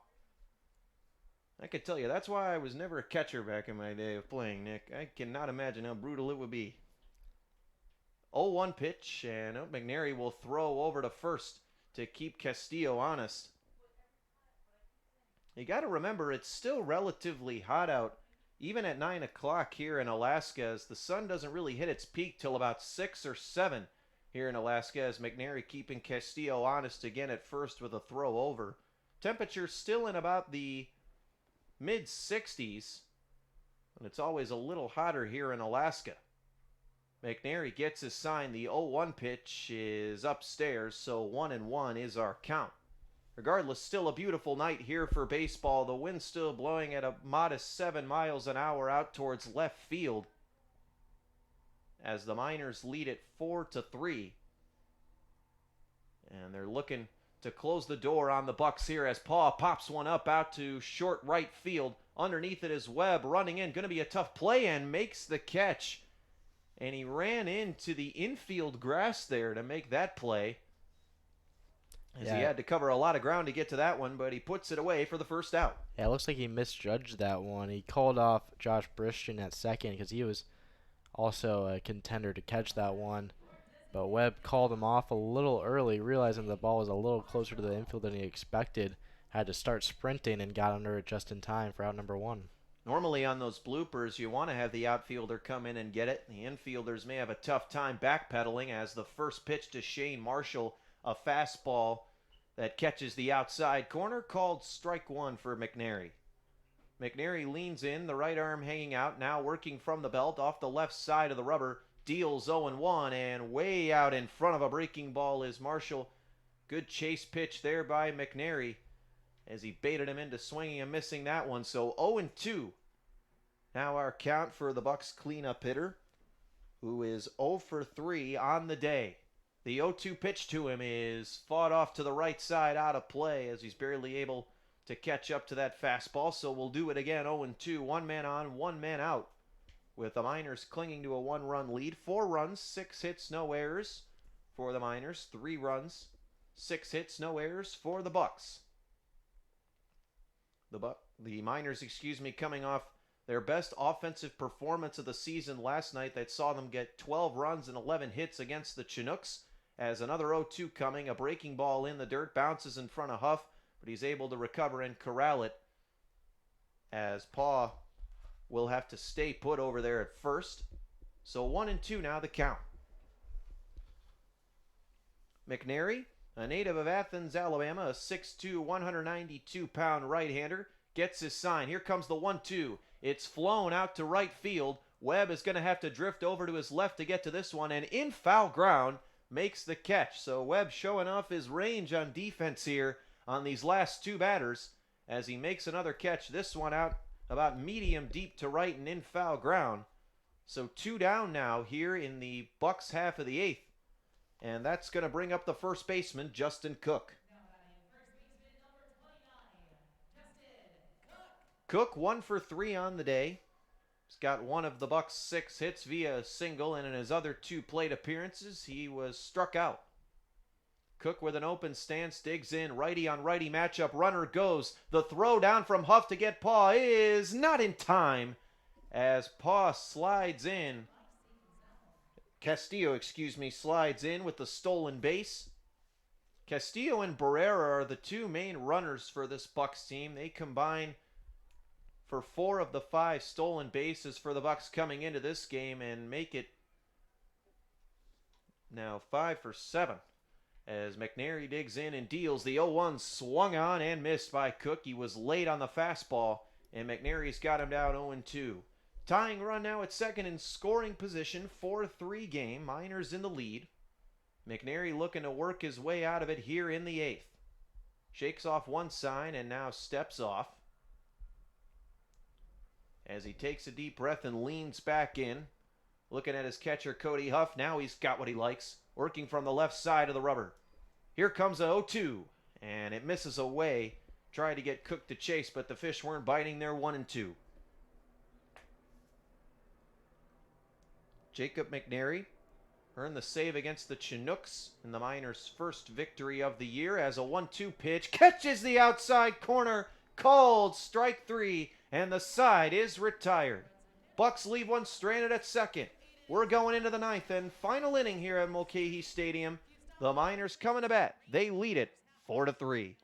Speaker 1: I could tell you, that's why I was never a catcher back in my day of playing, Nick. I cannot imagine how brutal it would be. 0-1 pitch, and McNary will throw over to first to keep Castillo honest. You got to remember, it's still relatively hot out, even at 9 o'clock here in Alaska, as the sun doesn't really hit its peak till about 6 or 7 here in Alaska, as McNary keeping Castillo honest again at first with a throw over. Temperature still in about the mid-60s, and it's always a little hotter here in Alaska. McNary gets his sign. The 0-1 pitch is upstairs, so 1-1 is our count. Regardless, still a beautiful night here for baseball. The wind still blowing at a modest 7 miles an hour out towards left field as the Miners lead it 4-3. And they're looking to close the door on the Bucs here as Paw pops one up out to short right field. Underneath it is Webb running in. Going to be a tough play and makes the catch. And he ran into the infield grass there to make that play. As he had to cover a lot of ground to get to that one, but he puts it away for the first out.
Speaker 2: Yeah, it looks like he misjudged that one. He called off Josh Bristian at second because he was also a contender to catch that one. But Webb called him off a little early, realizing the ball was a little closer to the infield than he expected. Had to start sprinting and got under it just in time for out number 1.
Speaker 1: Normally on those bloopers, you want to have the outfielder come in and get it. The infielders may have a tough time backpedaling as the first pitch to Shane Marshall, a fastball that catches the outside corner, called strike one for McNary. McNary leans in, the right arm hanging out, now working from the belt off the left side of the rubber, deals 0-1, and way out in front of a breaking ball is Marshall. Good chase pitch there by McNary as he baited him into swinging and missing that one. So 0-2. Now our count for the Bucs cleanup hitter, who is 0 for 3 on the day. The 0-2 pitch to him is fought off to the right side out of play as he's barely able to catch up to that fastball. So we'll do it again, 0-2. 1 man on, 1 man out, with the Miners clinging to a 1-run lead. 4 runs, 6 hits, no errors for the Miners. 3 runs, 6 hits, no errors for the Bucs. The Miners, coming off their best offensive performance of the season last night that saw them get 12 runs and 11 hits against the Chinooks. As another 0-2 coming, a breaking ball in the dirt, bounces in front of Huff, but he's able to recover and corral it as Paw will have to stay put over there at first. So 1-2 now the count. McNary, a native of Athens, Alabama, a 6'2", 192-pound right-hander, gets his sign. Here comes the 1-2. It's flown out to right field. Webb is going to have to drift over to his left to get to this one, and in foul ground makes the catch. So Webb showing off his range on defense here on these last 2 batters as he makes another catch. This one out about medium deep to right and in foul ground. So 2 down now here in the Bucs half of the 8th. And that's going to bring up the first baseman, Justin Cook. Cook 1 for 3 on the day. He's got one of the Bucs' 6 hits via a single, and in his other 2 plate appearances, he was struck out. Cook with an open stance, digs in, righty on righty matchup, runner goes. The throw down from Huff to get Paw is not in time as Paw slides in. Castillo, slides in with the stolen base. Castillo and Barrera are the 2 main runners for this Bucs team. They combine for 4 of the 5 stolen bases for the Bucs coming into this game and make it now 5 for 7. As McNary digs in and deals, the 0-1 swung on and missed by Cook. He was late on the fastball, and McNary's got him down 0-2. Tying run now at second in scoring position, 4-3 game. Miners in the lead. McNary looking to work his way out of it here in the 8th. Shakes off one sign and now steps off. As he takes a deep breath and leans back in. Looking at his catcher, Cody Huff. Now he's got what he likes. Working from the left side of the rubber. Here comes a 0-2. And it misses away. Tried to get Cook to chase, but the fish weren't biting. They're 1-2. Jacob McNary earned the save against the Chinooks in the Miners' first victory of the year as a 1-2 pitch catches the outside corner, called strike 3, and the side is retired. Bucs leave one stranded at second. We're going into the 9th and final inning here at Mulcahy Stadium. The Miners coming to bat. They lead it 4-3.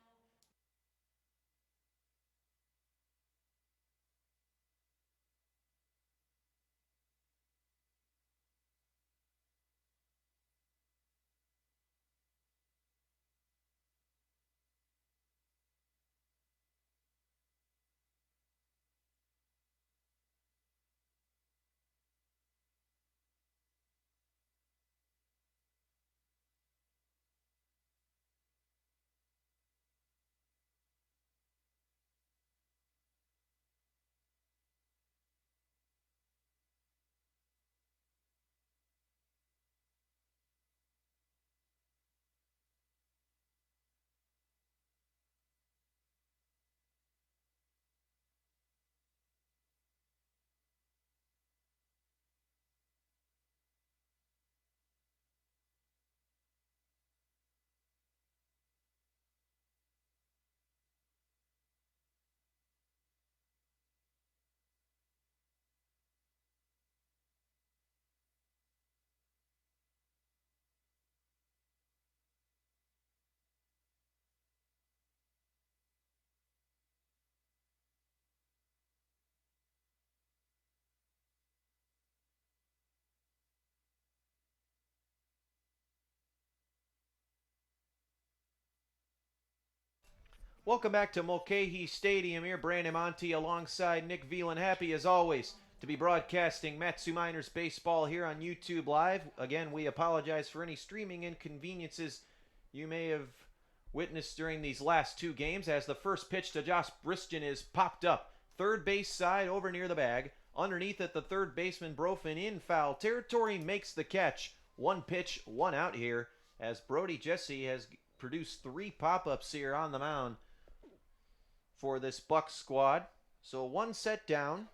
Speaker 1: Welcome back to Mulcahy Stadium here. Brandon Monty alongside Nick Velan. Happy as always to be broadcasting Matsu Miners Baseball here on YouTube Live. Again, we apologize for any streaming inconveniences you may have witnessed during these last 2 games as the first pitch to Josh Briston is popped up. Third base side over near the bag. Underneath it, the third baseman Brofen in foul territory makes the catch. 1 pitch, 1 out here as Brody Jesse has produced 3 pop-ups here on the mound for this Bucs squad. So 1 set down,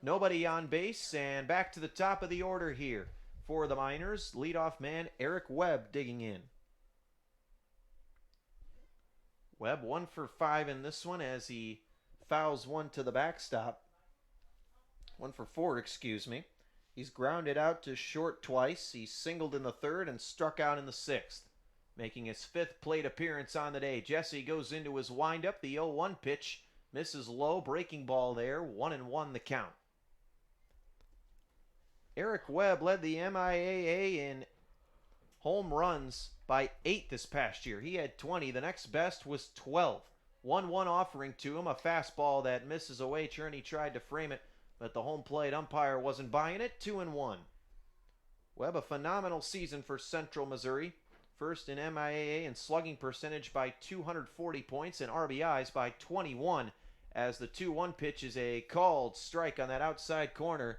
Speaker 1: nobody on base, and back to the top of the order here for the Miners. Leadoff man Eric Webb digging in. Webb 1 for 5 in this one as he fouls one to the backstop. 1 for 4, excuse me. He's grounded out to short twice. He singled in the 3rd and struck out in the 6th. Making his 5th plate appearance on the day. Jesse goes into his windup. The 0-1 pitch misses low. Breaking ball there. 1-1 the count. Eric Webb led the MIAA in home runs by 8 this past year. He had 20. The next best was 12. 1-1 offering to him. A fastball that misses away. Cherney tried to frame it, but the home plate umpire wasn't buying it. 2-1. Webb, a phenomenal season for Central Missouri. First in MIAA in slugging percentage by 240 points and RBIs by 21 as the 2-1 pitch is a called strike on that outside corner.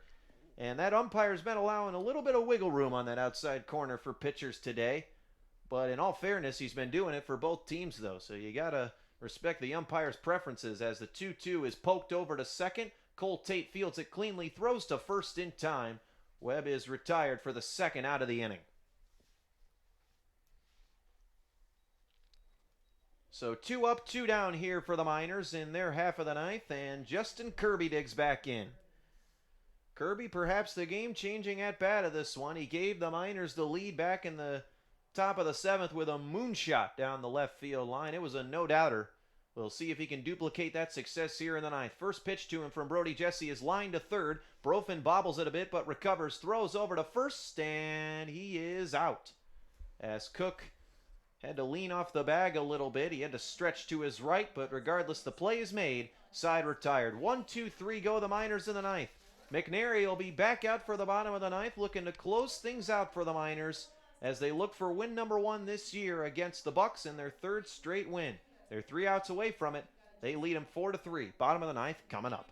Speaker 1: And that umpire's been allowing a little bit of wiggle room on that outside corner for pitchers today. But in all fairness, he's been doing it for both teams though. So you got to respect the umpire's preferences as the 2-2 is poked over to second. Cole Tate fields it cleanly, throws to first in time. Webb is retired for the 2nd out of the inning. So 2 up, 2 down here for the Miners in their half of the 9th, and Justin Kirby digs back in. Kirby, perhaps the game-changing at-bat of this one. He gave the Miners the lead back in the top of the 7th with a moonshot down the left field line. It was a no-doubter, We'll see if he can duplicate that success here in the ninth. First pitch to him from Brody Jesse is lined to third. Brofin bobbles it a bit but recovers, throws over to first, and he is out. As Cook had to lean off the bag a little bit. He had to stretch to his right, but regardless, the play is made. Side retired. 1-2-3 go the Miners in the ninth. McNary will be back out for the bottom of the ninth, looking to close things out for the Miners as they look for win number 1 this year against the Bucs in their third straight win. They're 3 outs away from it. They lead them 4-3. Bottom of the ninth coming up.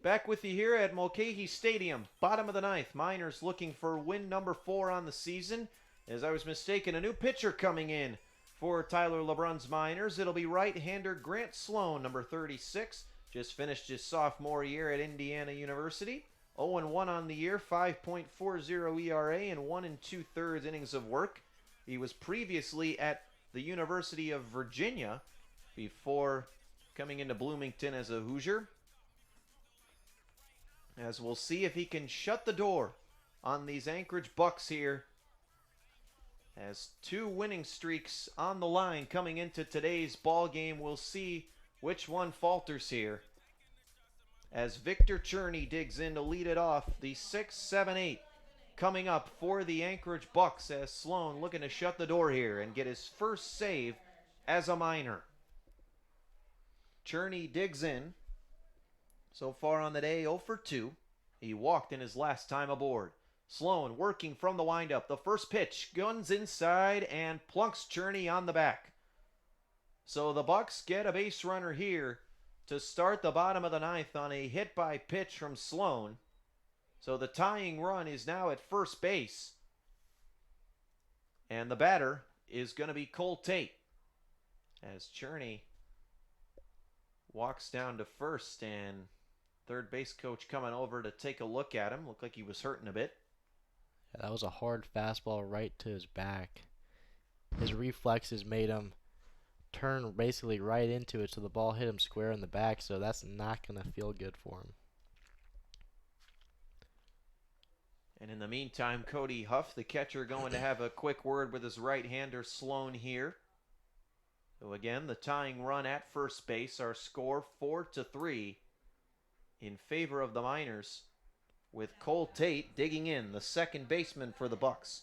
Speaker 1: Back with you here at Mulcahy Stadium, bottom of the ninth. Miners looking for win number 4 on the season. As I was mistaken, a new pitcher coming in for Tyler LeBrun's Miners. It'll be right-hander Grant Sloan, number 36. Just finished his sophomore year at Indiana University. 0-1 on the year, 5.40 ERA, and 1 2/3 innings of work. He was previously at the University of Virginia before coming into Bloomington as a Hoosier. As we'll see if he can shut the door on these Anchorage Bucs here. As 2 winning streaks on the line coming into today's ball game, we'll see which one falters here. As Victor Cherney digs in to lead it off, the 6, 7, 8 coming up for the Anchorage Bucs as Sloan looking to shut the door here and get his first save as a Miner. Cherney digs in. So far on the day, 0 for 2. He walked in his last time aboard. Sloan working from the windup. The first pitch guns inside and plunks Cherney on the back. So the Bucs get a base runner here to start the bottom of the ninth on a hit by pitch from Sloan. So the tying run is now at first base. And the batter is going to be Cole Tate. As Cherney walks down to first, and third base coach coming over to take a look at him. Looked like he was hurting a bit.
Speaker 2: Yeah, that was a hard fastball right to his back. His reflexes made him turn basically right into it, so the ball hit him square in the back, so that's not going to feel good for him.
Speaker 1: And in the meantime, Cody Huff, the catcher, going to have a quick word with his right-hander Sloan here. So again, the tying run at first base. Our score 4-3 in favor of the Miners, with Cole Tate digging in, the second baseman for the Bucs.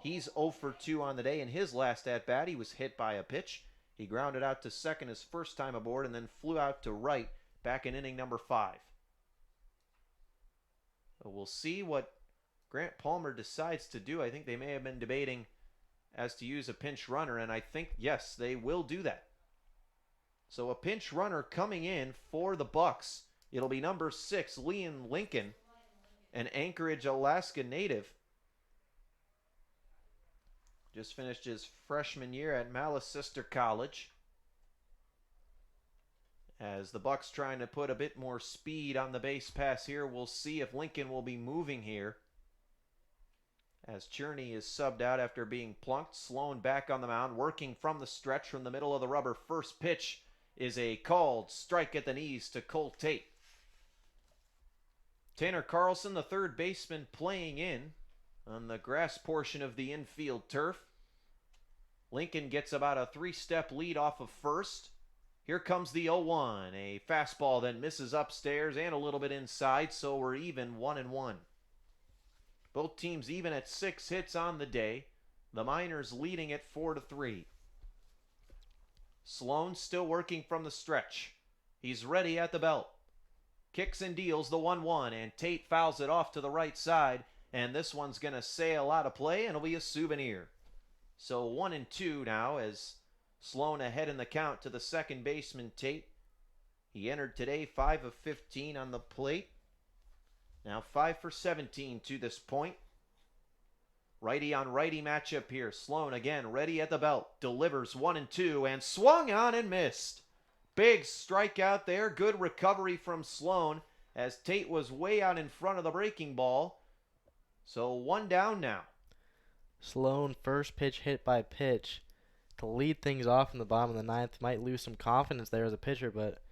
Speaker 1: He's 0 for 2 on the day. In his last at-bat, he was hit by a pitch. He grounded out to second his first time aboard and then flew out to right back in inning number 5. So we'll see what Grant Palmer decides to do. I think they may have been debating as to use a pinch runner, and I think, yes, they will do that. So a pinch runner coming in for the Bucs. It'll be number 6, Liam Lincoln, an Anchorage, Alaska native. Just finished his freshman year at Malice Sister College. As the Bucs trying to put a bit more speed on the base pass here, we'll see if Lincoln will be moving here. As Cherney is subbed out after being plunked, Sloan back on the mound, working from the stretch from the middle of the rubber. First pitch is a called strike at the knees to Colt Tate. Tanner Carlson, the third baseman, playing in on the grass portion of the infield turf. Lincoln gets about a 3-step lead off of first. Here comes the 0-1, a fastball that misses upstairs and a little bit inside, so we're even 1-1. Both teams even at 6 hits on the day. The Miners leading at 4-3. Sloan still working from the stretch. He's ready at the belt. Kicks and deals the 1-1, and Tate fouls it off to the right side, and this one's going to sail out of play, and it'll be a souvenir. So 1-2 now as Sloan ahead in the count to the second baseman, Tate. He entered today 5 of 15 on the plate. Now 5 for 17 to this point. Righty on righty matchup here. Sloan again ready at the belt. Delivers 1-2 and swung on and missed. Big strikeout there. Good recovery from Sloan as Tate was way out in front of the breaking ball. So 1 down now.
Speaker 2: Sloan first pitch hit by pitch to lead things off in the bottom of the ninth. Might lose some confidence there as a pitcher, but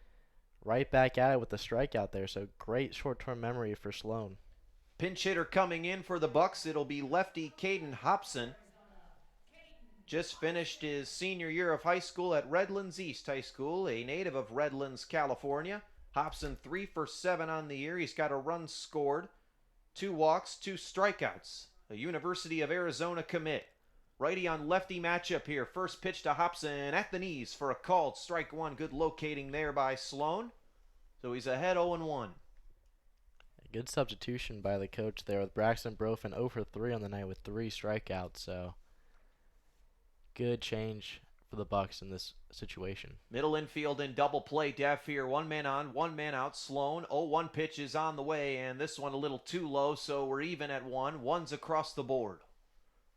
Speaker 2: right back at it with the strikeout there. So great short-term memory for Sloan.
Speaker 1: Pinch hitter coming in for the Bucs. It'll be lefty Caden Hobson. Just finished his senior year of high school at Redlands East High School, a native of Redlands, California. Hobson 3 for 7 on the year. He's got a run scored, 2 walks, 2 strikeouts. A University of Arizona commit. Righty on lefty matchup here. First pitch to Hobson at the knees for a called strike one. Good locating there by Sloan. So he's ahead 0-1.
Speaker 2: A good substitution by the coach there with Braxton Brofin 0 for 3 on the night with 3 strikeouts. So good change for the Bucs in this situation.
Speaker 1: Middle infield in double play def here. 1 man on, 1 man out. Sloan 0-1 pitch is on the way, and this one a little too low, so we're even at 1. 1's across the board.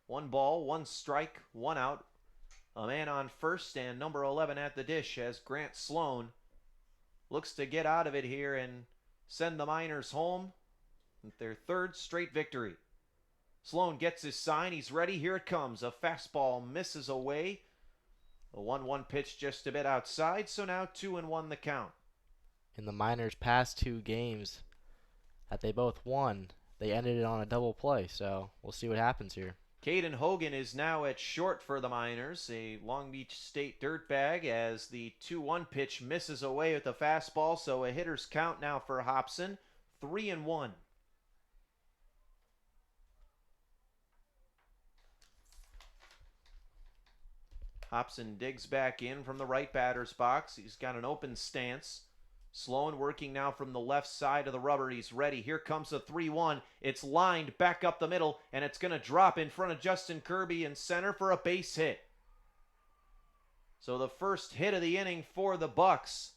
Speaker 1: 1 ball, 1 strike, 1 out. A man on first and number 11 at the dish as Grant Sloan looks to get out of it here and send the Miners home with their 3rd straight victory. Sloan gets his sign. He's ready. Here it comes. A fastball misses away. A 1-1 pitch just a bit outside, so now 2-1 the count.
Speaker 2: In the Miners' past 2 games that they both won, they ended it on a double play, so we'll see what happens here.
Speaker 1: Caden Hogan is now at short for the Miners, a Long Beach State dirtbag, as the 2-1 pitch misses away with the fastball, so a hitter's count now for Hobson, 3-1. Hobson digs back in from the right batter's box. He's got an open stance. Sloan working now from the left side of the rubber. He's ready. Here comes a 3-1. It's lined back up the middle, and it's going to drop in front of Justin Kirby in center for a base hit. So the first hit of the inning for the Bucs,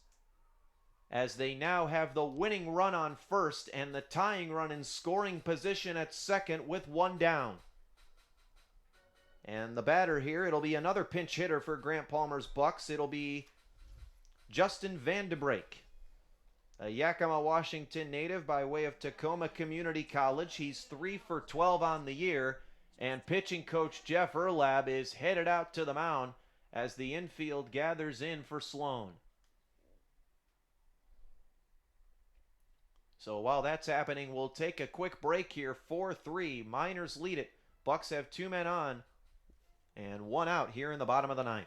Speaker 1: as they now have the winning run on first and the tying run in scoring position at second with 1 down. And the batter here, it'll be another pinch hitter for Grant Palmer's Bucs. It'll be Justin Vandebreek, a Yakima, Washington native by way of Tacoma Community College. He's 3 for 12 on the year, and pitching coach Jeff Erlab is headed out to the mound as the infield gathers in for Sloan. So while that's happening, we'll take a quick break here. 4-3, Miners lead it. Bucs have 2 men on and 1 out here in the bottom of the 9th.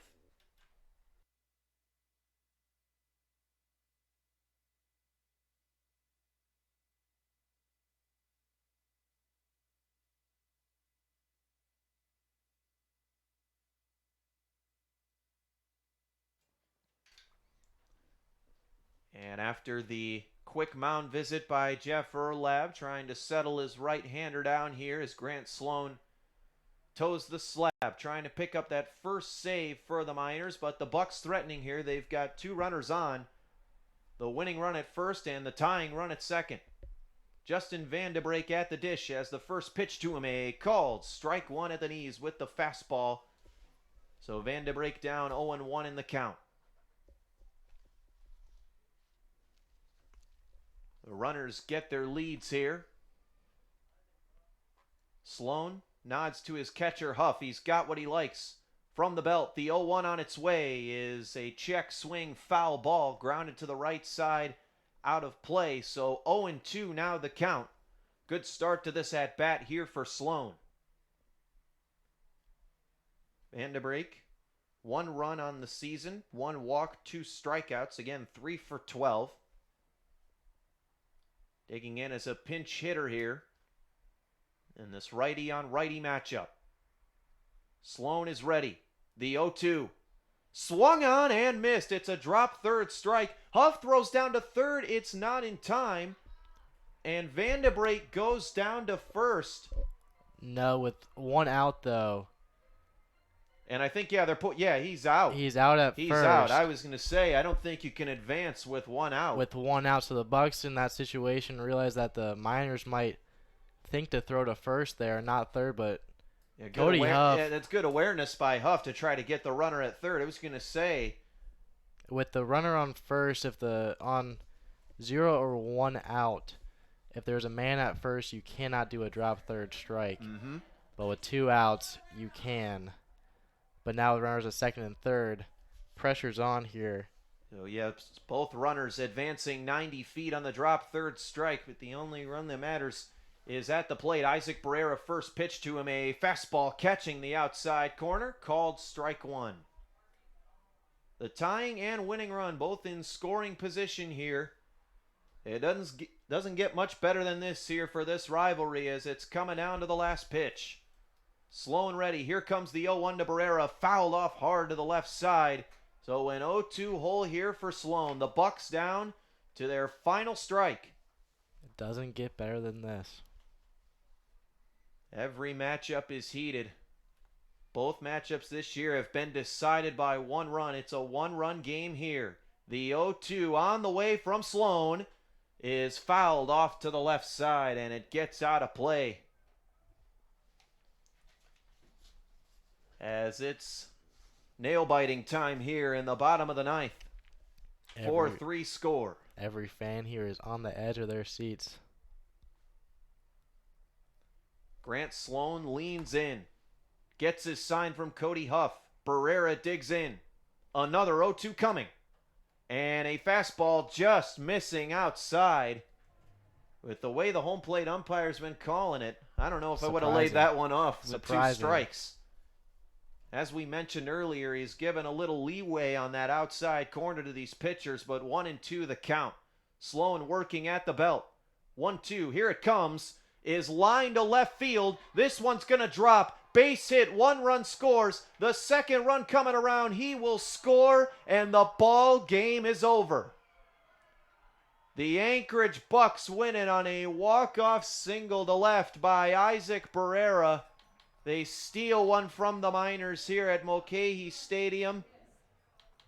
Speaker 1: And after the quick mound visit by Jeff Erlab, trying to settle his right-hander down here as Grant Sloan toes the slab, trying to pick up that first save for the Miners, but the Bucs threatening here. They've got 2 runners on. The winning run at first and the tying run at second. Justin Vandebreek at the dish as the first pitch to him, a called strike one at the knees with the fastball. So Vandebreek down 0-1 in the count. The runners get their leads here. Sloan nods to his catcher, Huff. He's got what he likes. from the belt. The 0-1 on its way is a check swing foul ball grounded to the right side out of play. So 0-2 now the count. Good start to this at bat here for Sloan. Vandebrake, 1 run on the season, 1 walk, 2 strikeouts. Again, 3 for 12. Taking in as a pinch hitter here in this righty on righty matchup. Sloan is ready. The 0-2. Swung on and missed. It's a drop third strike. Huff throws down to third. It's not in time. And Vandebrake goes down to first.
Speaker 2: No, with 1 out though.
Speaker 1: And I think, he's out.
Speaker 2: He's out at
Speaker 1: He's
Speaker 2: first.
Speaker 1: out. I was going to say, I don't think you can advance with 1 out.
Speaker 2: With 1 out, so the Bucs in that situation realized that the Miners might think to throw to first there, not third, but Cody Huff.
Speaker 1: Yeah, that's good awareness by Huff to try to get the runner at third. I was going to say,
Speaker 2: with the runner on first, if on 0 or 1 out, if there's a man at first, you cannot do a drop third strike.
Speaker 1: Mm-hmm.
Speaker 2: But with 2 outs, you can. But now the runners at second and third. Pressure's on here.
Speaker 1: So, both runners advancing 90 feet on the drop third strike, but the only run that matters is at the plate. Isaac Barrera first pitch to him, a fastball catching the outside corner, called strike 1. The tying and winning run both in scoring position here. It doesn't get much better than this here for this rivalry as it's coming down to the last pitch. Slow and ready. Here comes the 0-1 to Barrera. Fouled off hard to the left side. So an 0-2 hole here for Sloan. The Bucs down to their final strike.
Speaker 2: It doesn't get better than this.
Speaker 1: Every matchup is heated. Both matchups this year have been decided by 1 run. It's a 1-run game here. The 0-2 on the way from Sloan is fouled off to the left side, and it gets out of play. As it's nail-biting time here in the bottom of the 9th. 4-3 score.
Speaker 2: Every fan here is on the edge of their seats.
Speaker 1: Grant Sloan leans in. Gets his sign from Cody Huff. Barrera digs in. Another 0-2 coming. And a fastball just missing outside. With the way the home plate umpire's been calling it, I don't know if I would have laid that one off with 2 strikes. As we mentioned earlier, he's given a little leeway on that outside corner to these pitchers, but 1-2 the count. Sloan working at the belt. 1-2, here it comes, is lined to left field. This one's going to drop. Base hit, 1 run scores. The second run coming around, he will score, and the ball game is over. The Anchorage Bucs win it on a walk-off single to left by Isaac Barrera. They steal one from the Miners here at Mulcahy Stadium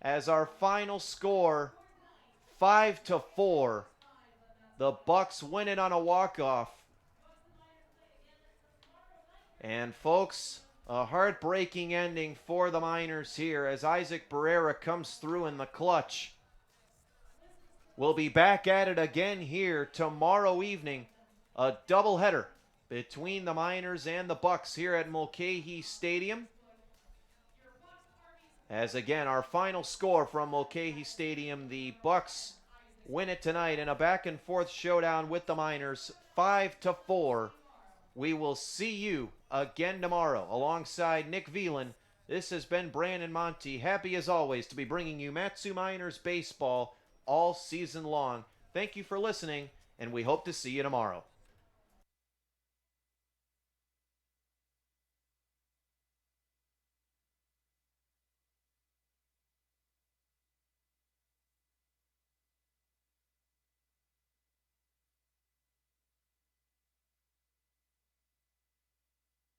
Speaker 1: as our final score, 5-4. The Bucs win it on a walk-off. And folks, a heartbreaking ending for the Miners here as Isaac Barrera comes through in the clutch. We'll be back at it again here tomorrow evening, a doubleheader between the Miners and the Bucs here at Mulcahy Stadium. As again, our final score from Mulcahy Stadium, the Bucs win it tonight in a back and forth showdown with the Miners, 5-4. We will see you again tomorrow alongside Nick Veland. This has been Brandon Monty, happy as always to be bringing you Matsu Miners baseball all season long. Thank you for listening, and we hope to see you tomorrow.